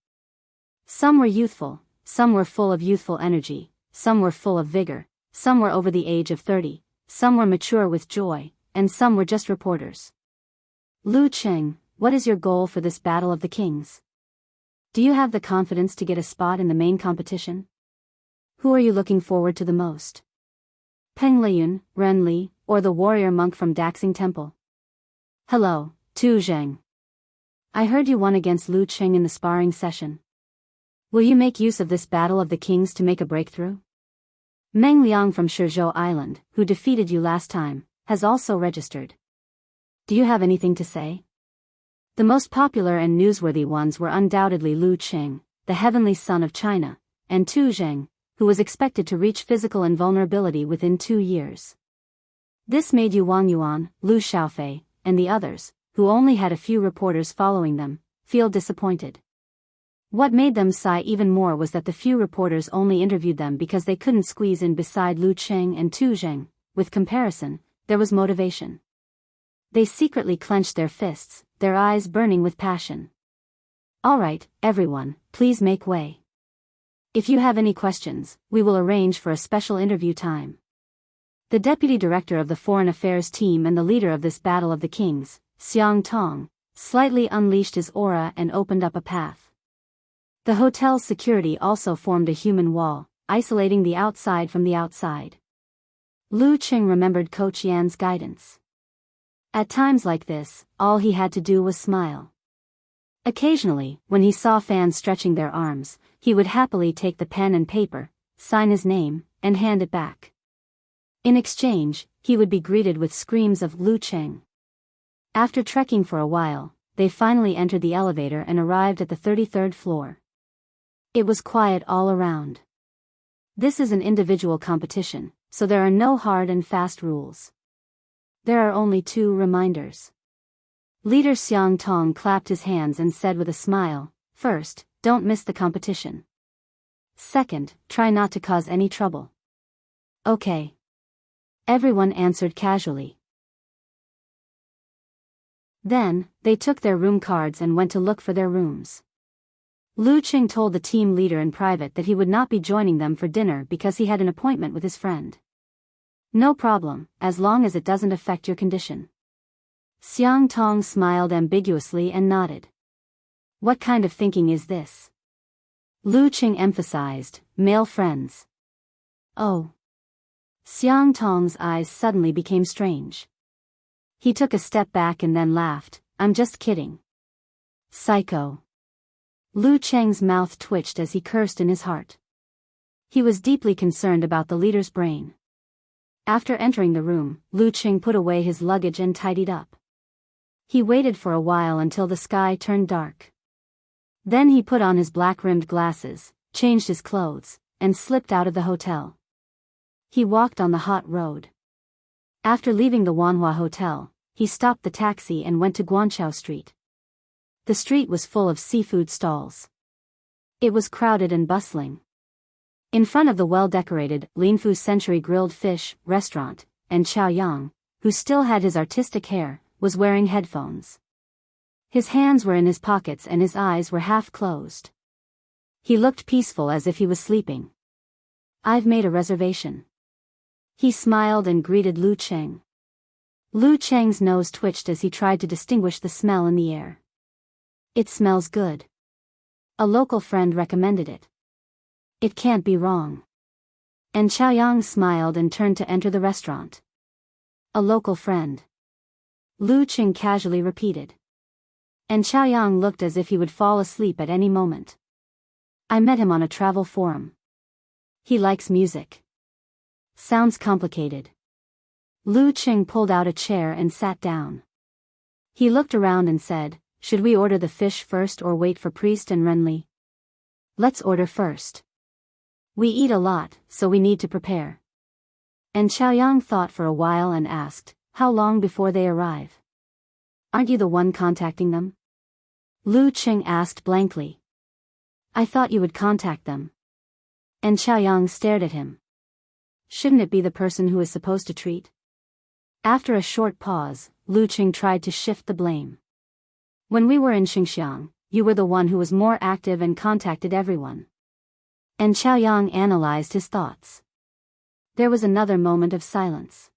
Speaker 1: Some were youthful, some were full of youthful energy, some were full of vigor, some were over the age of 30, some were mature with joy, and some were just reporters. Lu Qing, what is your goal for this Battle of the Kings? Do you have the confidence to get a spot in the main competition? Who are you looking forward to the most? Peng Liyun, Ren Li, or the warrior monk from Daxing Temple? Hello, Tu Zheng. I heard you won against Lu Qing in the sparring session. Will you make use of this Battle of the Kings to make a breakthrough? Meng Liang from Shizhou Island, who defeated you last time, has also registered. Do you have anything to say? The most popular and newsworthy ones were undoubtedly Lu Qing, the heavenly son of China, and Tu Zheng, who was expected to reach physical invulnerability within 2 years. This made Yu Wangyuan, Lu Xiaofei, and the others, who only had a few reporters following them, feel disappointed. What made them sigh even more was that the few reporters only interviewed them because they couldn't squeeze in beside Lu Qing and Tu Zheng. With comparison, there was motivation. They secretly clenched their fists, their eyes burning with passion. All right, everyone, please make way. If you have any questions, we will arrange for a special interview time. The deputy director of the foreign affairs team and the leader of this Battle of the Kings, Xiang Tong, slightly unleashed his aura and opened up a path. The hotel's security also formed a human wall, isolating the outside from the outside. Lu Qing remembered Coach Yan's guidance. At times like this, all he had to do was smile. Occasionally, when he saw fans stretching their arms, he would happily take the pen and paper, sign his name, and hand it back. In exchange, he would be greeted with screams of Lu Qing. After trekking for a while, they finally entered the elevator and arrived at the 33rd floor. It was quiet all around. This is an individual competition, so there are no hard and fast rules. There are only 2 reminders. Leader Xiang Tong clapped his hands and said with a smile, first, don't miss the competition. Second, try not to cause any trouble. Okay. Everyone answered casually. Then, they took their room cards and went to look for their rooms. Lu Qing told the team leader in private that he would not be joining them for dinner because he had an appointment with his friend. No problem, as long as it doesn't affect your condition. Xiang Tong smiled ambiguously and nodded. What kind of thinking is this? Lu Qing emphasized, male friends. Oh. Xiang Tong's eyes suddenly became strange. He took a step back and then laughed, I'm just kidding. Psycho. Lu Qing's mouth twitched as he cursed in his heart. He was deeply concerned about the leader's brain. After entering the room, Lu Qing put away his luggage and tidied up. He waited for a while until the sky turned dark. Then he put on his black-rimmed glasses, changed his clothes, and slipped out of the hotel. He walked on the hot road. After leaving the Wanhua Hotel, he stopped the taxi and went to Guanqiao Street. The street was full of seafood stalls. It was crowded and bustling. In front of the well-decorated Linfu Century Grilled Fish restaurant, and Xiao Yang, who still had his artistic hair, was wearing headphones. His hands were in his pockets and his eyes were half closed. He looked peaceful as if he was sleeping. "I've made a reservation." He smiled and greeted Lu Cheng. Lu Cheng's nose twitched as he tried to distinguish the smell in the air. "It smells good. A local friend recommended it. It can't be wrong." And Chaoyang smiled and turned to enter the restaurant. "A local friend," Lu Cheng casually repeated. And Chaoyang looked as if he would fall asleep at any moment. "I met him on a travel forum. He likes music." "Sounds complicated." Lu Cheng pulled out a chair and sat down. He looked around and said, "Should we order the fish first or wait for Priest and Renli?" "Let's order first. We eat a lot, so we need to prepare." And Chaoyang thought for a while and asked, "How long before they arrive?" "Aren't you the one contacting them?" Lu Cheng asked blankly. "I thought you would contact them." And Chaoyang stared at him. "Shouldn't it be the person who is supposed to treat?" After a short pause, Lu Cheng tried to shift the blame. "When we were in Xinxiang, you were the one who was more active and contacted everyone." And Chaoyang analyzed his thoughts. There was another moment of silence.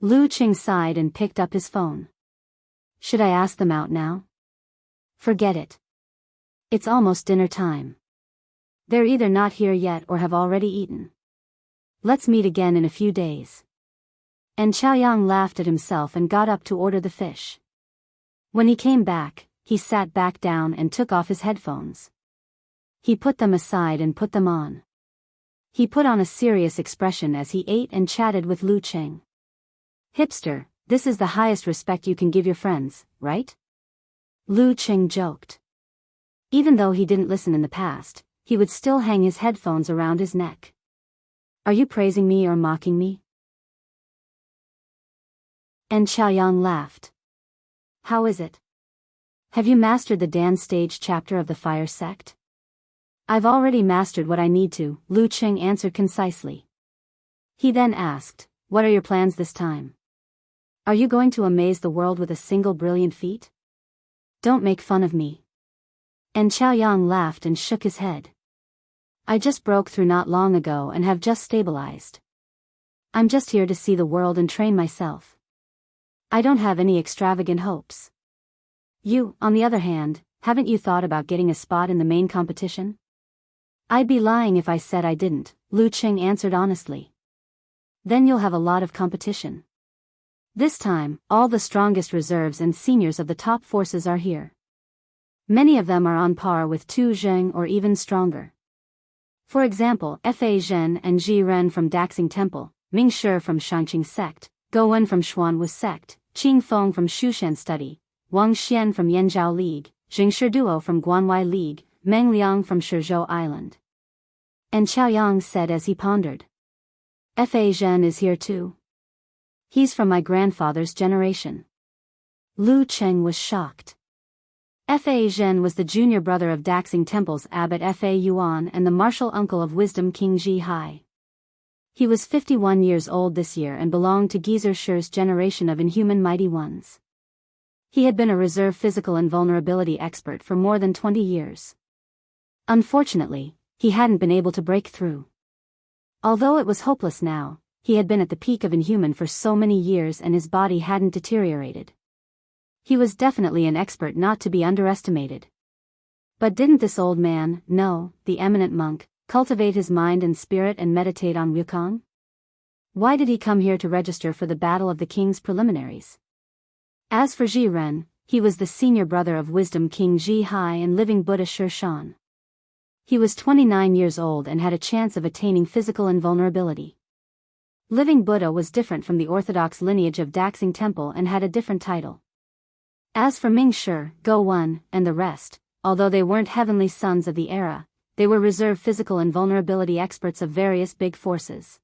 Speaker 1: Lu Cheng sighed and picked up his phone. "Should I ask them out now?" "Forget it. It's almost dinner time. They're either not here yet or have already eaten. Let's meet again in a few days." And Chaoyang laughed at himself and got up to order the fish. When he came back, he sat back down and took off his headphones. He put them aside and put them on. He put on a serious expression as he ate and chatted with Lu Cheng. "Hipster, this is the highest respect you can give your friends, right?" Lu Cheng joked. Even though he didn't listen in the past, he would still hang his headphones around his neck. "Are you praising me or mocking me?" And Chaoyang laughed. "How is it? Have you mastered the dance stage chapter of the fire sect?" "I've already mastered what I need to," Lu Cheng answered concisely. He then asked, "What are your plans this time? Are you going to amaze the world with a single brilliant feat?" "Don't make fun of me." And Chaoyang laughed and shook his head. "I just broke through not long ago and have just stabilized. I'm just here to see the world and train myself. I don't have any extravagant hopes. You, on the other hand, haven't you thought about getting a spot in the main competition?" "I'd be lying if I said I didn't," Lu Cheng answered honestly. "Then you'll have a lot of competition. This time, all the strongest reserves and seniors of the top forces are here. Many of them are on par with Tu Zheng or even stronger. For example, Fa Zhen and Ji Ren from Daxing Temple, Ming Shi from Shangqing Sect, Go Wen from Xuanwu Sect, Qing Feng from Shushan Study, Wang Xian from Yanzhao League, Jing Shiduo from Guanwai League, Meng Liang from Shizhou Island." And Chaoyang said as he pondered, "Fa Zhen is here too. He's from my grandfather's generation." Lu Cheng was shocked. Fa Zhen was the junior brother of Daxing Temple's abbot Fa Yuan and the martial uncle of wisdom King Ji Hai. He was 51 years old this year and belonged to Geezer Shi's generation of inhuman mighty ones. He had been a reserve physical invulnerability expert for more than 20 years. Unfortunately, he hadn't been able to break through. Although it was hopeless now, he had been at the peak of inhuman for so many years and his body hadn't deteriorated. He was definitely an expert not to be underestimated. But didn't this old man, no, the eminent monk, cultivate his mind and spirit and meditate on Wukong? Why did he come here to register for the Battle of the King's preliminaries? As for Ji Ren, he was the senior brother of wisdom King Ji Hai and living Buddha Shi Shan. He was 29 years old and had a chance of attaining physical invulnerability. Living Buddha was different from the orthodox lineage of Daxing Temple and had a different title. As for Ming Shi, Go Wen, and the rest, although they weren't heavenly sons of the era, they were reserve physical invulnerability experts of various big forces.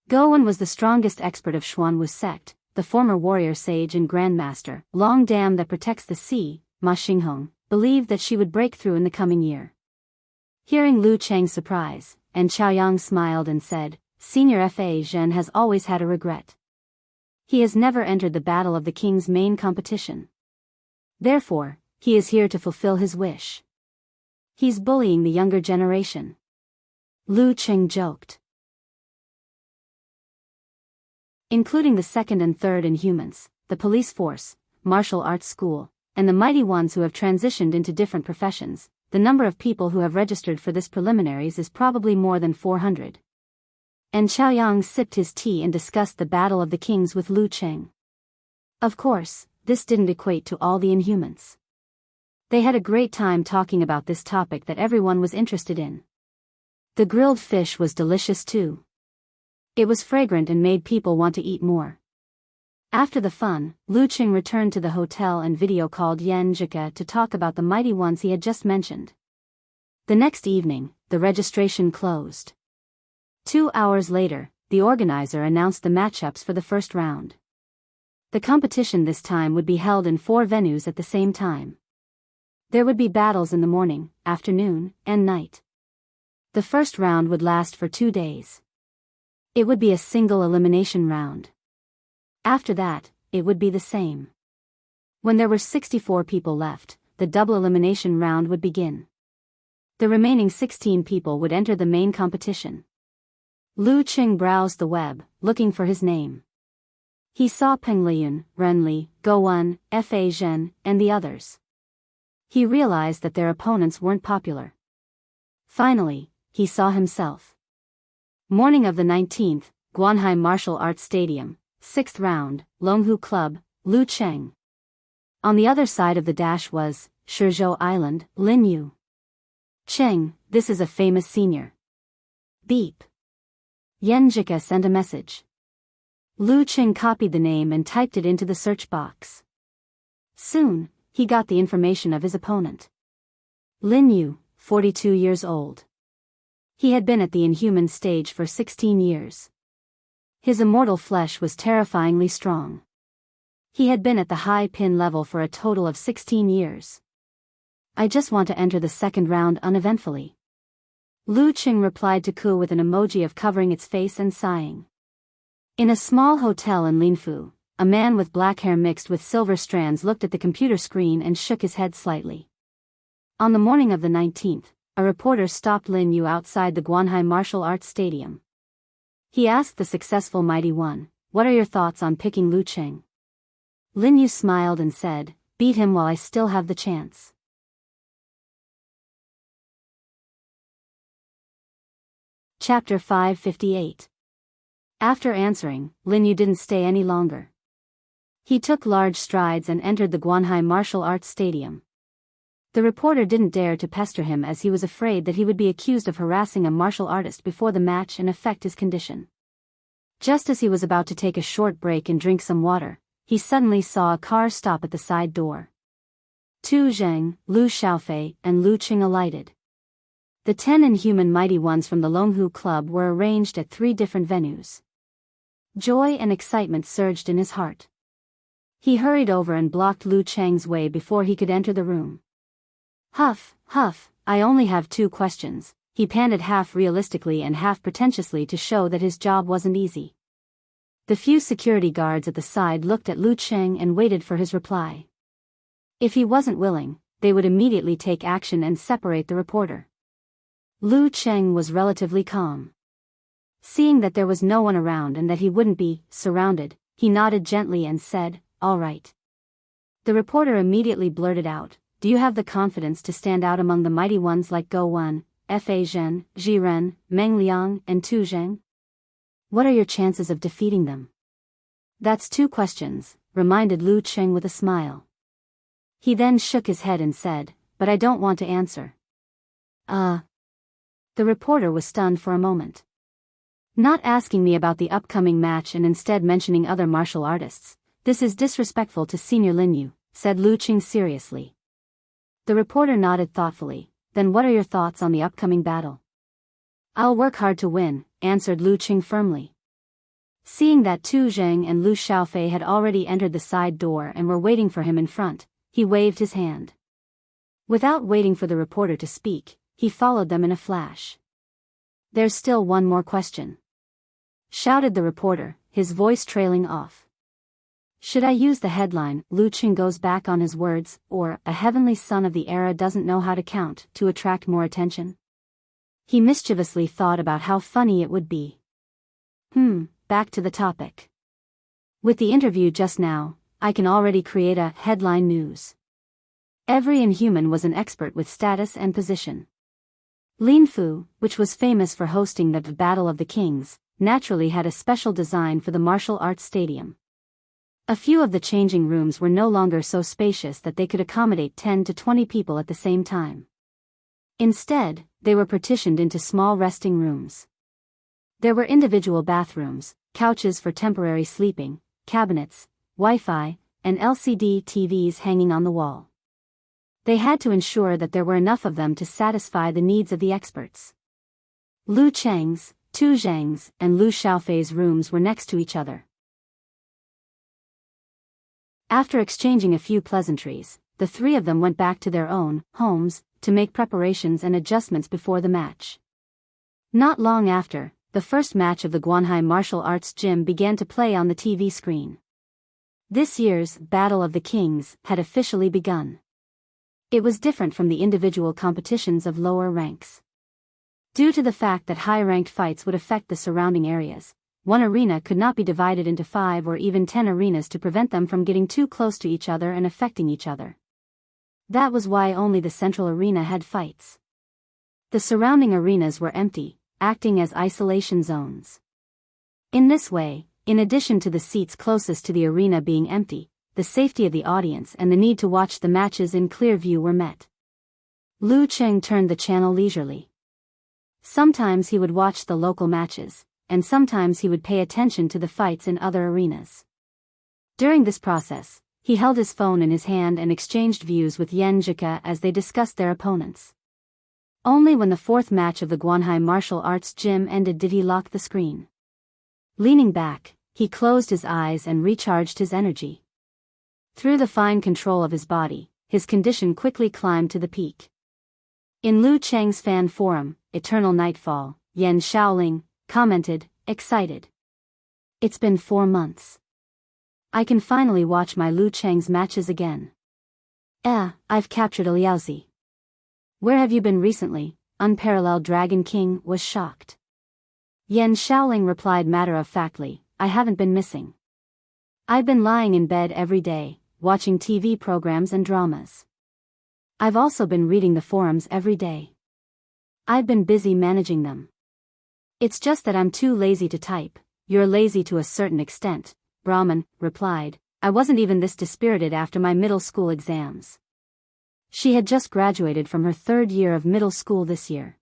Speaker 1: Go Wen was the strongest expert of Xuanwu Sect, the former warrior sage and grandmaster. Long Dam that protects the sea, Ma Xinghong, believed that she would break through in the coming year. Hearing Lu Cheng's surprise, and Chaoyang smiled and said, "Senior Fa Zhen has always had a regret. He has never entered the Battle of the King's main competition. Therefore, he is here to fulfill his wish. He's bullying the younger generation. Lu Qing joked. Including the second and third Inhumans, the police force, martial arts school, and the mighty ones who have transitioned into different professions, the number of people who have registered for this preliminaries is probably more than 400. And Chaoyang sipped his tea and discussed the Battle of the Kings with Lu Qing. Of course, this didn't equate to all the Inhumans. They had a great time talking about this topic that everyone was interested in. The grilled fish was delicious too. It was fragrant and made people want to eat more. After the fun, Lu Qing returned to the hotel and video called Yan Zhike to talk about the mighty ones he had just mentioned. The next evening, the registration closed. 2 hours later, the organizer announced the matchups for the first round. The competition this time would be held in 4 venues at the same time. There would be battles in the morning, afternoon, and night. The first round would last for 2 days. It would be a single elimination round. After that, it would be the same. When there were 64 people left, the double elimination round would begin. The remaining 16 people would enter the main competition. Lu Qing browsed the web, looking for his name. He saw Peng Liyun, Ren Li, Go Wen, Fa Zhen, and the others. He realized that their opponents weren't popular. Finally, he saw himself. Morning of the 19th, Guanhai Martial Arts Stadium, 6th round, Longhu Club, Lu Qing. On the other side of the dash was, Shizhou Island, Lin Yu. Qing, this is a famous senior. Beep. Yan Zhike sent a message. Lu Qing copied the name and typed it into the search box. Soon, he got the information of his opponent. Lin Yu, 42 years old. He had been at the Inhuman stage for 16 years. His immortal flesh was terrifyingly strong. He had been at the high pin level for a total of 16 years. I just want to enter the second round uneventfully. Lu Qing replied to Ku with an emoji of covering its face and sighing. In a small hotel in Linfu, a man with black hair mixed with silver strands looked at the computer screen and shook his head slightly. On the morning of the 19th, a reporter stopped Lin Yu outside the Guanhai Martial Arts Stadium. He asked the successful mighty one, "What are your thoughts on picking Lu Qing?" Lin Yu smiled and said, "Beat him while I still have the chance." Chapter 558. After answering, Lin Yu didn't stay any longer. He took large strides and entered the Guanhai Martial Arts Stadium. The reporter didn't dare to pester him as he was afraid that he would be accused of harassing a martial artist before the match and affect his condition. Just as he was about to take a short break and drink some water, he suddenly saw a car stop at the side door. Tu Zheng, Lu Xiaofei, and Lu Qing alighted. The 10 Inhuman mighty ones from the Longhu Club were arranged at 3 different venues. Joy and excitement surged in his heart. He hurried over and blocked Lu Qing's way before he could enter the room. Huff, huff, I only have 2 questions, he panted half realistically and half pretentiously to show that his job wasn't easy. The few security guards at the side looked at Lu Qing and waited for his reply. If he wasn't willing, they would immediately take action and separate the reporter. Lu Qing was relatively calm. Seeing that there was no one around and that he wouldn't be surrounded, he nodded gently and said, "All right." The reporter immediately blurted out, "Do you have the confidence to stand out among the mighty ones like Go Wen, Fa Zhen, Ji Ren, Meng Liang, and Tu Zheng? What are your chances of defeating them?" "That's 2 questions, reminded Lu Qing with a smile. He then shook his head and said, "But I don't want to answer." The reporter was stunned for a moment. "Not asking me about the upcoming match and instead mentioning other martial artists, this is disrespectful to Senior Lin Yu," said Lu Qing seriously. The reporter nodded thoughtfully. "Then what are your thoughts on the upcoming battle?" "I'll work hard to win," answered Lu Qing firmly. Seeing that Tu Zheng and Lu Xiaofei had already entered the side door and were waiting for him in front, he waved his hand. Without waiting for the reporter to speak, he followed them in a flash. "There's still one more question," shouted the reporter, his voice trailing off. Should I use the headline, Lu Qing goes back on his words, or, a heavenly son of the era doesn't know how to count, to attract more attention? He mischievously thought about how funny it would be. Back to the topic. With the interview just now, I can already create a headline news. Every Inhuman was an expert with status and position. Lin Fu, which was famous for hosting the Battle of the Kings, naturally had a special design for the martial arts stadium. A few of the changing rooms were no longer so spacious that they could accommodate 10 to 20 people at the same time. Instead, they were partitioned into small resting rooms. There were individual bathrooms, couches for temporary sleeping, cabinets, Wi-Fi, and LCD TVs hanging on the wall. They had to ensure that there were enough of them to satisfy the needs of the experts. Lu Cheng's, Tu Zhang's, and Lu Xiaofei's rooms were next to each other. After exchanging a few pleasantries, the three of them went back to their own homes to make preparations and adjustments before the match. Not long after, the first match of the Guanhai Martial Arts Gym began to play on the TV screen. This year's Battle of the Kings had officially begun. It was different from the individual competitions of lower ranks. Due to the fact that high-ranked fights would affect the surrounding areas, one arena could not be divided into 5 or even 10 arenas to prevent them from getting too close to each other and affecting each other. That was why only the central arena had fights. The surrounding arenas were empty, acting as isolation zones. In this way, in addition to the seats closest to the arena being empty, the safety of the audience and the need to watch the matches in clear view were met. Lu Cheng turned the channel leisurely. Sometimes he would watch the local matches, and sometimes he would pay attention to the fights in other arenas. During this process, he held his phone in his hand and exchanged views with Yan Zhika as they discussed their opponents. Only when the fourth match of the Guanhai Martial Arts Gym ended did he lock the screen. Leaning back, he closed his eyes and recharged his energy. Through the fine control of his body, his condition quickly climbed to the peak. In Lu Cheng's fan forum, Eternal Nightfall, Yan Shaoling commented, excited. It's been 4 months. I can finally watch my Lu Cheng's matches again. I've captured a Liaozi. Where have you been recently? Unparalleled Dragon King was shocked. Yan Shaoling replied matter-of-factly, I haven't been missing. I've been lying in bed every day, watching TV programs and dramas. I've also been reading the forums every day. I've been busy managing them. It's just that I'm too lazy to type. You're lazy to a certain extent, Brahman replied. I wasn't even this dispirited after my middle school exams. She had just graduated from her 3rd year of middle school this year.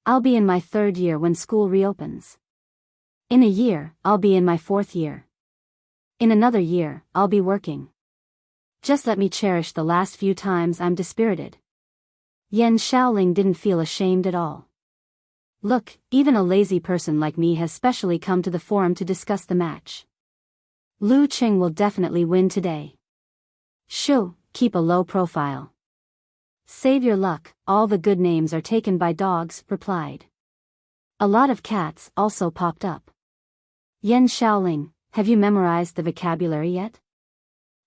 Speaker 1: I'll be in my 3rd year when school reopens. In a year, I'll be in my 4th year. In another year, I'll be working. Just let me cherish the last few times I'm dispirited. Yan Shaoling didn't feel ashamed at all. Look, even a lazy person like me has specially come to the forum to discuss the match. Lu Qing will definitely win today. Shoo, keep a low profile. Save your luck, all the good names are taken by dogs, replied. A lot of cats also popped up. Yan Shaoling, have you memorized the vocabulary yet?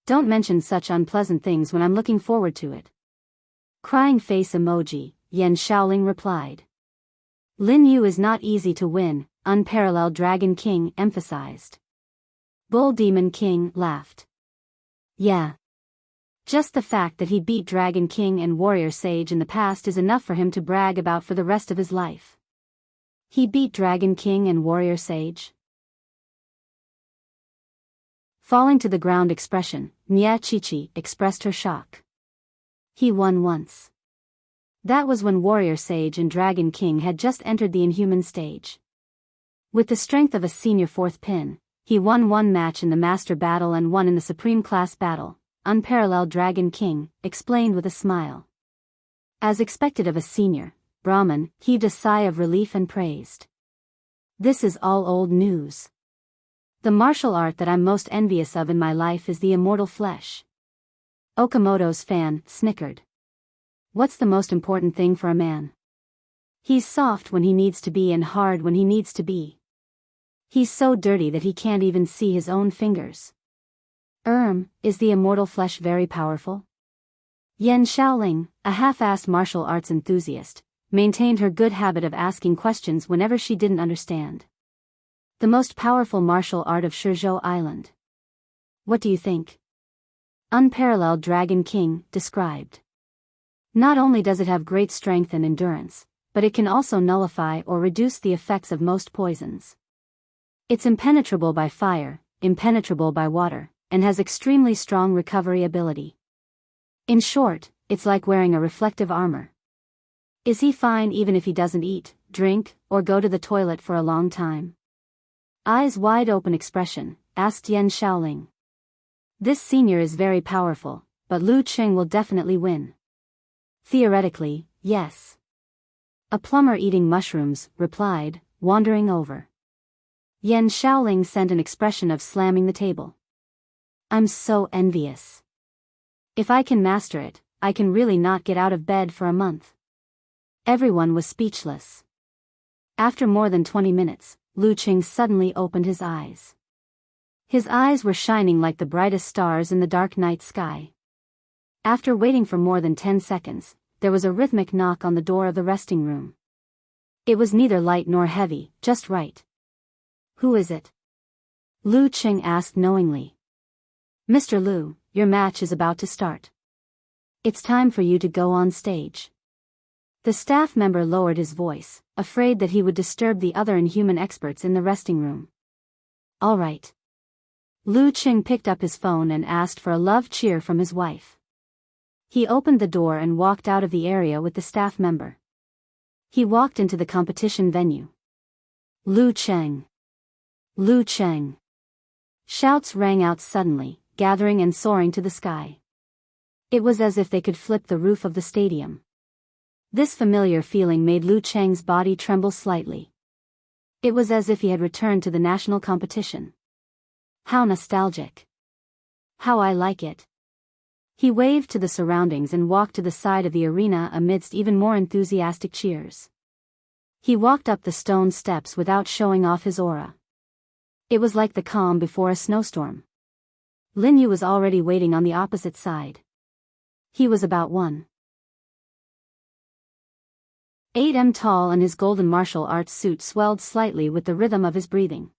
Speaker 1: Don't mention such unpleasant things when I'm looking forward to it. Crying face emoji, Yan Shaoling replied. Lin Yu is not easy to win, Unparalleled Dragon King emphasized. Bull Demon King laughed. Yeah. Just the fact that he beat Dragon King and Warrior Sage in the past is enough for him to brag about for the rest of his life. He beat Dragon King and Warrior Sage? Falling to the ground expression, Nya Chichi expressed her shock. He won once. That was when Warrior Sage and Dragon King had just entered the Inhuman stage. With the strength of a senior 4th pin, he won 1 match in the Master Battle and 1 in the Supreme Class Battle, Unparalleled Dragon King explained with a smile. As expected of a senior, Brahman heaved a sigh of relief and praised. This is all old news. The martial art that I'm most envious of in my life is the immortal flesh. Okamoto's fan snickered. What's the most important thing for a man? He's soft when he needs to be and hard when he needs to be. He's so dirty that he can't even see his own fingers. Is the immortal flesh very powerful? Yan Shaoling, a half-assed martial arts enthusiast, maintained her good habit of asking questions whenever she didn't understand. The most powerful martial art of Shizhou Island. What do you think? Unparalleled Dragon King described. Not only does it have great strength and endurance, but it can also nullify or reduce the effects of most poisons. It's impenetrable by fire, impenetrable by water, and has extremely strong recovery ability. In short, it's like wearing a reflective armor. Is he fine even if he doesn't eat, drink, or go to the toilet for a long time? Eyes wide open expression, asked Yan Shaoling. This senior is very powerful, but Lu Qing will definitely win. Theoretically, yes. A plumber eating mushrooms replied, wandering over. Yan Shaoling sent an expression of slamming the table. I'm so envious. If I can master it, I can really not get out of bed for a month. Everyone was speechless. After more than 20 minutes, Lu Qing suddenly opened his eyes. His eyes were shining like the brightest stars in the dark night sky. After waiting for more than 10 seconds, there was a rhythmic knock on the door of the resting room. It was neither light nor heavy, just right. Who is it? Lu Qing asked knowingly. Mr. Lu, your match is about to start. It's time for you to go on stage. The staff member lowered his voice, afraid that he would disturb the other inhuman experts in the resting room. All right. Lu Qing picked up his phone and asked for a love cheer from his wife. He opened the door and walked out of the area with the staff member. He walked into the competition venue. Lu Qing! Lu Qing! Shouts rang out suddenly, gathering and soaring to the sky. It was as if they could flip the roof of the stadium. This familiar feeling made Lu Qing's body tremble slightly. It was as if he had returned to the national competition. How nostalgic. How I like it. He waved to the surroundings and walked to the side of the arena amidst even more enthusiastic cheers. He walked up the stone steps without showing off his aura. It was like the calm before a snowstorm. Lin Yu was already waiting on the opposite side. He was about 1.8 m tall and his golden martial arts suit swelled slightly with the rhythm of his breathing.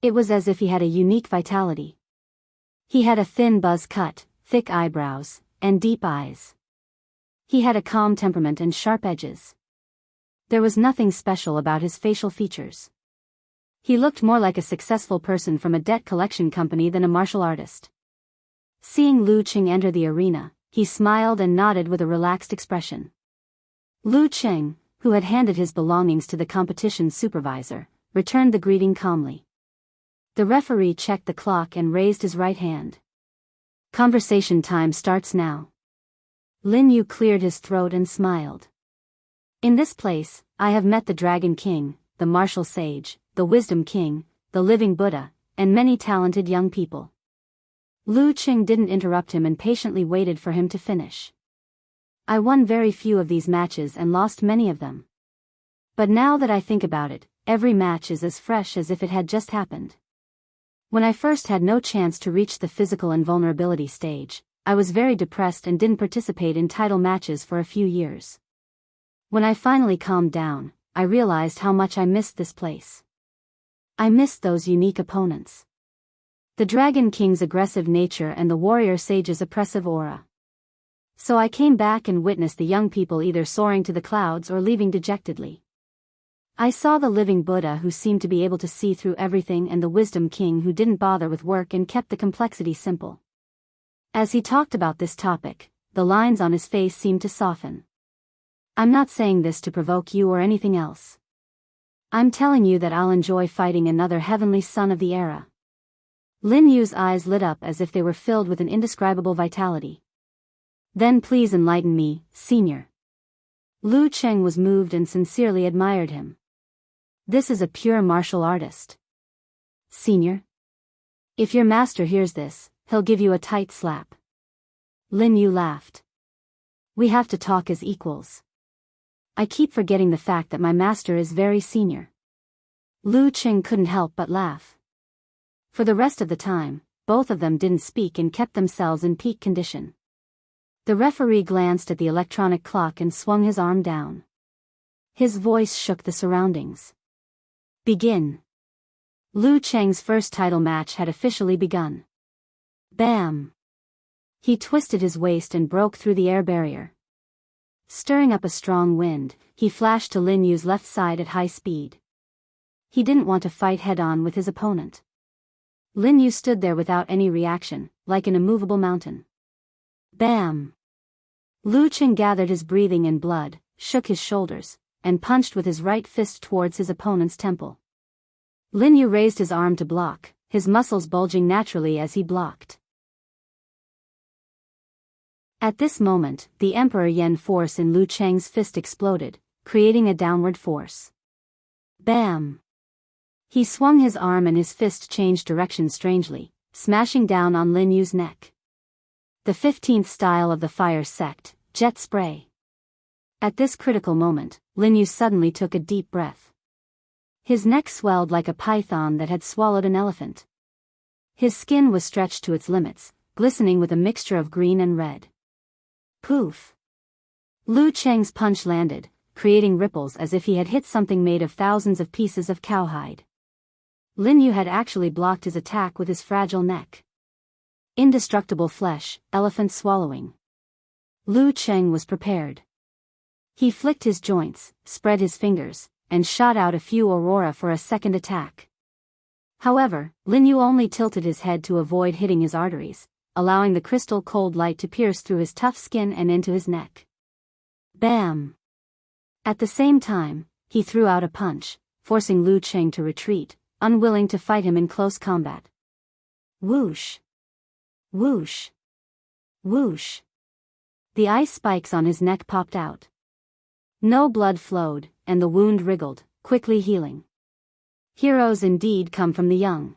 Speaker 1: It was as if he had a unique vitality. He had a thin buzz cut, thick eyebrows, and deep eyes. He had a calm temperament and sharp edges. There was nothing special about his facial features. He looked more like a successful person from a debt collection company than a martial artist. Seeing Lu Qing enter the arena, he smiled and nodded with a relaxed expression. Lu Qing, who had handed his belongings to the competition supervisor, returned the greeting calmly. The referee checked the clock and raised his right hand. Conversation time starts now. Lin Yu cleared his throat and smiled. In this place, I have met the Dragon King, the martial sage, the Wisdom King, the Living Buddha, and many talented young people. Lu Qing didn't interrupt him and patiently waited for him to finish. I won very few of these matches and lost many of them. But now that I think about it, every match is as fresh as if it had just happened. When I first had no chance to reach the physical invulnerability stage, I was very depressed and didn't participate in title matches for a few years. When I finally calmed down, I realized how much I missed this place. I missed those unique opponents. The Dragon King's aggressive nature and the warrior sage's oppressive aura. So I came back and witnessed the young people either soaring to the clouds or leaving dejectedly. I saw the Living Buddha who seemed to be able to see through everything and the Wisdom King who didn't bother with work and kept the complexity simple. As he talked about this topic, the lines on his face seemed to soften. I'm not saying this to provoke you or anything else. I'm telling you that I'll enjoy fighting another heavenly son of the era. Lin Yu's eyes lit up as if they were filled with an indescribable vitality. Then please enlighten me, senior. Lu Qing was moved and sincerely admired him. This is a pure martial artist. Senior? If your master hears this, he'll give you a tight slap. Lin Yu laughed. We have to talk as equals. I keep forgetting the fact that my master is very senior. Lu Qing couldn't help but laugh. For the rest of the time, both of them didn't speak and kept themselves in peak condition. The referee glanced at the electronic clock and swung his arm down. His voice shook the surroundings. Begin. Lu Cheng's first title match had officially begun. Bam! He twisted his waist and broke through the air barrier. Stirring up a strong wind, he flashed to Lin Yu's left side at high speed. He didn't want to fight head-on with his opponent. Lin Yu stood there without any reaction, like an immovable mountain. Bam! Lu Cheng gathered his breathing and blood, shook his shoulders, and punched with his right fist towards his opponent's temple. Lin Yu raised his arm to block, his muscles bulging naturally as he blocked. At this moment, the Emperor Yen force in Lu Cheng's fist exploded, creating a downward force. Bam! He swung his arm and his fist changed direction strangely, smashing down on Lin Yu's neck. The 15th style of the fire sect, jet spray. At this critical moment, Lin Yu suddenly took a deep breath. His neck swelled like a python that had swallowed an elephant. His skin was stretched to its limits, glistening with a mixture of green and red. Poof! Lu Cheng's punch landed, creating ripples as if he had hit something made of thousands of pieces of cowhide. Lin Yu had actually blocked his attack with his fragile neck. Indestructible flesh, elephant swallowing. Lu Cheng was prepared. He flicked his joints, spread his fingers, and shot out a few aurora for a second attack. However, Lin Yu only tilted his head to avoid hitting his arteries, allowing the crystal cold light to pierce through his tough skin and into his neck. Bam! At the same time, he threw out a punch, forcing Lu Cheng to retreat, unwilling to fight him in close combat. Whoosh! Whoosh! Whoosh! The ice spikes on his neck popped out. No blood flowed, and the wound wriggled, quickly healing. Heroes indeed come from the young.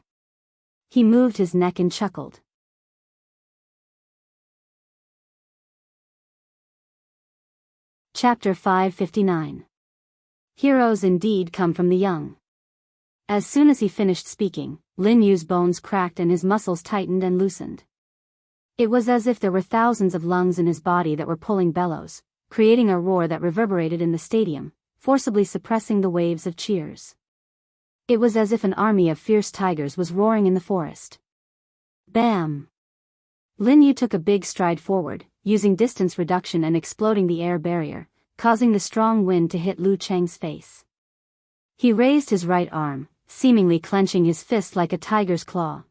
Speaker 1: He moved his neck and chuckled. Chapter 559. Heroes indeed come from the young. As soon as he finished speaking, Lin Yu's bones cracked and his muscles tightened and loosened. It was as if there were thousands of lungs in his body that were pulling bellows, creating a roar that reverberated in the stadium, forcibly suppressing the waves of cheers. It was as if an army of fierce tigers was roaring in the forest. Bam! Lin Yu took a big stride forward, using distance reduction and exploding the air barrier, causing the strong wind to hit Lu Cheng's face. He raised his right arm, seemingly clenching his fist like a tiger's claw.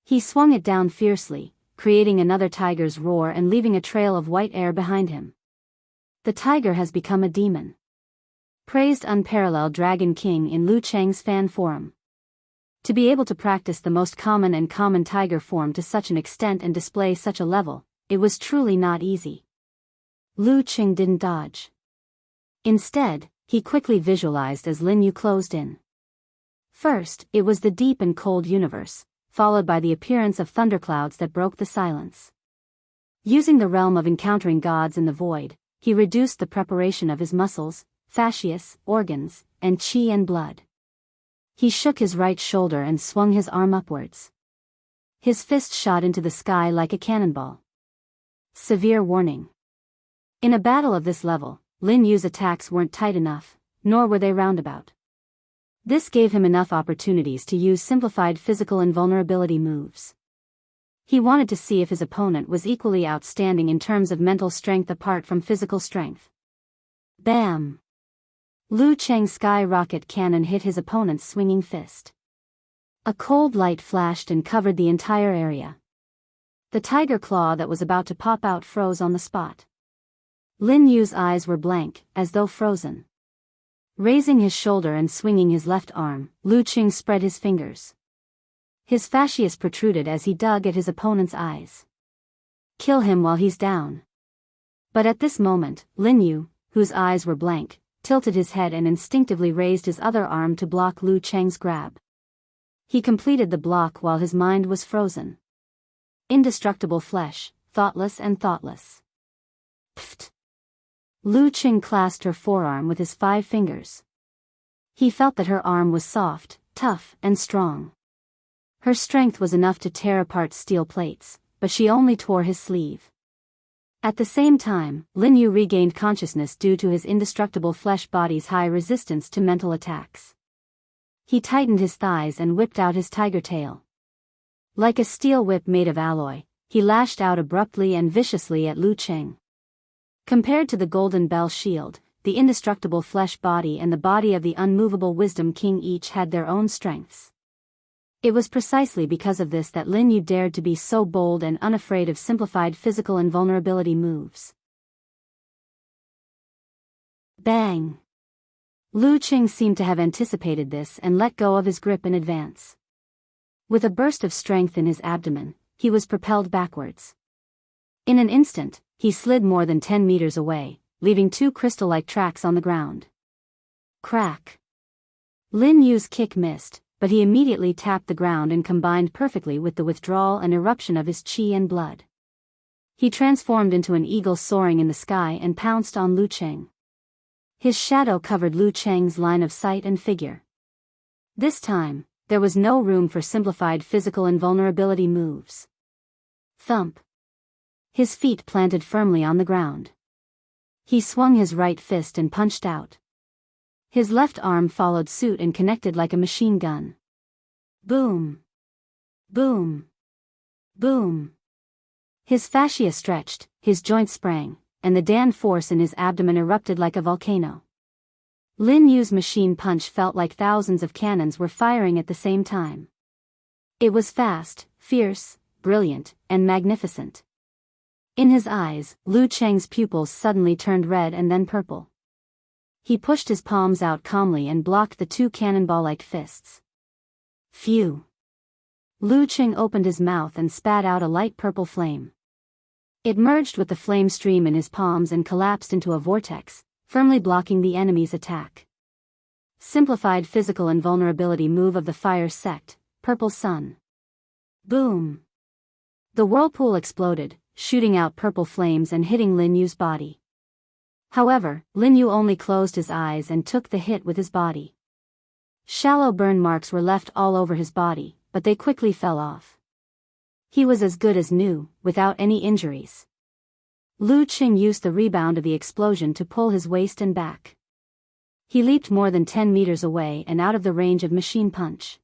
Speaker 1: He swung it down fiercely, creating another tiger's roar and leaving a trail of white air behind him. The tiger has become a demon. Praised unparalleled Dragon King in Lu Cheng's fan forum. To be able to practice the most common and common tiger form to such an extent and display such a level, it was truly not easy. Lu Cheng didn't dodge. Instead, he quickly visualized as Lin Yu closed in. First, it was the deep and cold universe, followed by the appearance of thunderclouds that broke the silence. Using the realm of encountering gods in the void, he reduced the preparation of his muscles, fascias, organs, and chi and blood. He shook his right shoulder and swung his arm upwards. His fist shot into the sky like a cannonball. Severe warning. In a battle of this level, Lin Yu's attacks weren't tight enough, nor were they roundabout. This gave him enough opportunities to use simplified physical invulnerability moves. He wanted to see if his opponent was equally outstanding in terms of mental strength apart from physical strength. Bam! Lu Cheng's sky rocket cannon hit his opponent's swinging fist. A cold light flashed and covered the entire area. The tiger claw that was about to pop out froze on the spot. Lin Yu's eyes were blank, as though frozen. Raising his shoulder and swinging his left arm, Lu Cheng spread his fingers. His fascias protruded as he dug at his opponent's eyes. Kill him while he's down. But at this moment, Lin Yu, whose eyes were blank, tilted his head and instinctively raised his other arm to block Lu Cheng's grab. He completed the block while his mind was frozen. Indestructible flesh, thoughtless and thoughtless. Pfft! Lu Cheng clasped her forearm with his 5 fingers. He felt that her arm was soft, tough, and strong. Her strength was enough to tear apart steel plates, but she only tore his sleeve. At the same time, Lin Yu regained consciousness due to his indestructible flesh body's high resistance to mental attacks. He tightened his thighs and whipped out his tiger tail. Like a steel whip made of alloy, he lashed out abruptly and viciously at Lu Qing. Compared to the Golden Bell shield, the indestructible flesh body and the body of the unmovable Wisdom King each had their own strengths. It was precisely because of this that Lin Yu dared to be so bold and unafraid of simplified physical invulnerability moves. Bang! Lu Qing seemed to have anticipated this and let go of his grip in advance. With a burst of strength in his abdomen, he was propelled backwards. In an instant, he slid more than 10 meters away, leaving 2 crystal-like tracks on the ground. Crack! Lin Yu's kick missed, but he immediately tapped the ground and combined perfectly with the withdrawal and eruption of his qi and blood. He transformed into an eagle soaring in the sky and pounced on Lu Qing. His shadow covered Lu Qing's line of sight and figure. This time, there was no room for simplified physical invulnerability moves. Thump! His feet planted firmly on the ground. He swung his right fist and punched out. His left arm followed suit and connected like a machine gun. Boom! Boom! Boom! His fascia stretched, his joints sprang, and the Dan force in his abdomen erupted like a volcano. Lin Yu's machine punch felt like thousands of cannons were firing at the same time. It was fast, fierce, brilliant, and magnificent. In his eyes, Lu Qing's pupils suddenly turned red and then purple. He pushed his palms out calmly and blocked the 2 cannonball-like fists. Phew! Lu Qing opened his mouth and spat out a light purple flame. It merged with the flame stream in his palms and collapsed into a vortex, firmly blocking the enemy's attack. Simplified physical invulnerability move of the fire sect, Purple Sun. Boom! The whirlpool exploded, shooting out purple flames and hitting Lin Yu's body. However, Lin Yu only closed his eyes and took the hit with his body. Shallow burn marks were left all over his body, but they quickly fell off. He was as good as new, without any injuries. Lu Qing used the rebound of the explosion to pull his waist and back. He leaped more than 10 meters away and out of the range of machine punch.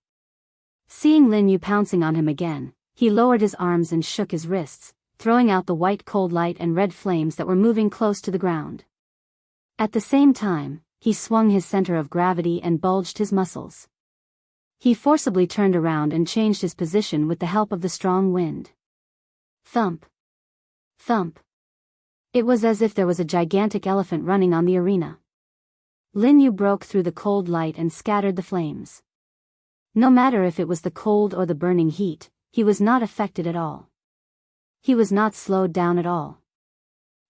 Speaker 1: Seeing Lin Yu pouncing on him again, he lowered his arms and shook his wrists, throwing out the white cold light and red flames that were moving close to the ground. At the same time, he swung his center of gravity and bulged his muscles. He forcibly turned around and changed his position with the help of the strong wind. Thump! Thump! It was as if there was a gigantic elephant running on the arena. Lin Yu broke through the cold light and scattered the flames. No matter if it was the cold or the burning heat, he was not affected at all. He was not slowed down at all.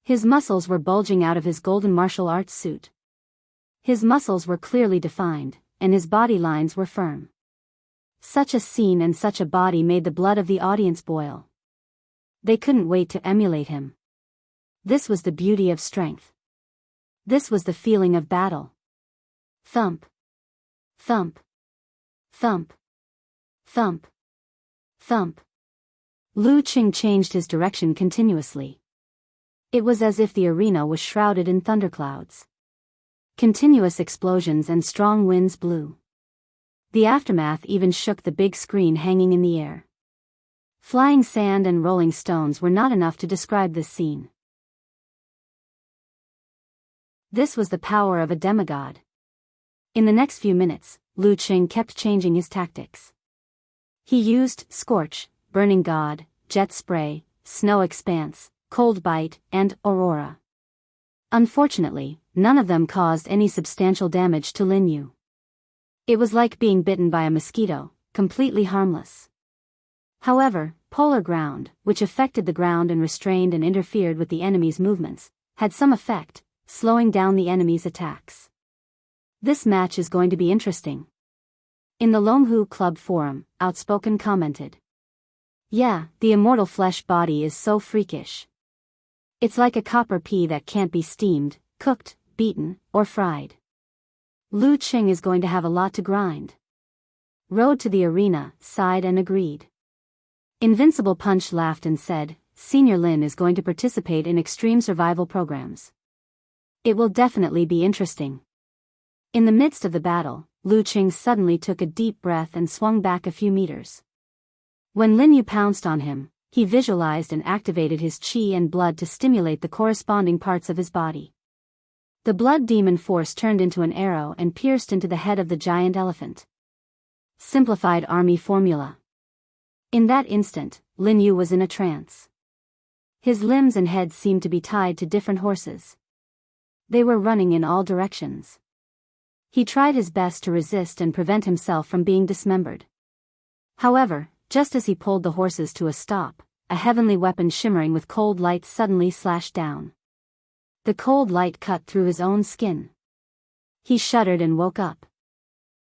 Speaker 1: His muscles were bulging out of his golden martial arts suit. His muscles were clearly defined, and his body lines were firm. Such a scene and such a body made the blood of the audience boil. They couldn't wait to emulate him. This was the beauty of strength. This was the feeling of battle. Thump! Thump! Thump! Thump! Thump! Lu Qing changed his direction continuously. It was as if the arena was shrouded in thunderclouds. Continuous explosions and strong winds blew. The aftermath even shook the big screen hanging in the air. Flying sand and rolling stones were not enough to describe this scene. This was the power of a demigod. In the next few minutes, Lu Qing kept changing his tactics. He used Scorch, Burning God, Jet Spray, Snow Expanse, Cold Bite, and Aurora. Unfortunately, none of them caused any substantial damage to Lin Yu. It was like being bitten by a mosquito, completely harmless. However, Polar Ground, which affected the ground and restrained and interfered with the enemy's movements, had some effect, slowing down the enemy's attacks. This match is going to be interesting. In the Longhu Club forum, Outspoken commented. Yeah, the immortal flesh body is so freakish. It's like a copper pea that can't be steamed, cooked, beaten, or fried. Lu Qing is going to have a lot to grind. rode to the arena, sighed and agreed. Invincible Punch laughed and said, Senior Lin is going to participate in extreme survival programs. It will definitely be interesting. In the midst of the battle, Lu Qing suddenly took a deep breath and swung back a few meters. When Lin Yu pounced on him, he visualized and activated his qi and blood to stimulate the corresponding parts of his body. The blood demon force turned into an arrow and pierced into the head of the giant elephant. Simplified Army Formula. In that instant, Lin Yu was in a trance. His limbs and head seemed to be tied to different horses. They were running in all directions. He tried his best to resist and prevent himself from being dismembered. However, just as he pulled the horses to a stop, a heavenly weapon shimmering with cold light suddenly slashed down. The cold light cut through his own skin. He shuddered and woke up.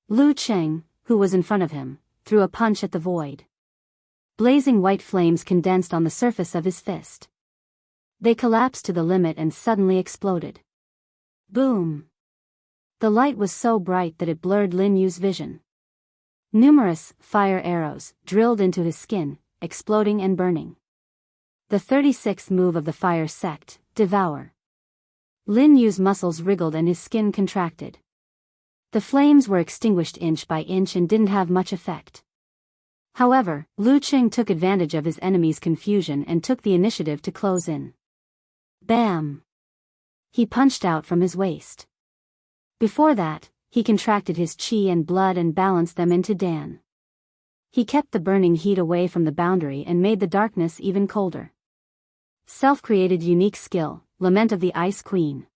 Speaker 1: Lu Qing, who was in front of him, threw a punch at the void. Blazing white flames condensed on the surface of his fist. They collapsed to the limit and suddenly exploded. Boom! The light was so bright that it blurred Lin Yu's vision. Numerous fire arrows drilled into his skin, exploding and burning. The 36th move of the fire sect, Devour. Lin Yu's muscles wriggled and his skin contracted. The flames were extinguished inch by inch and didn't have much effect. However, Lu Qing took advantage of his enemy's confusion and took the initiative to close in. Bam! He punched out from his waist. Before that, he contracted his qi and blood and balanced them into Dan. He kept the burning heat away from the boundary and made the darkness even colder. Self-created unique skill, Lament of the Ice Queen.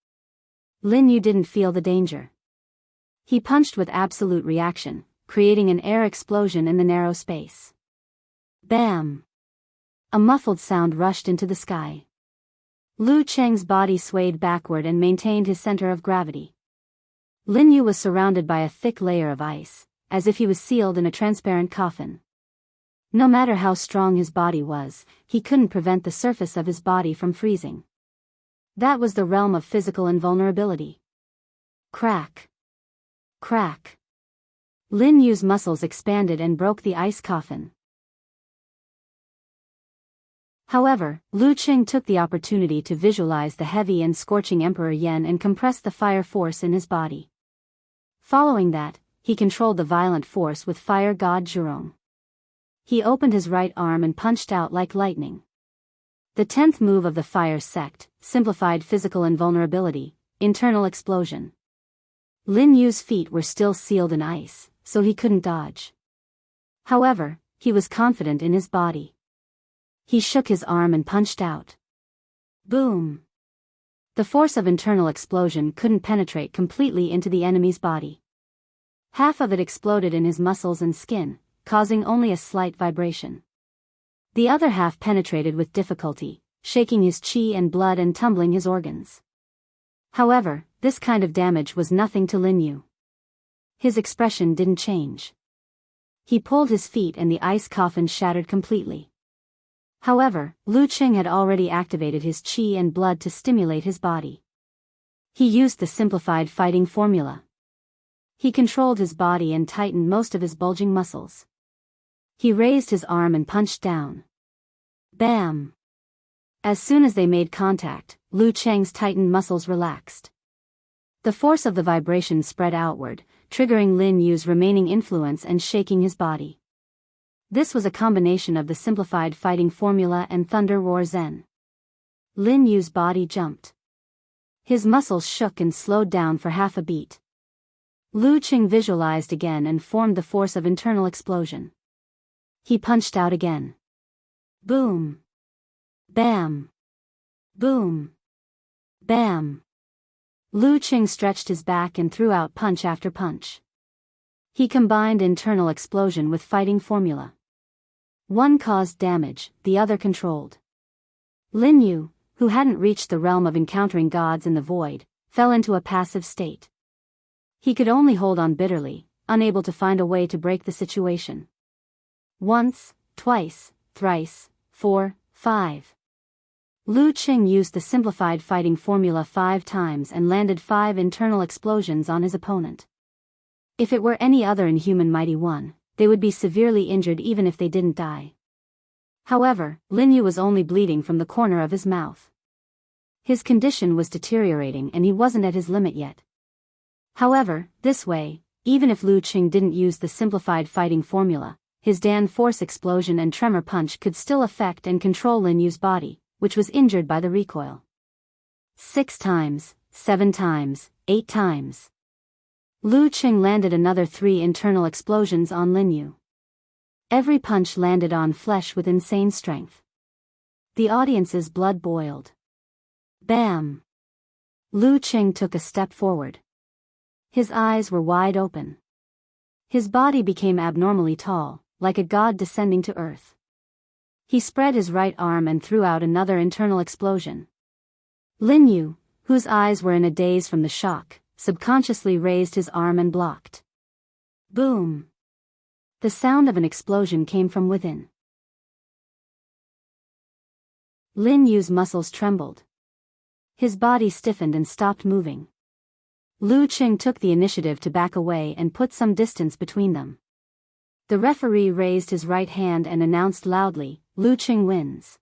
Speaker 1: Lin Yu didn't feel the danger. He punched with absolute reaction, creating an air explosion in the narrow space. Bam! A muffled sound rushed into the sky. Lu Qing's body swayed backward and maintained his center of gravity. Lin Yu was surrounded by a thick layer of ice, as if he was sealed in a transparent coffin. No matter how strong his body was, he couldn't prevent the surface of his body from freezing. That was the realm of physical invulnerability. Crack! Crack! Lin Yu's muscles expanded and broke the ice coffin. However, Lu Qing took the opportunity to visualize the heavy and scorching Emperor Yan and compress the fire force in his body. Following that, he controlled the violent force with fire god Zhurong. He opened his right arm and punched out like lightning. The 10th move of the fire sect, Simplified Physical Invulnerability, Internal Explosion. Lin Yu's feet were still sealed in ice, so he couldn't dodge. However, he was confident in his body. He shook his arm and punched out. Boom! The force of internal explosion couldn't penetrate completely into the enemy's body. Half of it exploded in his muscles and skin, causing only a slight vibration. The other half penetrated with difficulty, shaking his qi and blood and tumbling his organs. However, this kind of damage was nothing to Lin Yu. His expression didn't change. He pulled his feet and the ice coffin shattered completely. However, Lu Qing had already activated his qi and blood to stimulate his body. He used the simplified fighting formula. He controlled his body and tightened most of his bulging muscles. He raised his arm and punched down. Bam! As soon as they made contact, Lu Qing's tightened muscles relaxed. The force of the vibration spread outward, triggering Lin Yu's remaining influence and shaking his body. This was a combination of the simplified fighting formula and Thunder Roar Zen. Lin Yu's body jumped. His muscles shook and slowed down for half a beat. Lu Qing visualized again and formed the force of internal explosion. He punched out again. Boom! Bam! Boom! Bam! Lu Qing stretched his back and threw out punch after punch. He combined internal explosion with fighting formula. One caused damage, the other controlled. Lin Yu, who hadn't reached the realm of encountering gods in the void, fell into a passive state. He could only hold on bitterly, unable to find a way to break the situation. Once, twice, thrice, 4, 5. Lu Qing used the simplified fighting formula 5 times and landed 5 internal explosions on his opponent. If it were any other inhuman mighty one, they would be severely injured even if they didn't die. However, Lin Yu was only bleeding from the corner of his mouth. His condition was deteriorating and he wasn't at his limit yet. However, this way, even if Lu Qing didn't use the simplified fighting formula, his Dan force explosion and tremor punch could still affect and control Lin Yu's body, which was injured by the recoil. 6 times, 7 times, 8 times. Lu Qing landed another 3 internal explosions on Lin Yu. Every punch landed on flesh with insane strength. The audience's blood boiled. Bam! Lu Qing took a step forward. His eyes were wide open. His body became abnormally tall, like a god descending to earth. He spread his right arm and threw out another internal explosion. Lin Yu, whose eyes were in a daze from the shock, subconsciously raised his arm and blocked. Boom! The sound of an explosion came from within. Lin Yu's muscles trembled. His body stiffened and stopped moving. Lu Qing took the initiative to back away and put some distance between them. The referee raised his right hand and announced loudly, "Lu Qing wins."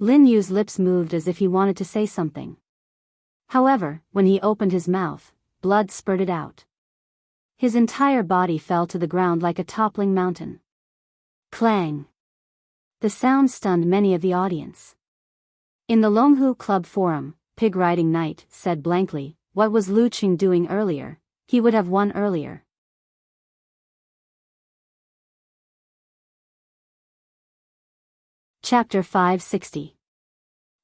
Speaker 1: Lin Yu's lips moved as if he wanted to say something. However, when he opened his mouth, blood spurted out. His entire body fell to the ground like a toppling mountain. Clang! The sound stunned many of the audience. In the Longhu Club forum, Pig Riding Knight said blankly, "What was Lu Qing doing earlier? He would have won earlier." Chapter 560.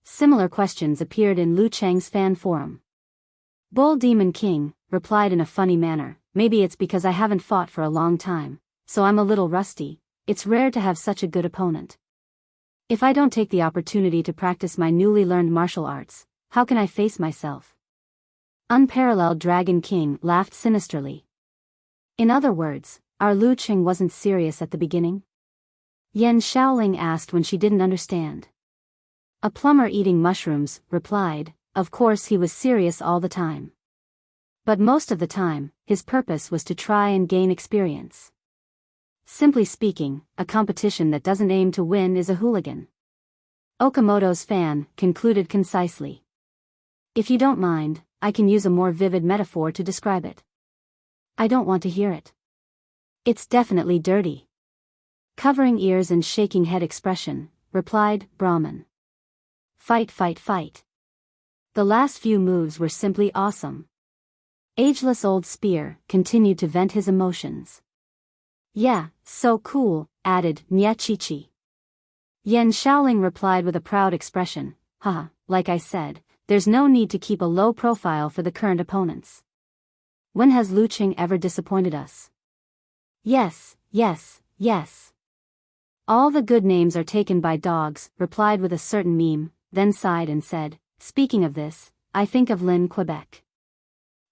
Speaker 1: Similar questions appeared in Lu Cheng's fan forum. Bull Demon King replied in a funny manner, "Maybe it's because I haven't fought for a long time, so I'm a little rusty. It's rare to have such a good opponent. If I don't take the opportunity to practice my newly learned martial arts, how can I face myself?" Unparalleled Dragon King laughed sinisterly. In other words, our Lu Qing wasn't serious at the beginning? Yan Shaoling asked when she didn't understand. A plumber eating mushrooms replied, "Of course he was serious all the time. But most of the time, his purpose was to try and gain experience. Simply speaking, a competition that doesn't aim to win is a hooligan." Okamoto's fan concluded concisely. "If you don't mind, I can use a more vivid metaphor to describe it." "I don't want to hear it." "It's definitely dirty." Covering ears and shaking head expression, replied Brahman. "Fight, fight, fight." The last few moves were simply awesome. Ageless Old Spear continued to vent his emotions. "Yeah, so cool," added Nyachichi. Yan Shaoling replied with a proud expression, "Haha, like I said, there's no need to keep a low profile for the current opponents. When has Lu Qing ever disappointed us?" "Yes, yes, yes. All the good names are taken by dogs," replied with a certain meme, then sighed and said, "Speaking of this, I think of Lin Quebec.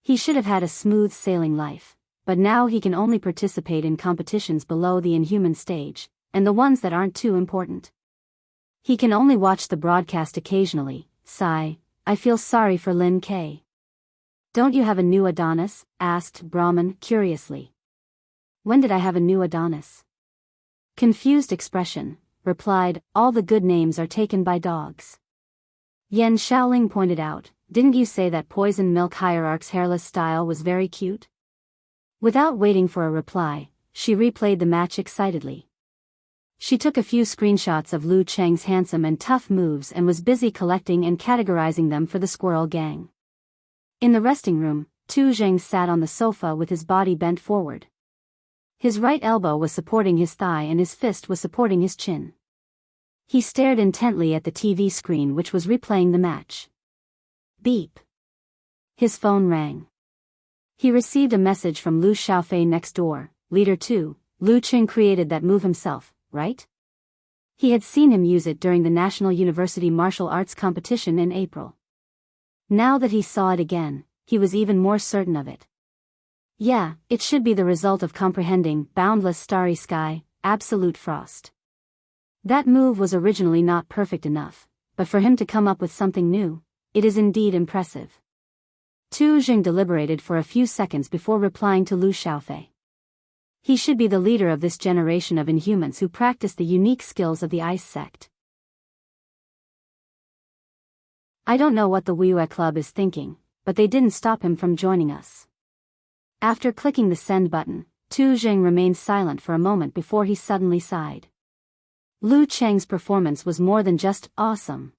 Speaker 1: He should have had a smooth sailing life, but now he can only participate in competitions below the inhuman stage, and the ones that aren't too important. He can only watch the broadcast occasionally." Sigh, "I feel sorry for Lin K." "Don't you have a new Adonis?" asked Brahman curiously. "When did I have a new Adonis?" Confused expression, replied, "All the good names are taken by dogs." Yan Shaoling pointed out, "Didn't you say that Poison Milk Hierarch's hairless style was very cute?" Without waiting for a reply, she replayed the match excitedly. She took a few screenshots of Lu Cheng's handsome and tough moves and was busy collecting and categorizing them for the Squirrel Gang. In the resting room, Tu Zheng sat on the sofa with his body bent forward. His right elbow was supporting his thigh and his fist was supporting his chin. He stared intently at the TV screen which was replaying the match. Beep. His phone rang. He received a message from Lu Xiaofei next door, "Leader 2, Lu Qing created that move himself, right?" He had seen him use it during the National University Martial Arts competition in April. Now that he saw it again, he was even more certain of it. Yeah, it should be the result of comprehending boundless starry sky, absolute frost. That move was originally not perfect enough, but for him to come up with something new, it is indeed impressive. Tu Jing deliberated for a few seconds before replying to Lu Xiaofei. He should be the leader of this generation of inhumans who practice the unique skills of the Ice Sect. I don't know what the Wiyue Club is thinking, but they didn't stop him from joining us. After clicking the send button, Tu Jing remained silent for a moment before he suddenly sighed. Lu Cheng's performance was more than just awesome.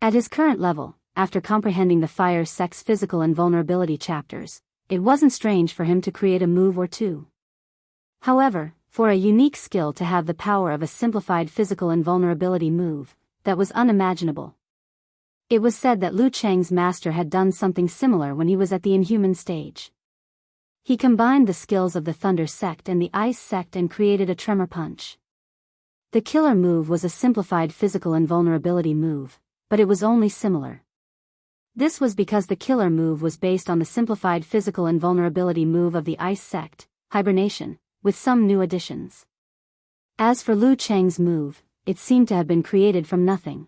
Speaker 1: At his current level, after comprehending the Fire Sect's physical invulnerability chapters, it wasn't strange for him to create a move or two. However, for a unique skill to have the power of a simplified physical invulnerability move, that was unimaginable. It was said that Lu Cheng's master had done something similar when he was at the Inhuman stage. He combined the skills of the Thunder Sect and the Ice Sect and created a Tremor Punch. The killer move was a simplified physical invulnerability move, but it was only similar. This was because the killer move was based on the simplified physical invulnerability move of the Ice Sect, Hibernation, with some new additions. As for Lu Cheng's move, it seemed to have been created from nothing.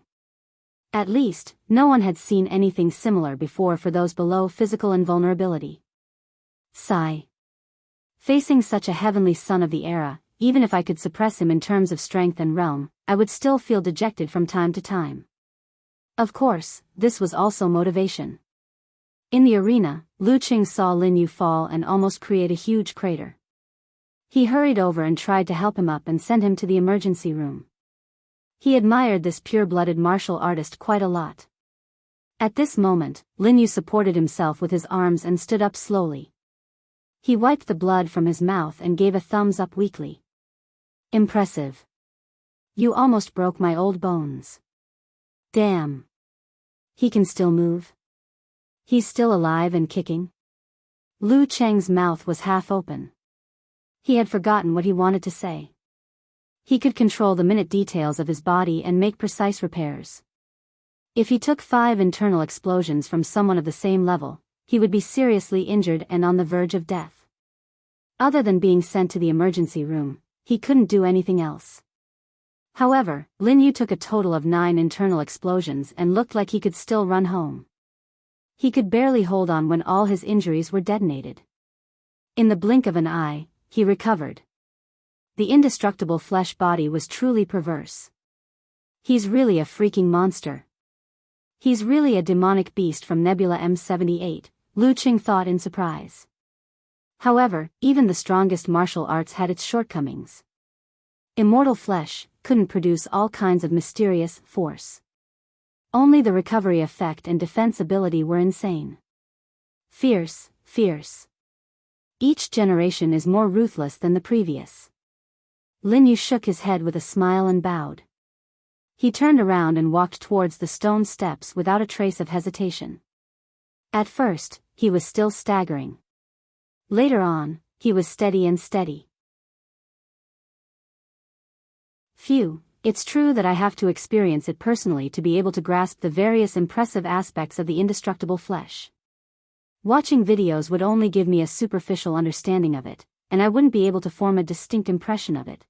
Speaker 1: At least, no one had seen anything similar before for those below physical invulnerability. Sigh. Facing such a heavenly son of the era, even if I could suppress him in terms of strength and realm, I would still feel dejected from time to time. Of course, this was also motivation. In the arena, Lu Cheng saw Lin Yu fall and almost create a huge crater. He hurried over and tried to help him up and send him to the emergency room. He admired this pure-blooded martial artist quite a lot. At this moment, Lin Yu supported himself with his arms and stood up slowly. He wiped the blood from his mouth and gave a thumbs up weakly. Impressive. You almost broke my old bones. Damn. He can still move? He's still alive and kicking? Lu Cheng's mouth was half open. He had forgotten what he wanted to say. He could control the minute details of his body and make precise repairs. If he took 5 internal explosions from someone of the same level, he would be seriously injured and on the verge of death. Other than being sent to the emergency room, he couldn't do anything else. However, Lin Yu took a total of 9 internal explosions and looked like he could still run home. He could barely hold on when all his injuries were detonated. In the blink of an eye, he recovered. The indestructible flesh body was truly perverse. He's really a freaking monster. He's really a demonic beast from Nebula M78, Lu Cheng thought in surprise. However, even the strongest martial arts had its shortcomings. Immortal flesh couldn't produce all kinds of mysterious force. Only the recovery effect and defense ability were insane. Fierce, fierce. Each generation is more ruthless than the previous. Lin Yu shook his head with a smile and bowed. He turned around and walked towards the stone steps without a trace of hesitation. At first, he was still staggering. Later on, he was steady and steady. Phew, it's true that I have to experience it personally to be able to grasp the various impressive aspects of the indestructible flesh. Watching videos would only give me a superficial understanding of it, and I wouldn't be able to form a distinct impression of it.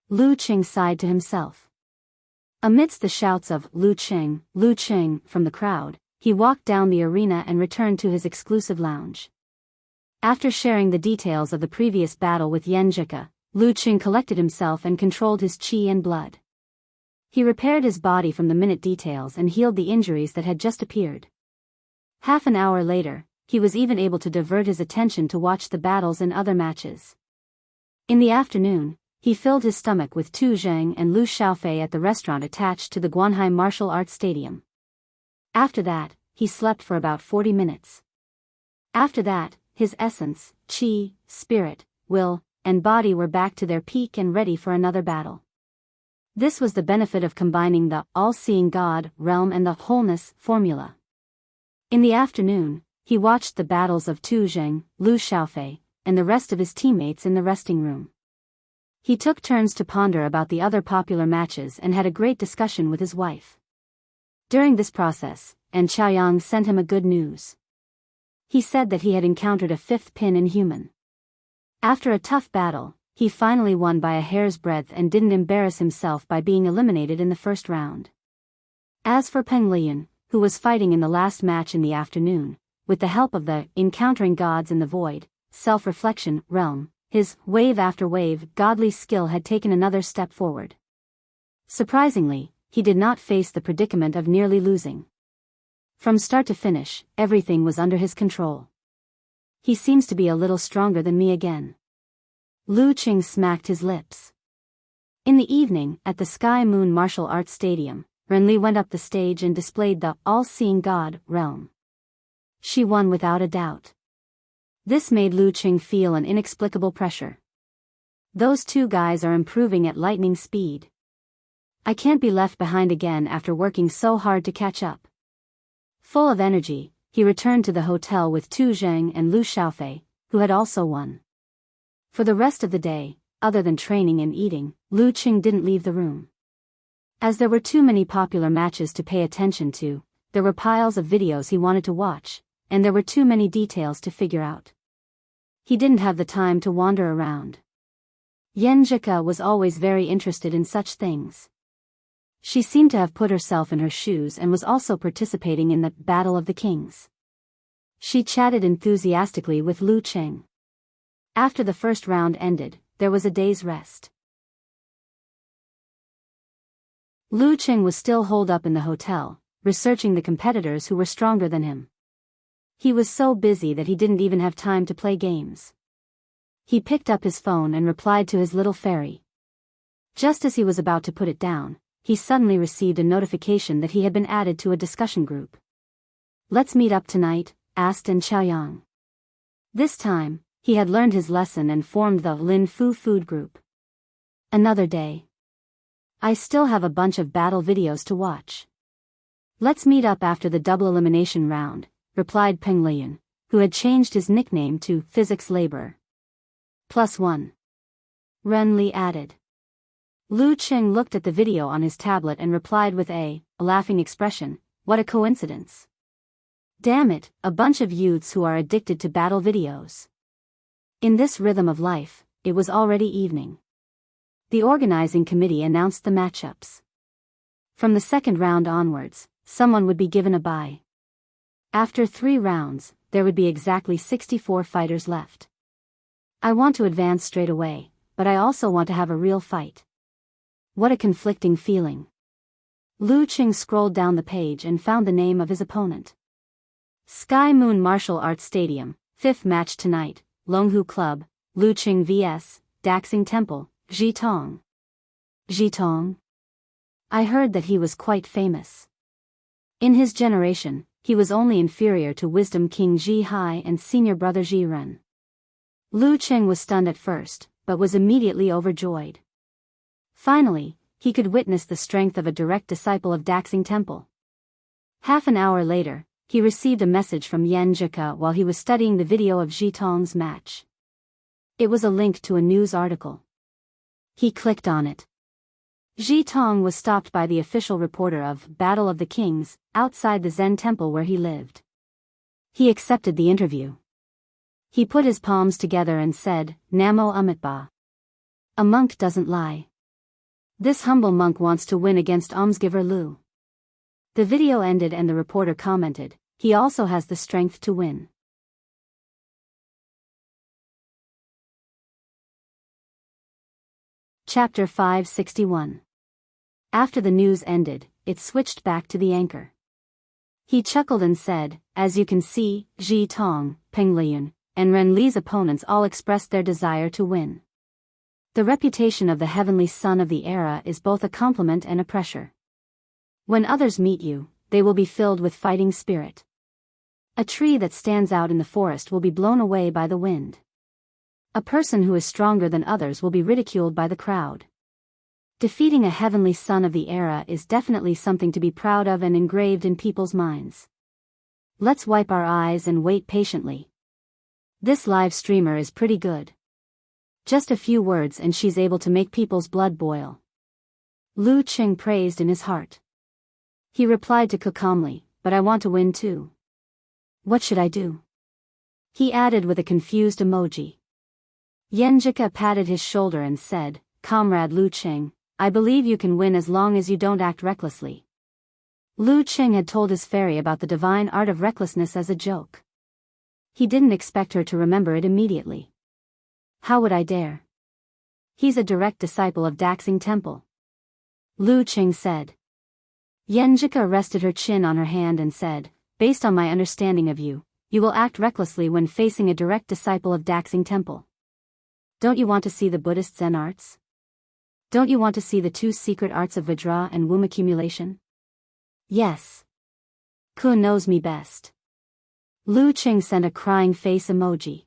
Speaker 1: Lu Cheng sighed to himself. Amidst the shouts of Lu Cheng from the crowd, he walked down the arena and returned to his exclusive lounge. After sharing the details of the previous battle with Yan Zhika, Lu Cheng collected himself and controlled his qi and blood. He repaired his body from the minute details and healed the injuries that had just appeared. Half an hour later, he was even able to divert his attention to watch the battles in other matches. In the afternoon, he filled his stomach with Tu Zheng and Lu Xiaofei at the restaurant attached to the Guanhai Martial Arts Stadium. After that, he slept for about 40 minutes. After that, his essence, qi, spirit, will, and body were back to their peak and ready for another battle. This was the benefit of combining the all-seeing God, realm and the wholeness formula. In the afternoon, he watched the battles of Tu Zheng, Lu Xiaofei, and the rest of his teammates in the resting room. He took turns to ponder about the other popular matches and had a great discussion with his wife. During this process, Chaoyang sent him a good news. He said that he had encountered a 5th pin inhuman. After a tough battle, he finally won by a hair's breadth and didn't embarrass himself by being eliminated in the first round. As for Peng Liyun, who was fighting in the last match in the afternoon, with the help of the Encountering Gods in the Void, self-reflection, realm, his wave after wave godly skill had taken another step forward. Surprisingly, he did not face the predicament of nearly losing. From start to finish, everything was under his control. He seems to be a little stronger than me again. Lu Qing smacked his lips. In the evening, at the Sky Moon Martial Arts Stadium, Renli went up the stage and displayed the all-seeing God realm. She won without a doubt. This made Lu Qing feel an inexplicable pressure. Those two guys are improving at lightning speed. I can't be left behind again after working so hard to catch up. Full of energy, he returned to the hotel with Tu Zheng and Lu Xiaofei, who had also won. For the rest of the day, other than training and eating, Lu Qing didn't leave the room. As there were too many popular matches to pay attention to, there were piles of videos he wanted to watch, and there were too many details to figure out. He didn't have the time to wander around. Yan Zhika was always very interested in such things. She seemed to have put herself in her shoes and was also participating in the Battle of the Kings. She chatted enthusiastically with Lu Qing. After the first round ended, there was a day's rest. Lu Qing was still holed up in the hotel, researching the competitors who were stronger than him. He was so busy that he didn't even have time to play games. He picked up his phone and replied to his little fairy. Just as he was about to put it down, he suddenly received a notification that he had been added to a discussion group. "Let's meet up tonight," asked An Chaoyang. This time, he had learned his lesson and formed the Lin Fu food group. Another day. "I still have a bunch of battle videos to watch. Let's meet up after the double elimination round," replied Peng Liyun, who had changed his nickname to Physics Laborer. +1. Ren Li added. Lu Qing looked at the video on his tablet and replied with a laughing expression, "What a coincidence. Damn it, a bunch of youths who are addicted to battle videos." In this rhythm of life, it was already evening. The organizing committee announced the matchups. From the second round onwards, someone would be given a bye. After 3 rounds, there would be exactly 64 fighters left. "I want to advance straight away, but I also want to have a real fight." What a conflicting feeling. Lu Qing scrolled down the page and found the name of his opponent. Sky Moon Martial Arts Stadium, 5th match tonight, Longhu Club, Lu Qing vs. Daxing Temple, Zhitong. Zhitong? I heard that he was quite famous. In his generation, he was only inferior to Wisdom King Zhi Hai and senior brother Zhi Ren. Lu Qing was stunned at first, but was immediately overjoyed. Finally, he could witness the strength of a direct disciple of Daxing Temple. Half an hour later, he received a message from Yan Zhika while he was studying the video of Zhitong's match. It was a link to a news article. He clicked on it. Zhitong was stopped by the official reporter of Battle of the Kings, outside the Zen temple where he lived. He accepted the interview. He put his palms together and said, "Namo Amitabha. A monk doesn't lie. This humble monk wants to win against almsgiver Lu." The video ended and the reporter commented, "He also has the strength to win." Chapter 561. After the news ended, it switched back to the anchor. He chuckled and said, "As you can see, Zhi Tong, Peng Liyun, and Ren Li's opponents all expressed their desire to win. The reputation of the heavenly son of the era is both a compliment and a pressure. When others meet you, they will be filled with fighting spirit. A tree that stands out in the forest will be blown away by the wind. A person who is stronger than others will be ridiculed by the crowd. Defeating a heavenly son of the era is definitely something to be proud of and engraved in people's minds. Let's wipe our eyes and wait patiently. This live streamer is pretty good. Just a few words and she's able to make people's blood boil." Lu Qing praised in his heart. He replied to Cook calmly, "But I want to win too. What should I do?" He added with a confused emoji. Yenjika patted his shoulder and said, "Comrade Lu Qing, I believe you can win as long as you don't act recklessly." Lu Qing had told his fairy about the divine art of recklessness as a joke. He didn't expect her to remember it immediately. How would I dare? He's a direct disciple of Daxing Temple. Lu Qing said. Yenjika rested her chin on her hand and said, based on my understanding of you, you will act recklessly when facing a direct disciple of Daxing Temple. Don't you want to see the Buddhist Zen arts? Don't you want to see the two secret arts of Vajra and womb accumulation? Yes. Ku knows me best. Lu Qing sent a crying face emoji.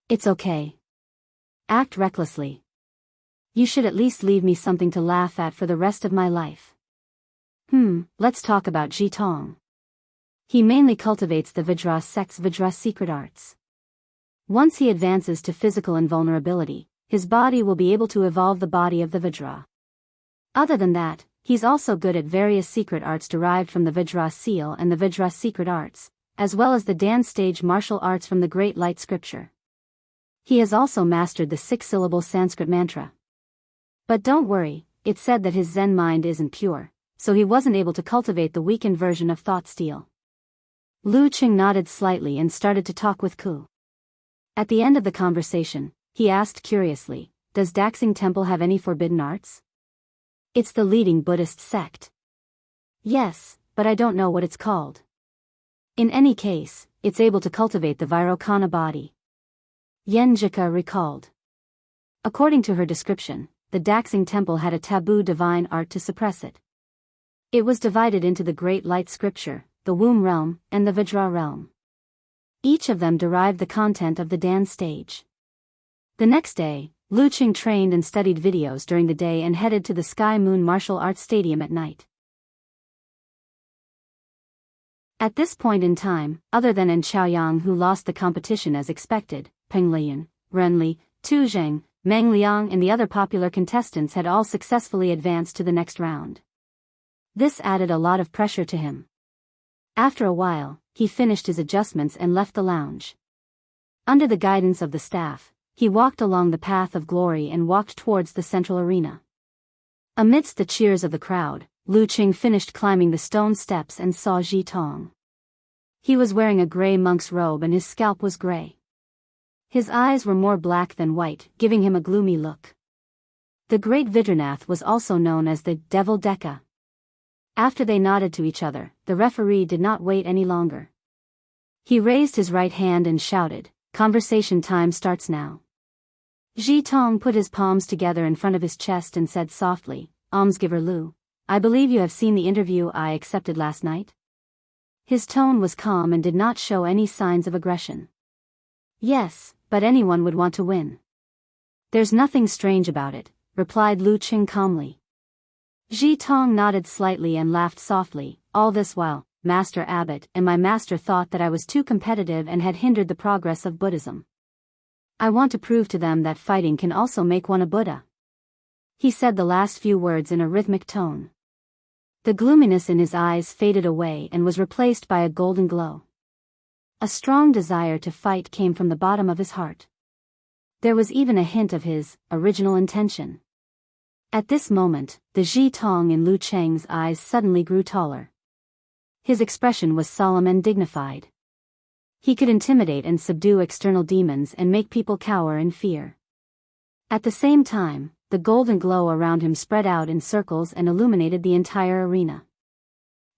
Speaker 1: It's okay. Act recklessly. You should at least leave me something to laugh at for the rest of my life. Let's talk about Ji Tong. He mainly cultivates the Vajra sect's Vajra secret arts. Once he advances to physical invulnerability, his body will be able to evolve the body of the Vajra. Other than that, he's also good at various secret arts derived from the Vajra seal and the Vajra secret arts, as well as the Dan stage martial arts from the Great Light Scripture. He has also mastered the 6-syllable Sanskrit mantra. But don't worry, it's said that his Zen mind isn't pure, so he wasn't able to cultivate the weakened version of thought steel. Lu Qing nodded slightly and started to talk with Ku. At the end of the conversation, he asked curiously, does Daxing Temple have any forbidden arts? It's the leading Buddhist sect. Yes, but I don't know what it's called. In any case, it's able to cultivate the Vairocana body. Yenjika recalled. According to her description, the Daxing Temple had a taboo divine art to suppress it. It was divided into the Great Light Scripture, the Womb Realm, and the Vajra Realm. Each of them derived the content of the Dan stage. The next day, Lu Qing trained and studied videos during the day and headed to the Sky Moon Martial Arts Stadium at night. At this point in time, other than En Chaoyang who lost the competition as expected, Peng Liyun, Ren Li, Tu Zheng, Meng Liang and the other popular contestants had all successfully advanced to the next round. This added a lot of pressure to him. After a while, he finished his adjustments and left the lounge. Under the guidance of the staff, he walked along the path of glory and walked towards the central arena. Amidst the cheers of the crowd, Lu Qing finished climbing the stone steps and saw Ji Tong. He was wearing a gray monk's robe and his scalp was gray. His eyes were more black than white, giving him a gloomy look. The great Vidranath was also known as the Devil Deka. After they nodded to each other, the referee did not wait any longer. He raised his right hand and shouted, "Conversation time starts now." Ji Tong put his palms together in front of his chest and said softly, "Almsgiver Lu, I believe you have seen the interview I accepted last night?" His tone was calm and did not show any signs of aggression. "Yes, but anyone would want to win." "There's nothing strange about it," replied Lu Qing calmly. Ji Tong nodded slightly and laughed softly. "All this while, Master Abbot and my master thought that I was too competitive and had hindered the progress of Buddhism. I want to prove to them that fighting can also make one a Buddha." He said the last few words in a rhythmic tone. The gloominess in his eyes faded away and was replaced by a golden glow. A strong desire to fight came from the bottom of his heart. There was even a hint of his original intention. At this moment, the Ji Tong in Lu Cheng's eyes suddenly grew taller. His expression was solemn and dignified. He could intimidate and subdue external demons and make people cower in fear. At the same time, the golden glow around him spread out in circles and illuminated the entire arena.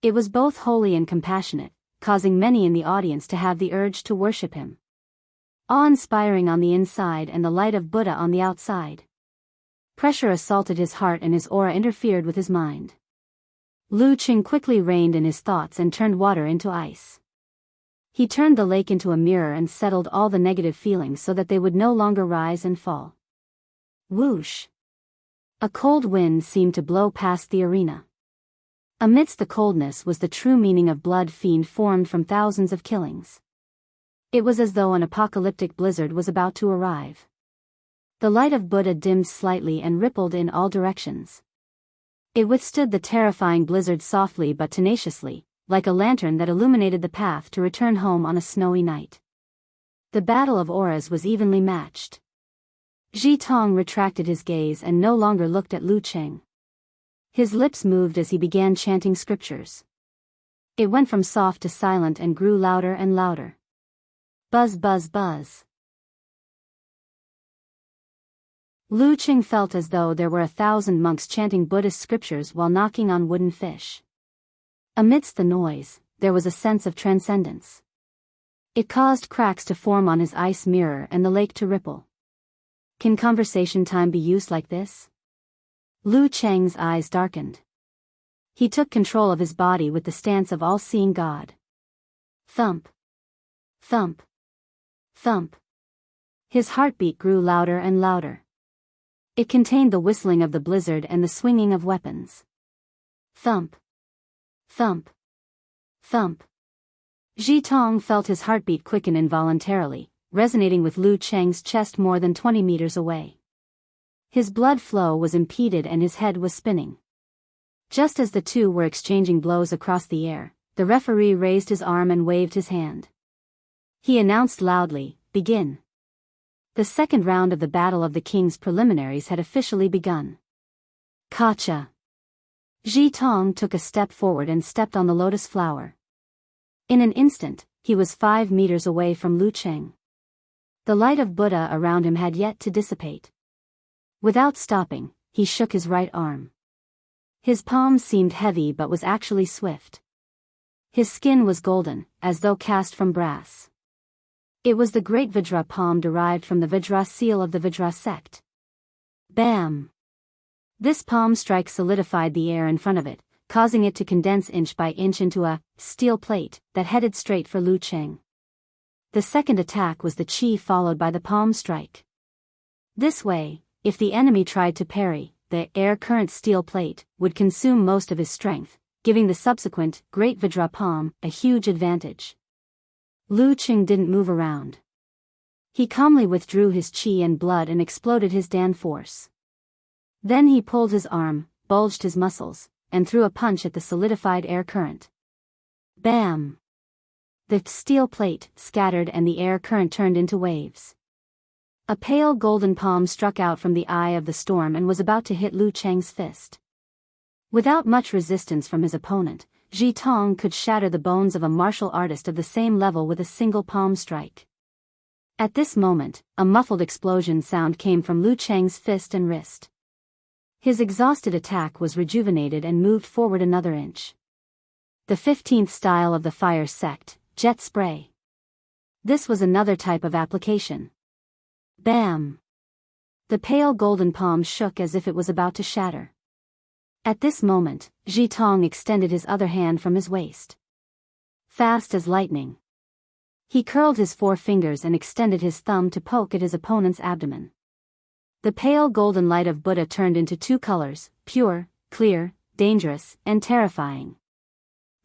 Speaker 1: It was both holy and compassionate, causing many in the audience to have the urge to worship him. Awe-inspiring on the inside and the light of Buddha on the outside. Pressure assaulted his heart and his aura interfered with his mind. Lu Qing quickly reined in his thoughts and turned water into ice. He turned the lake into a mirror and settled all the negative feelings so that they would no longer rise and fall. Whoosh! A cold wind seemed to blow past the arena. Amidst the coldness was the true meaning of blood fiend formed from thousands of killings. It was as though an apocalyptic blizzard was about to arrive. The light of Buddha dimmed slightly and rippled in all directions. It withstood the terrifying blizzard softly but tenaciously, like a lantern that illuminated the path to return home on a snowy night. The battle of auras was evenly matched. Ji Tong retracted his gaze and no longer looked at Lu Qing. His lips moved as he began chanting scriptures. It went from soft to silent and grew louder and louder. Buzz buzz buzz. Lu Qing felt as though there were 1,000 monks chanting Buddhist scriptures while knocking on wooden fish. Amidst the noise, there was a sense of transcendence. It caused cracks to form on his ice mirror and the lake to ripple. Can conversation time be used like this? Lu Cheng's eyes darkened. He took control of his body with the stance of all-seeing God. Thump. Thump. Thump. His heartbeat grew louder and louder. It contained the whistling of the blizzard and the swinging of weapons. Thump. Thump. Thump. Ji Tong felt his heartbeat quicken involuntarily, resonating with Lu Cheng's chest more than 20 meters away. His blood flow was impeded and his head was spinning. Just as the two were exchanging blows across the air, the referee raised his arm and waved his hand. He announced loudly, "Begin." The second round of the Battle of the Kings preliminaries had officially begun. Kacha. Ji Tong took a step forward and stepped on the lotus flower. In an instant, he was 5 meters away from Lu Cheng. The light of Buddha around him had yet to dissipate. Without stopping, he shook his right arm. His palm seemed heavy but was actually swift. His skin was golden, as though cast from brass. It was the great Vajra palm derived from the Vajra seal of the Vajra sect. Bam! This palm strike solidified the air in front of it, causing it to condense inch by inch into a steel plate that headed straight for Lu Cheng. The second attack was the chi followed by the palm strike. This way, if the enemy tried to parry, the air current steel plate would consume most of his strength, giving the subsequent great Vajra palm a huge advantage. Lu Cheng didn't move around. He calmly withdrew his chi and blood and exploded his Dan force. Then he pulled his arm, bulged his muscles, and threw a punch at the solidified air current. Bam! The steel plate scattered and the air current turned into waves. A pale golden palm struck out from the eye of the storm and was about to hit Lu Cheng's fist. Without much resistance from his opponent, Ji Tong could shatter the bones of a martial artist of the same level with a single palm strike. At this moment, a muffled explosion sound came from Lu Cheng's fist and wrist. His exhausted attack was rejuvenated and moved forward another inch. The 15th style of the fire sect, jet spray. This was another type of application. Bam! The pale golden palm shook as if it was about to shatter. At this moment, Ji Tong extended his other hand from his waist. Fast as lightning. He curled his 4 fingers and extended his thumb to poke at his opponent's abdomen. The pale golden light of Buddha turned into 2 colors, pure, clear, dangerous, and terrifying.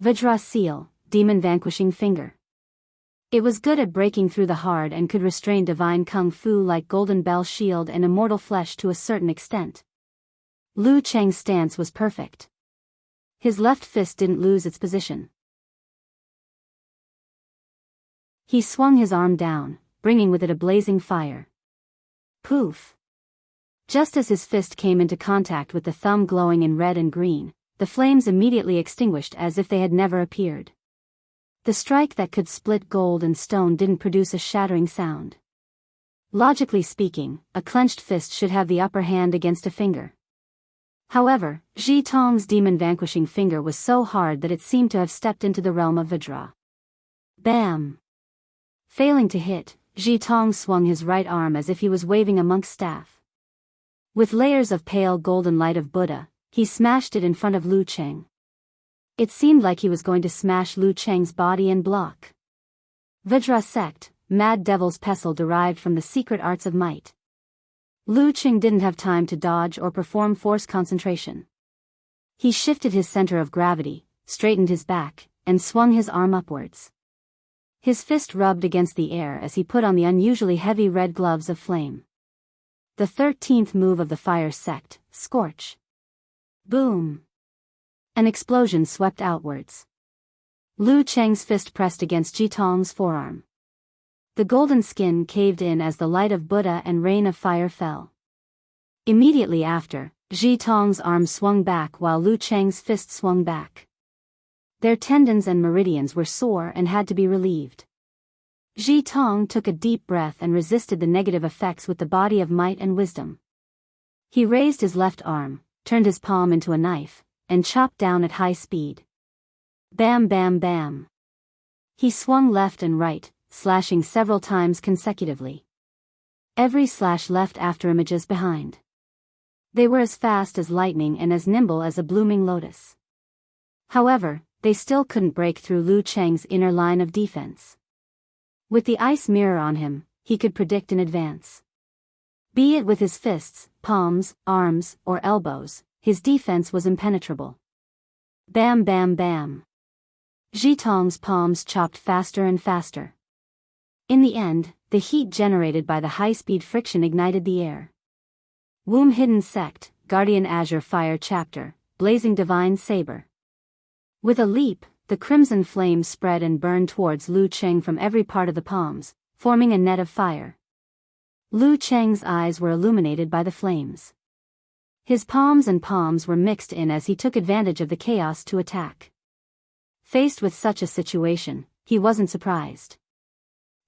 Speaker 1: Vajra seal, demon vanquishing finger. It was good at breaking through the hard and could restrain divine kung fu like golden bell shield and immortal flesh to a certain extent. Lu Cheng's stance was perfect. His left fist didn't lose its position. He swung his arm down, bringing with it a blazing fire. Poof! Just as his fist came into contact with the thumb glowing in red and green, the flames immediately extinguished as if they had never appeared. The strike that could split gold and stone didn't produce a shattering sound. Logically speaking, a clenched fist should have the upper hand against a finger. However, Ji Tong's demon vanquishing finger was so hard that it seemed to have stepped into the realm of Vajra. Bam! Failing to hit, Ji Tong swung his right arm as if he was waving a monk's staff. With layers of pale golden light of Buddha, he smashed it in front of Lu Cheng. It seemed like he was going to smash Lu Cheng's body and block. Vajra sect, mad devil's pestle derived from the secret arts of might. Lu Cheng didn't have time to dodge or perform force concentration. He shifted his center of gravity, straightened his back, and swung his arm upwards. His fist rubbed against the air as he put on the unusually heavy red gloves of flame. The 13th move of the fire sect, scorch. Boom! An explosion swept outwards. Lu Cheng's fist pressed against Ji Tong's forearm. The golden skin caved in as the light of Buddha and rain of fire fell. Immediately after, Ji Tong's arm swung back while Lu Cheng's fist swung back. Their tendons and meridians were sore and had to be relieved. Ji Tong took a deep breath and resisted the negative effects with the body of might and wisdom. He raised his left arm, turned his palm into a knife, and chopped down at high speed. Bam bam bam. He swung left and right, slashing several times consecutively. Every slash left afterimages behind. They were as fast as lightning and as nimble as a blooming lotus. However, they still couldn't break through Lu Cheng's inner line of defense. With the ice mirror on him, he could predict in advance. Be it with his fists, palms, arms, or elbows, his defense was impenetrable. Bam bam bam. Jitong's palms chopped faster and faster. In the end, the heat generated by the high-speed friction ignited the air. Womb Hidden Sect, Guardian Azure Fire Chapter, Blazing Divine Saber. With a leap, the crimson flames spread and burned towards Lu Cheng from every part of the palms, forming a net of fire. Lu Cheng's eyes were illuminated by the flames. His palms were mixed in as he took advantage of the chaos to attack. Faced with such a situation, he wasn't surprised.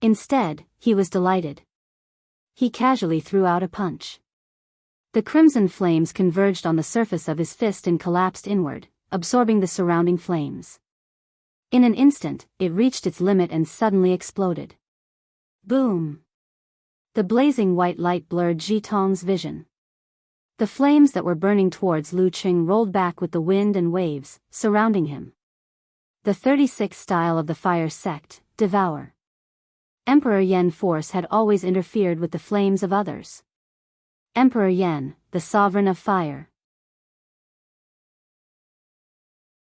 Speaker 1: Instead, he was delighted. He casually threw out a punch. The crimson flames converged on the surface of his fist and collapsed inward, absorbing the surrounding flames. In an instant, it reached its limit and suddenly exploded. Boom! The blazing white light blurred Jitong's vision. The flames that were burning towards Lu Cheng rolled back with the wind and waves, surrounding him. The 36th style of the fire sect, Devour. Emperor Yen force had always interfered with the flames of others. Emperor Yen, the sovereign of fire.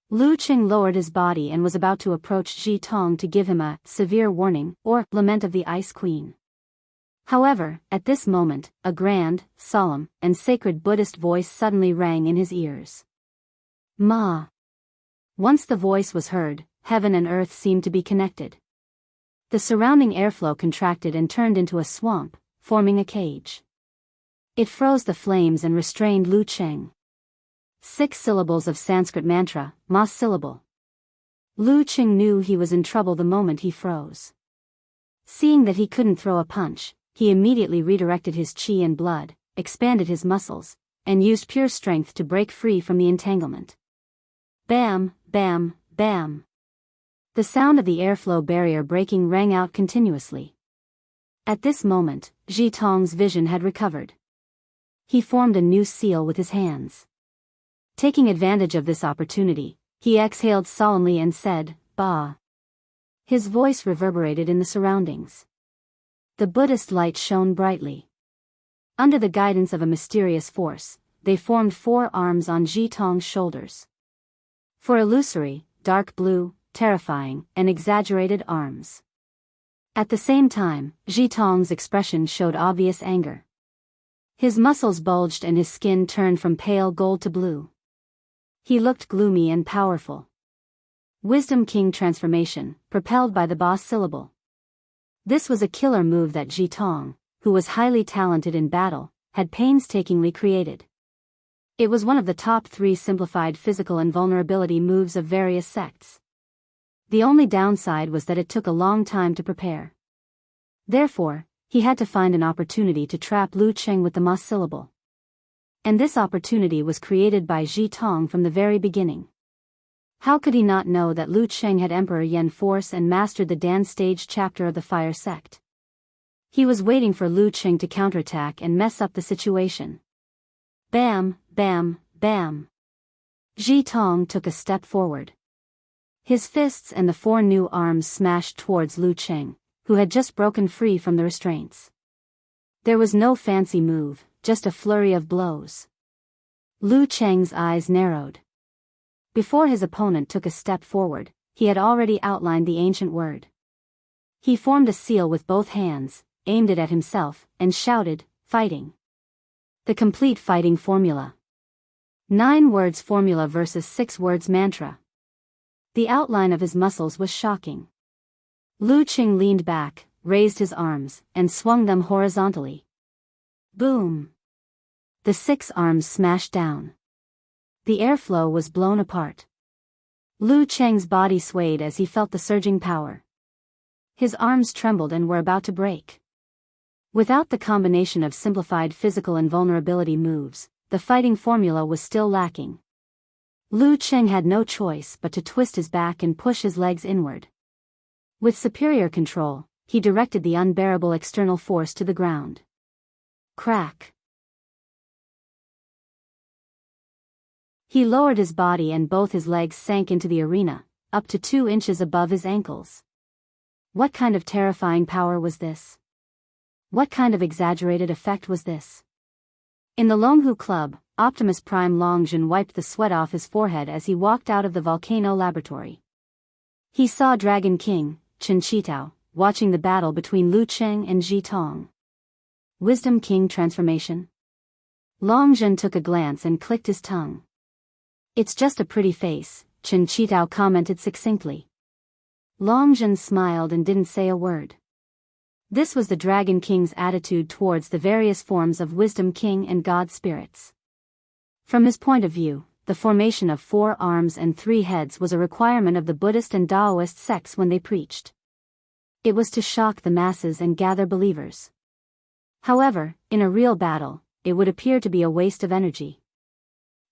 Speaker 1: Lu Cheng lowered his body and was about to approach Jitong to give him a severe warning, or lament of the Ice Queen. However, at this moment, a grand, solemn, and sacred Buddhist voice suddenly rang in his ears. Ma. Once the voice was heard, heaven and earth seemed to be connected. The surrounding airflow contracted and turned into a swamp, forming a cage. It froze the flames and restrained Lu Cheng. 6 syllables of Sanskrit mantra, Ma syllable. Lu Cheng knew he was in trouble the moment he froze. Seeing that he couldn't throw a punch, he immediately redirected his chi and blood, expanded his muscles, and used pure strength to break free from the entanglement. Bam, bam, bam. The sound of the airflow barrier breaking rang out continuously. At this moment, Jitong's vision had recovered. He formed a new seal with his hands. Taking advantage of this opportunity, he exhaled solemnly and said, Ba. His voice reverberated in the surroundings. The Buddhist light shone brightly. Under the guidance of a mysterious force, they formed 4 arms on Jitong's shoulders. 4 illusory, dark blue, terrifying, and exaggerated arms. At the same time, Jitong's expression showed obvious anger. His muscles bulged and his skin turned from pale gold to blue. He looked gloomy and powerful. Wisdom King transformation, propelled by the Ba syllable. This was a killer move that Jitong, who was highly talented in battle, had painstakingly created. It was one of the top 3 simplified physical invulnerability moves of various sects. The only downside was that it took a long time to prepare. Therefore, he had to find an opportunity to trap Lu Cheng with the Ma syllable. And this opportunity was created by Jitong from the very beginning. How could he not know that Lu Cheng had Emperor Yen force and mastered the Dan stage chapter of the fire sect? He was waiting for Lu Cheng to counterattack and mess up the situation. Bam, bam, bam. Jitong took a step forward. His fists and the 4 new arms smashed towards Lu Cheng, who had just broken free from the restraints. There was no fancy move, just a flurry of blows. Lu Cheng's eyes narrowed. Before his opponent took a step forward, he had already outlined the ancient word. He formed a seal with both hands, aimed it at himself, and shouted, fighting. The complete fighting formula. 9 words formula versus 6 words mantra. The outline of his muscles was shocking. Lu Cheng leaned back, raised his arms, and swung them horizontally. Boom! The 6 arms smashed down. The airflow was blown apart. Lu Cheng's body swayed as he felt the surging power. His arms trembled and were about to break. Without the combination of simplified physical and vulnerability moves, the fighting formula was still lacking. Lu Cheng had no choice but to twist his back and push his legs inward. With superior control, he directed the unbearable external force to the ground. Crack. He lowered his body and both his legs sank into the arena, up to 2 inches above his ankles. What kind of terrifying power was this? What kind of exaggerated effect was this? In the Longhu Club, Optimus Prime Longjun wiped the sweat off his forehead as he walked out of the volcano laboratory. He saw Dragon King, Chen Qitao, watching the battle between Lu Cheng and Ji Tong. Wisdom King transformation? Longjun took a glance and clicked his tongue. It's just a pretty face, Chen Qitao commented succinctly. Longjun smiled and didn't say a word. This was the Dragon King's attitude towards the various forms of Wisdom King and God spirits. From his point of view, the formation of 4 arms and 3 heads was a requirement of the Buddhist and Taoist sects when they preached. It was to shock the masses and gather believers. However, in a real battle, it would appear to be a waste of energy.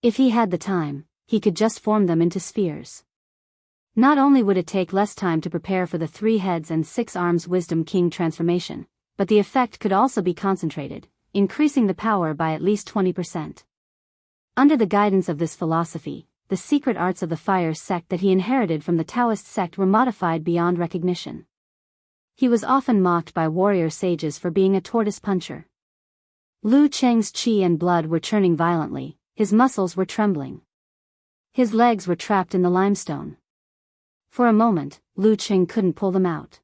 Speaker 1: If he had the time, he could just form them into spheres. Not only would it take less time to prepare for the 3 heads and 6 arms Wisdom King transformation, but the effect could also be concentrated, increasing the power by at least 20%. Under the guidance of this philosophy, the secret arts of the fire sect that he inherited from the Taoist sect were modified beyond recognition. He was often mocked by warrior sages for being a tortoise puncher. Lu Cheng's qi and blood were churning violently, his muscles were trembling. His legs were trapped in the limestone. For a moment, Lu Cheng couldn't pull them out.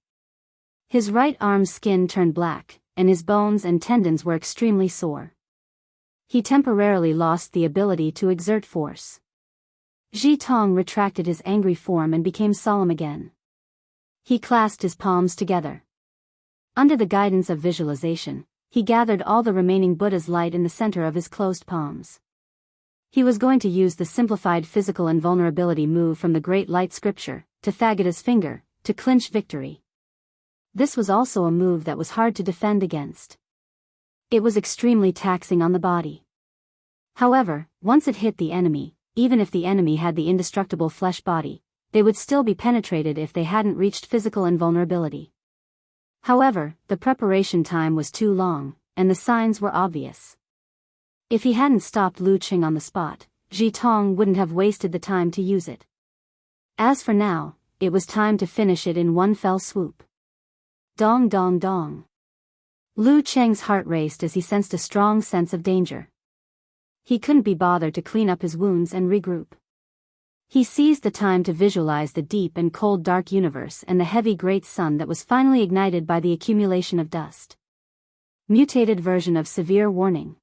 Speaker 1: His right arm's skin turned black, and his bones and tendons were extremely sore. He temporarily lost the ability to exert force. Ji Tong retracted his angry form and became solemn again. He clasped his palms together. Under the guidance of visualization, he gathered all the remaining Buddha's light in the center of his closed palms. He was going to use the simplified physical invulnerability move from the Great Light Scripture, Tathagata's finger, to clinch victory. This was also a move that was hard to defend against. It was extremely taxing on the body. However, once it hit the enemy, even if the enemy had the indestructible flesh body, they would still be penetrated if they hadn't reached physical invulnerability. However, the preparation time was too long, and the signs were obvious. If he hadn't stopped Lu Cheng on the spot, Ji Tong wouldn't have wasted the time to use it. As for now, it was time to finish it in one fell swoop. Dong dong dong. Lu Cheng's heart raced as he sensed a strong sense of danger. He couldn't be bothered to clean up his wounds and regroup. He seized the time to visualize the deep and cold dark universe and the heavy great sun that was finally ignited by the accumulation of dust. Mutated version of severe warning.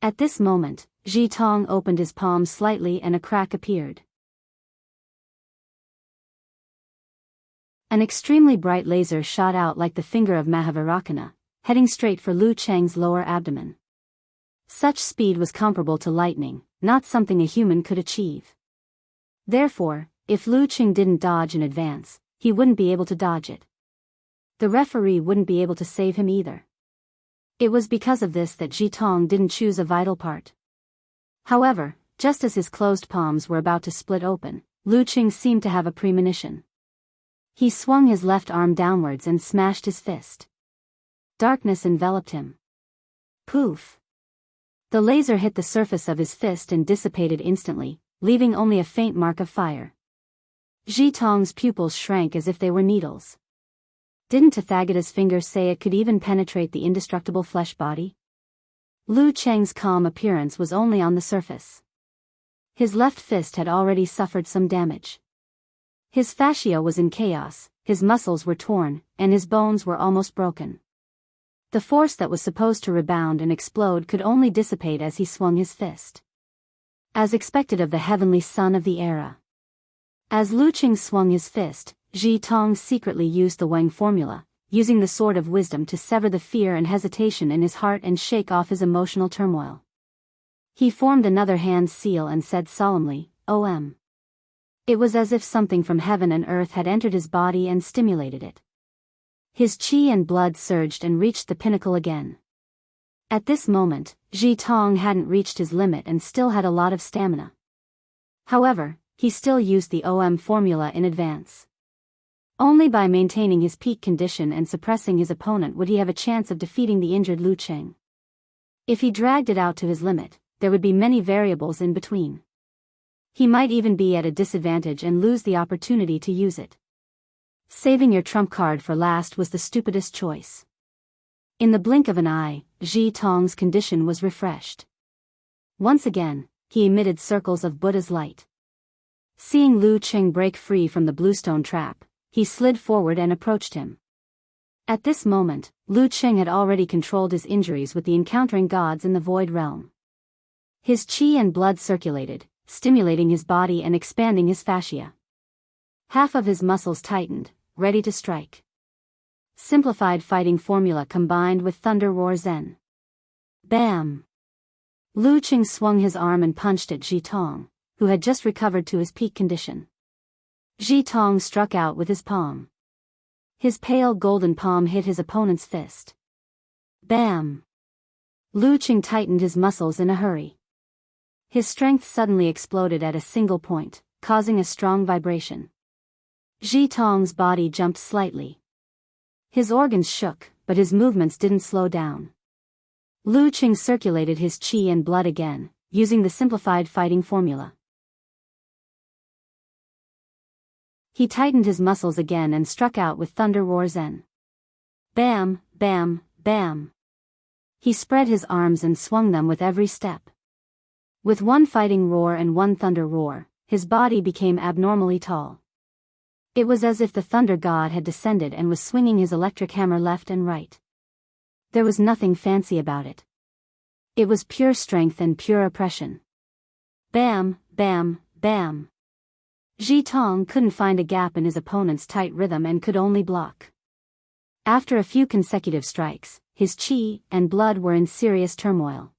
Speaker 1: At this moment, Ji Tong opened his palm slightly and a crack appeared. An extremely bright laser shot out like the finger of Mahavairakana, heading straight for Lu Cheng's lower abdomen. Such speed was comparable to lightning, not something a human could achieve. Therefore, if Lu Cheng didn't dodge in advance, he wouldn't be able to dodge it. The referee wouldn't be able to save him either. It was because of this that Ji Tong didn't choose a vital part. However, just as his closed palms were about to split open, Lu Cheng seemed to have a premonition. He swung his left arm downwards and smashed his fist. Darkness enveloped him. Poof! The laser hit the surface of his fist and dissipated instantly, leaving only a faint mark of fire. Ji Tong's pupils shrank as if they were needles. Didn't Tathagata's finger say it could even penetrate the indestructible flesh body? Lu Cheng's calm appearance was only on the surface. His left fist had already suffered some damage. His fascia was in chaos, his muscles were torn, and his bones were almost broken. The force that was supposed to rebound and explode could only dissipate as he swung his fist. As expected of the heavenly son of the era. As Lu Cheng swung his fist, Ji Tong secretly used the Wang formula, using the sword of wisdom to sever the fear and hesitation in his heart and shake off his emotional turmoil. He formed another hand seal and said solemnly, "Om." It was as if something from heaven and earth had entered his body and stimulated it. His qi and blood surged and reached the pinnacle again. At this moment, Ji Tong hadn't reached his limit and still had a lot of stamina. However, he still used the formula in advance. Only by maintaining his peak condition and suppressing his opponent would he have a chance of defeating the injured Lu Cheng. If he dragged it out to his limit, there would be many variables in between. He might even be at a disadvantage and lose the opportunity to use it. Saving your trump card for last was the stupidest choice. In the blink of an eye, Ji Tong's condition was refreshed. Once again, he emitted circles of Buddha's light. Seeing Lu Cheng break free from the bluestone trap, he slid forward and approached him. At this moment, Lu Cheng had already controlled his injuries with the encountering gods in the void realm. His qi and blood circulated, stimulating his body and expanding his fascia. Half of his muscles tightened, ready to strike. Simplified fighting formula combined with Thunder Roar Zen. Bam! Lu Cheng swung his arm and punched at Ji Tong, who had just recovered to his peak condition. Ji Tong struck out with his palm. His pale golden palm hit his opponent's fist. Bam! Lu Cheng tightened his muscles in a hurry. His strength suddenly exploded at a single point, causing a strong vibration. Ji Tong's body jumped slightly. His organs shook, but his movements didn't slow down. Lu Cheng circulated his qi and blood again, using the simplified fighting formula. He tightened his muscles again and struck out with Thunder Roar Zen. Bam, bam, bam. He spread his arms and swung them with every step. With one fighting roar and one thunder roar, his body became abnormally tall. It was as if the thunder god had descended and was swinging his electric hammer left and right. There was nothing fancy about it. It was pure strength and pure oppression. Bam, bam, bam. Ji Tong couldn't find a gap in his opponent's tight rhythm and could only block. After a few consecutive strikes, his qi and blood were in serious turmoil.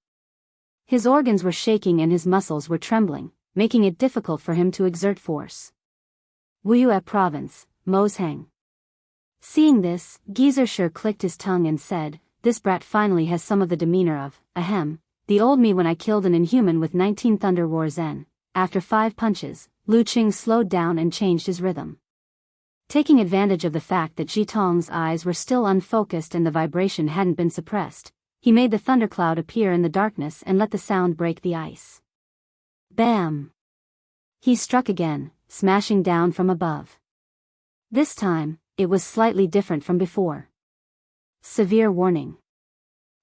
Speaker 1: His organs were shaking and his muscles were trembling, making it difficult for him to exert force. Wuyue Province, Mosheng. Seeing this, Geezer clicked his tongue and said, "This brat finally has some of the demeanor of, ahem, the old me when I killed an inhuman with 19 Thunder Roar Zen." After 5 punches, Lu Cheng slowed down and changed his rhythm. Taking advantage of the fact that Ji Tong's eyes were still unfocused and the vibration hadn't been suppressed, he made the thundercloud appear in the darkness and let the sound break the ice. Bam! He struck again, smashing down from above. This time, it was slightly different from before. Severe warning.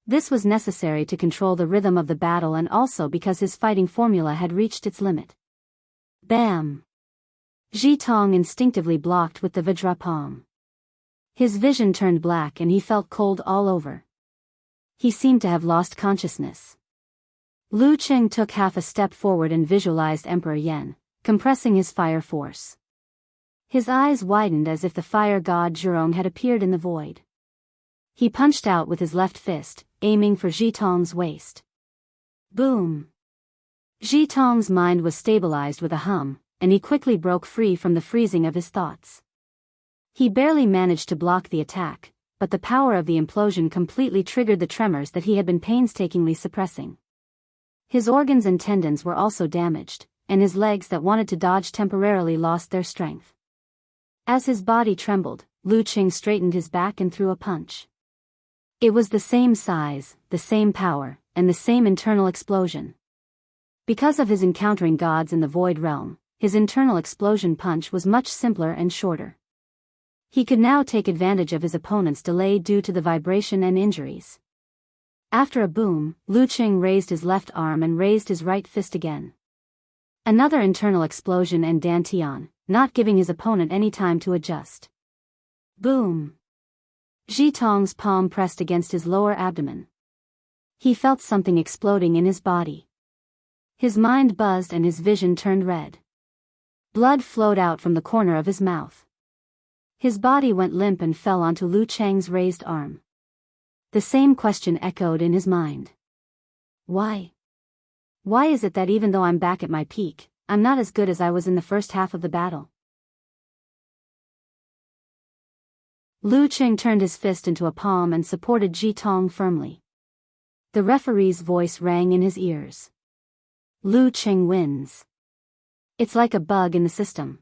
Speaker 1: This was necessary to control the rhythm of the battle and also because his fighting formula had reached its limit. Bam! Ji Tong instinctively blocked with the Vajra palm. His vision turned black and he felt cold all over. He seemed to have lost consciousness. Lu Cheng took half a step forward and visualized Emperor Yen, compressing his fire force. His eyes widened as if the fire god Zhurong had appeared in the void. He punched out with his left fist, aiming for Ji Tong's waist. Boom! Ji Tong's mind was stabilized with a hum, and he quickly broke free from the freezing of his thoughts. He barely managed to block the attack, but the power of the implosion completely triggered the tremors that he had been painstakingly suppressing. His organs and tendons were also damaged, and his legs that wanted to dodge temporarily lost their strength. As his body trembled, Lu Cheng straightened his back and threw a punch. It was the same size, the same power, and the same internal explosion. Because of his encountering gods in the void realm, his internal explosion punch was much simpler and shorter. He could now take advantage of his opponent's delay due to the vibration and injuries. After a boom, Lu Cheng raised his left arm and raised his right fist again. Another internal explosion and dantian, not giving his opponent any time to adjust. Boom! Ji Tong's palm pressed against his lower abdomen. He felt something exploding in his body. His mind buzzed and his vision turned red. Blood flowed out from the corner of his mouth. His body went limp and fell onto Lu Cheng's raised arm. The same question echoed in his mind. Why? Why is it that even though I'm back at my peak, I'm not as good as I was in the first half of the battle? Lu Qing turned his fist into a palm and supported Ji Tong firmly. The referee's voice rang in his ears. Lu Qing wins. It's like a bug in the system.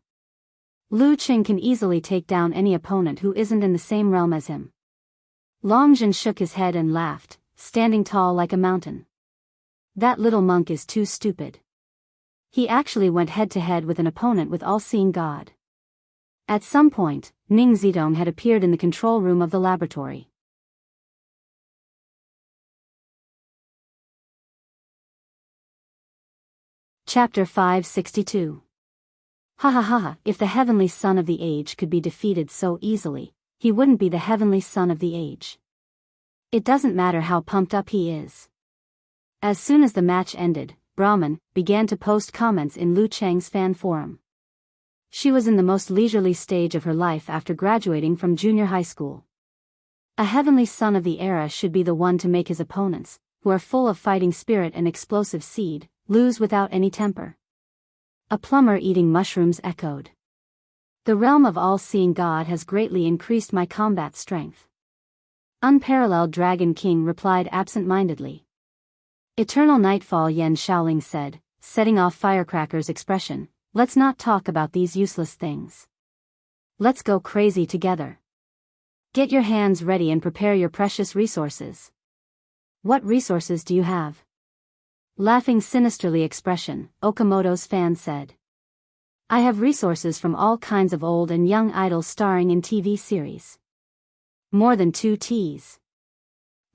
Speaker 1: Lu Qing can easily take down any opponent who isn't in the same realm as him. Long Jin shook his head and laughed, standing tall like a mountain. That little monk is too stupid. He actually went head-to-head with an opponent with all-seeing God. At some point, Ning Zidong had appeared in the control room of the laboratory. Chapter 562. Ha ha ha ha, if the heavenly son of the age could be defeated so easily, he wouldn't be the heavenly son of the age. It doesn't matter how pumped up he is. As soon as the match ended, Brahman began to post comments in Lu Cheng's fan forum. She was in the most leisurely stage of her life after graduating from junior high school. A heavenly son of the era should be the one to make his opponents, who are full of fighting spirit and explosive seed, lose without any temper. A plumber eating mushrooms echoed. The realm of all-seeing God has greatly increased my combat strength. Unparalleled Dragon King replied absent-mindedly. Eternal Nightfall Yan Shaoling said, setting off Firecracker's expression, let's not talk about these useless things. Let's go crazy together. Get your hands ready and prepare your precious resources. What resources do you have? Laughing sinisterly expression, Okamoto's fan said. I have resources from all kinds of old and young idols starring in TV series. More than 2 Ts.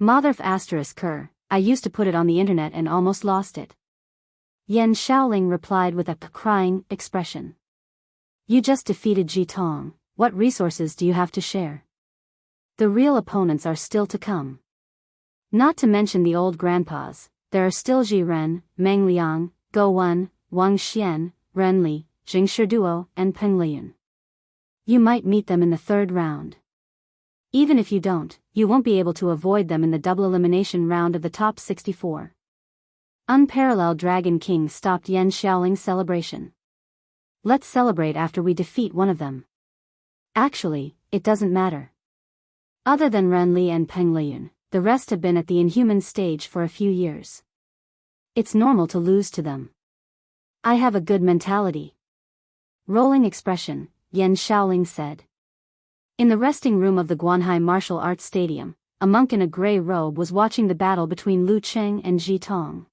Speaker 1: Motherf asterisk Kerr, I used to put it on the internet and almost lost it. Yan Shaoling replied with a crying expression. You just defeated Ji Tong, what resources do you have to share? The real opponents are still to come. Not to mention the old grandpas, there are still Ji Ren, Meng Liang, Go Wen, Wang Xian, Ren Li, Jing Shiduo, and Peng Liyun. You might meet them in the 3rd round. Even if you don't, you won't be able to avoid them in the double elimination round of the top 64. Unparalleled Dragon King stopped Yan Xiaoling's celebration. Let's celebrate after we defeat one of them. Actually, it doesn't matter. Other than Ren Li and Peng Liyun, the rest have been at the inhuman stage for a few years. It's normal to lose to them. I have a good mentality. Rolling expression, Yan Shaoling said. In the resting room of the Guanhai Martial Arts Stadium, a monk in a gray robe was watching the battle between Lu Cheng and Ji Tong.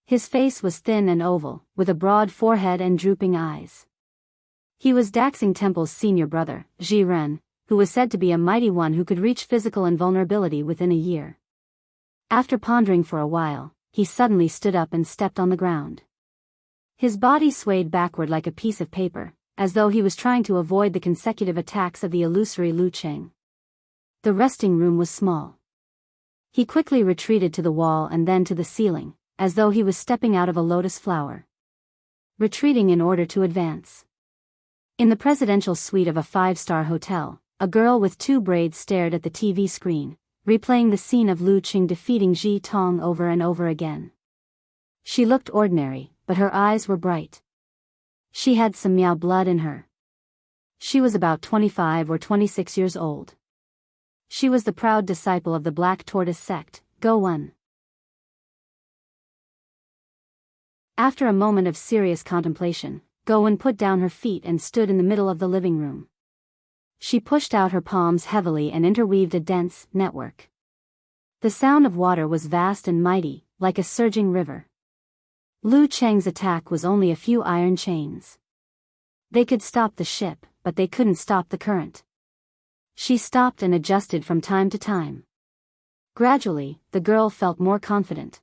Speaker 1: His face was thin and oval, with a broad forehead and drooping eyes. He was Daxing Temple's senior brother, Ji Ren, who was said to be a mighty one who could reach physical invulnerability within a year. After pondering for a while, he suddenly stood up and stepped on the ground. His body swayed backward like a piece of paper, as though he was trying to avoid the consecutive attacks of the illusory Lu Cheng. The resting room was small. He quickly retreated to the wall and then to the ceiling, as though he was stepping out of a lotus flower. Retreating in order to advance. In the presidential suite of a 5-star hotel, a girl with 2 braids stared at the TV screen, replaying the scene of Lu Qing defeating Ji Tong over and over again. She looked ordinary, but her eyes were bright. She had some Miao blood in her. She was about 25 or 26 years old. She was the proud disciple of the Black Tortoise sect, Go Wen. After a moment of serious contemplation, Go Wen put down her feet and stood in the middle of the living room. She pushed out her palms heavily and interweaved a dense network. The sound of water was vast and mighty, like a surging river. Lu Cheng's attack was only a few iron chains. They could stop the ship, but they couldn't stop the current. She stopped and adjusted from time to time. Gradually, the girl felt more confident.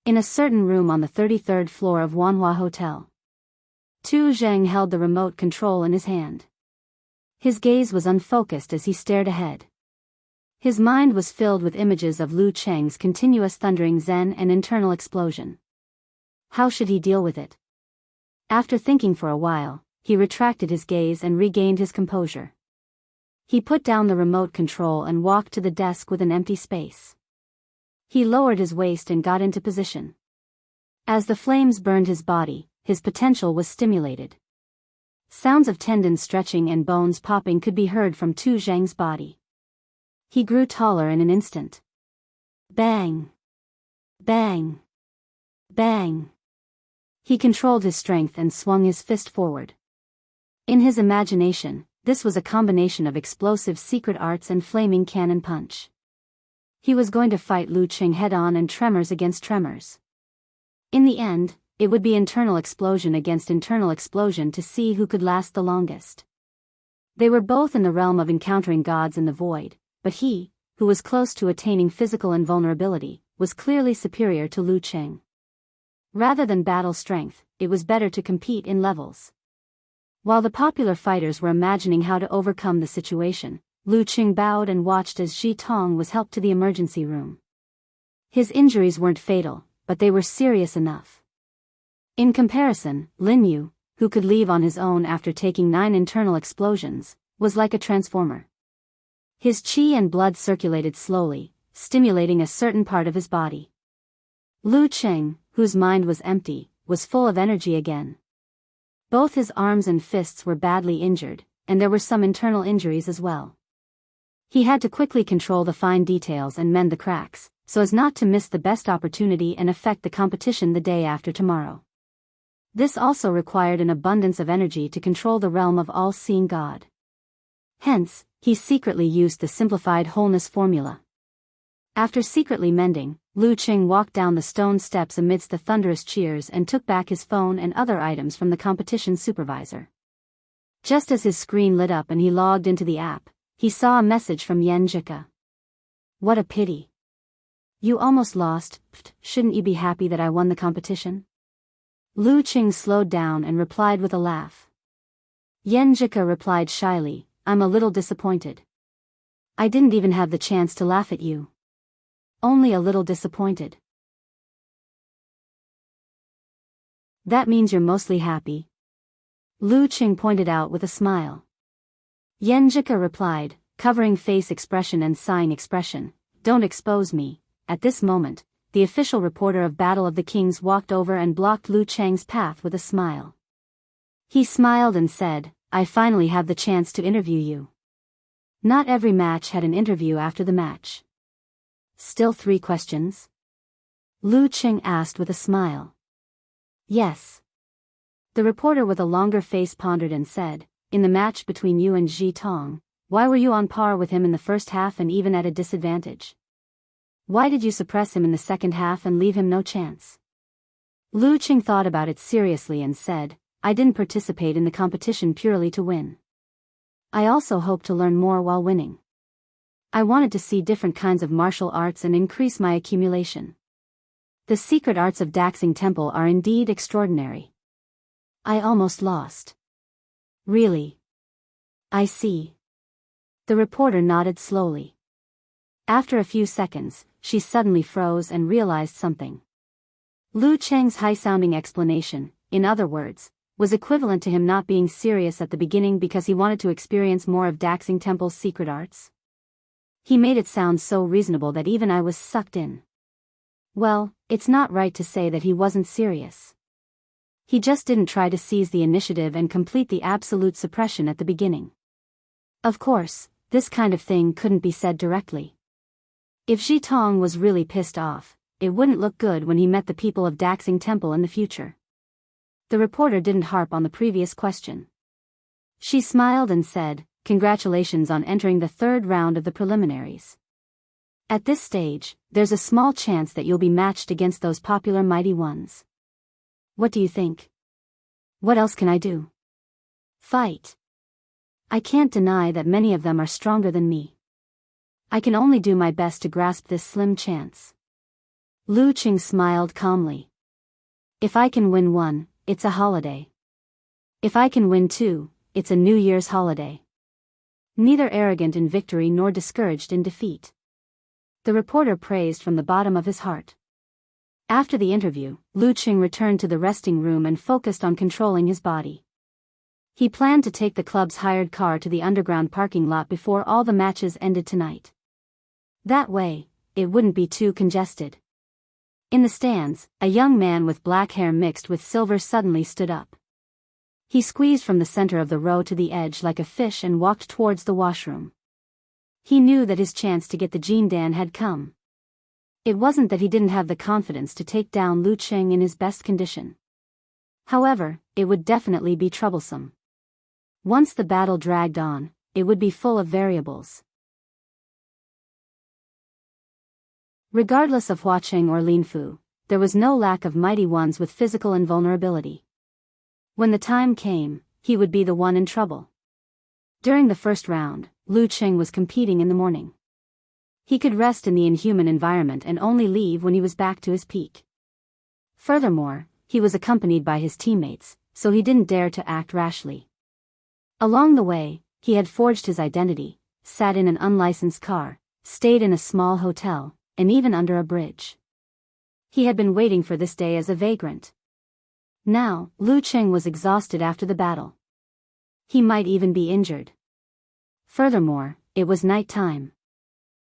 Speaker 1: In a certain room on the 33rd floor of Wanhua Hotel, Tu Zheng held the remote control in his hand. His gaze was unfocused as he stared ahead. His mind was filled with images of Lu Cheng's continuous thundering zen and internal explosion. How should he deal with it? After thinking for a while, he retracted his gaze and regained his composure. He put down the remote control and walked to the desk with an empty space. He lowered his waist and got into position. As the flames burned his body, his potential was stimulated. Sounds of tendons stretching and bones popping could be heard from Tu Zheng's body. He grew taller in an instant. Bang! Bang! Bang! He controlled his strength and swung his fist forward. In his imagination, this was a combination of explosive secret arts and flaming cannon punch. He was going to fight Lu Qing head-on and tremors against tremors. In the end, it would be internal explosion against internal explosion to see who could last the longest. They were both in the realm of encountering gods in the void, but he, who was close to attaining physical invulnerability, was clearly superior to Lu Qing. Rather than battle strength, it was better to compete in levels. While the popular fighters were imagining how to overcome the situation, Lu Qing bowed and watched as Ji Tong was helped to the emergency room. His injuries weren't fatal, but they were serious enough. In comparison, Lin Yu, who could leave on his own after taking 9 internal explosions, was like a transformer. His qi and blood circulated slowly, stimulating a certain part of his body. Lu Qing, whose mind was empty, was full of energy again. Both his arms and fists were badly injured, and there were some internal injuries as well. He had to quickly control the fine details and mend the cracks, so as not to miss the best opportunity and affect the competition the day after tomorrow. This also required an abundance of energy to control the realm of all-seeing God. Hence, he secretly used the simplified wholeness formula. After secretly mending, Lu Qing walked down the stone steps amidst the thunderous cheers and took back his phone and other items from the competition supervisor. Just as his screen lit up and he logged into the app, he saw a message from Yan Jika. What a pity. You almost lost, shouldn't you be happy that I won the competition? Lu Qing slowed down and replied with a laugh. Yan Jika replied shyly, I'm a little disappointed. I didn't even have the chance to laugh at you. Only a little disappointed. That means you're mostly happy. Lu Qing pointed out with a smile. Yan Jika replied, covering face expression and sign expression, don't expose me. At this moment, the official reporter of Battle of the Kings walked over and blocked Lu Cheng's path with a smile. He smiled and said, I finally have the chance to interview you. Not every match had an interview after the match. Still 3 questions? Lu Qing asked with a smile. Yes. The reporter with a longer face pondered and said, in the match between you and Ji Tong, why were you on par with him in the first half and even at a disadvantage? Why did you suppress him in the second half and leave him no chance? Lu Qing thought about it seriously and said, I didn't participate in the competition purely to win. I also hoped to learn more while winning. I wanted to see different kinds of martial arts and increase my accumulation. The secret arts of Daxing Temple are indeed extraordinary. I almost lost. Really? I see. The reporter nodded slowly. After a few seconds, she suddenly froze and realized something. Lu Cheng's high-sounding explanation, in other words, was equivalent to him not being serious at the beginning because he wanted to experience more of Daxing Temple's secret arts. He made it sound so reasonable that even I was sucked in. Well, it's not right to say that he wasn't serious. He just didn't try to seize the initiative and complete the absolute suppression at the beginning. Of course, this kind of thing couldn't be said directly. If Ji Tong was really pissed off, it wouldn't look good when he met the people of Daxing Temple in the future. The reporter didn't harp on the previous question. She smiled and said, congratulations on entering the 3rd round of the preliminaries. At this stage, there's a small chance that you'll be matched against those popular mighty ones. What do you think? What else can I do? Fight. I can't deny that many of them are stronger than me. I can only do my best to grasp this slim chance. Lu Qing smiled calmly. If I can win 1, it's a holiday. If I can win 2, it's a New Year's holiday. Neither arrogant in victory nor discouraged in defeat. The reporter praised from the bottom of his heart. After the interview, Lu Qing returned to the resting room and focused on controlling his body. He planned to take the club's hired car to the underground parking lot before all the matches ended tonight. That way, it wouldn't be too congested. In the stands, a young man with black hair mixed with silver suddenly stood up. He squeezed from the center of the row to the edge like a fish and walked towards the washroom. He knew that his chance to get the Jean Dan had come. It wasn't that he didn't have the confidence to take down Lu Cheng in his best condition. However, it would definitely be troublesome. Once the battle dragged on, it would be full of variables. Regardless of Hua Cheng or Lin Fu, there was no lack of mighty ones with physical invulnerability. When the time came, he would be the one in trouble. During the first round, Lu Cheng was competing in the morning. He could rest in the inhuman environment and only leave when he was back to his peak. Furthermore, he was accompanied by his teammates, so he didn't dare to act rashly. Along the way, he had forged his identity, sat in an unlicensed car, stayed in a small hotel, and even under a bridge. He had been waiting for this day as a vagrant. Now, Lu Cheng was exhausted after the battle. He might even be injured. Furthermore, it was night time.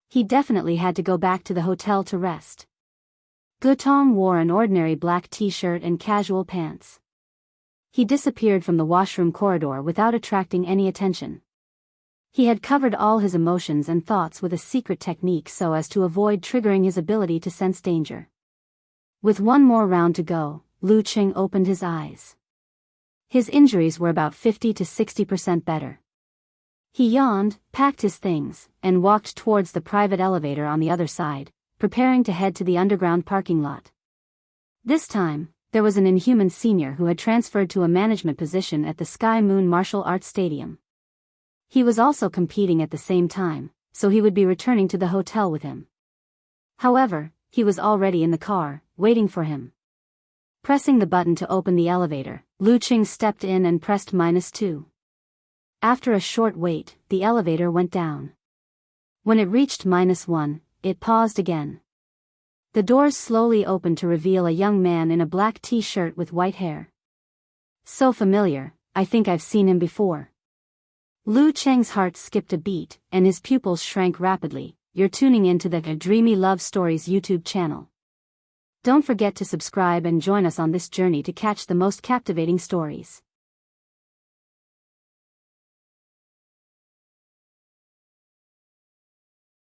Speaker 1: He definitely had to go back to the hotel to rest. Gutong wore an ordinary black t-shirt and casual pants. He disappeared from the washroom corridor without attracting any attention. He had covered all his emotions and thoughts with a secret technique so as to avoid triggering his ability to sense danger. With one more round to go, Lu Cheng opened his eyes. His injuries were about 50 to 60% better. He yawned, packed his things, and walked towards the private elevator on the other side, preparing to head to the underground parking lot. This time, there was an inhuman senior who had transferred to a management position at the Sky Moon Martial Arts Stadium. He was also competing at the same time, so he would be returning to the hotel with him. However, he was already in the car, waiting for him. Pressing the button to open the elevator, Lu Cheng stepped in and pressed -2. After a short wait, the elevator went down. When it reached -1, it paused again. The doors slowly opened to reveal a young man in a black t-shirt with white hair. So familiar, I think I've seen him before. Lu Cheng's heart skipped a beat, and his pupils shrank rapidly. You're tuning into the Dreamy Love Stories YouTube channel. Don't forget to subscribe and join us on this journey to catch the most captivating stories.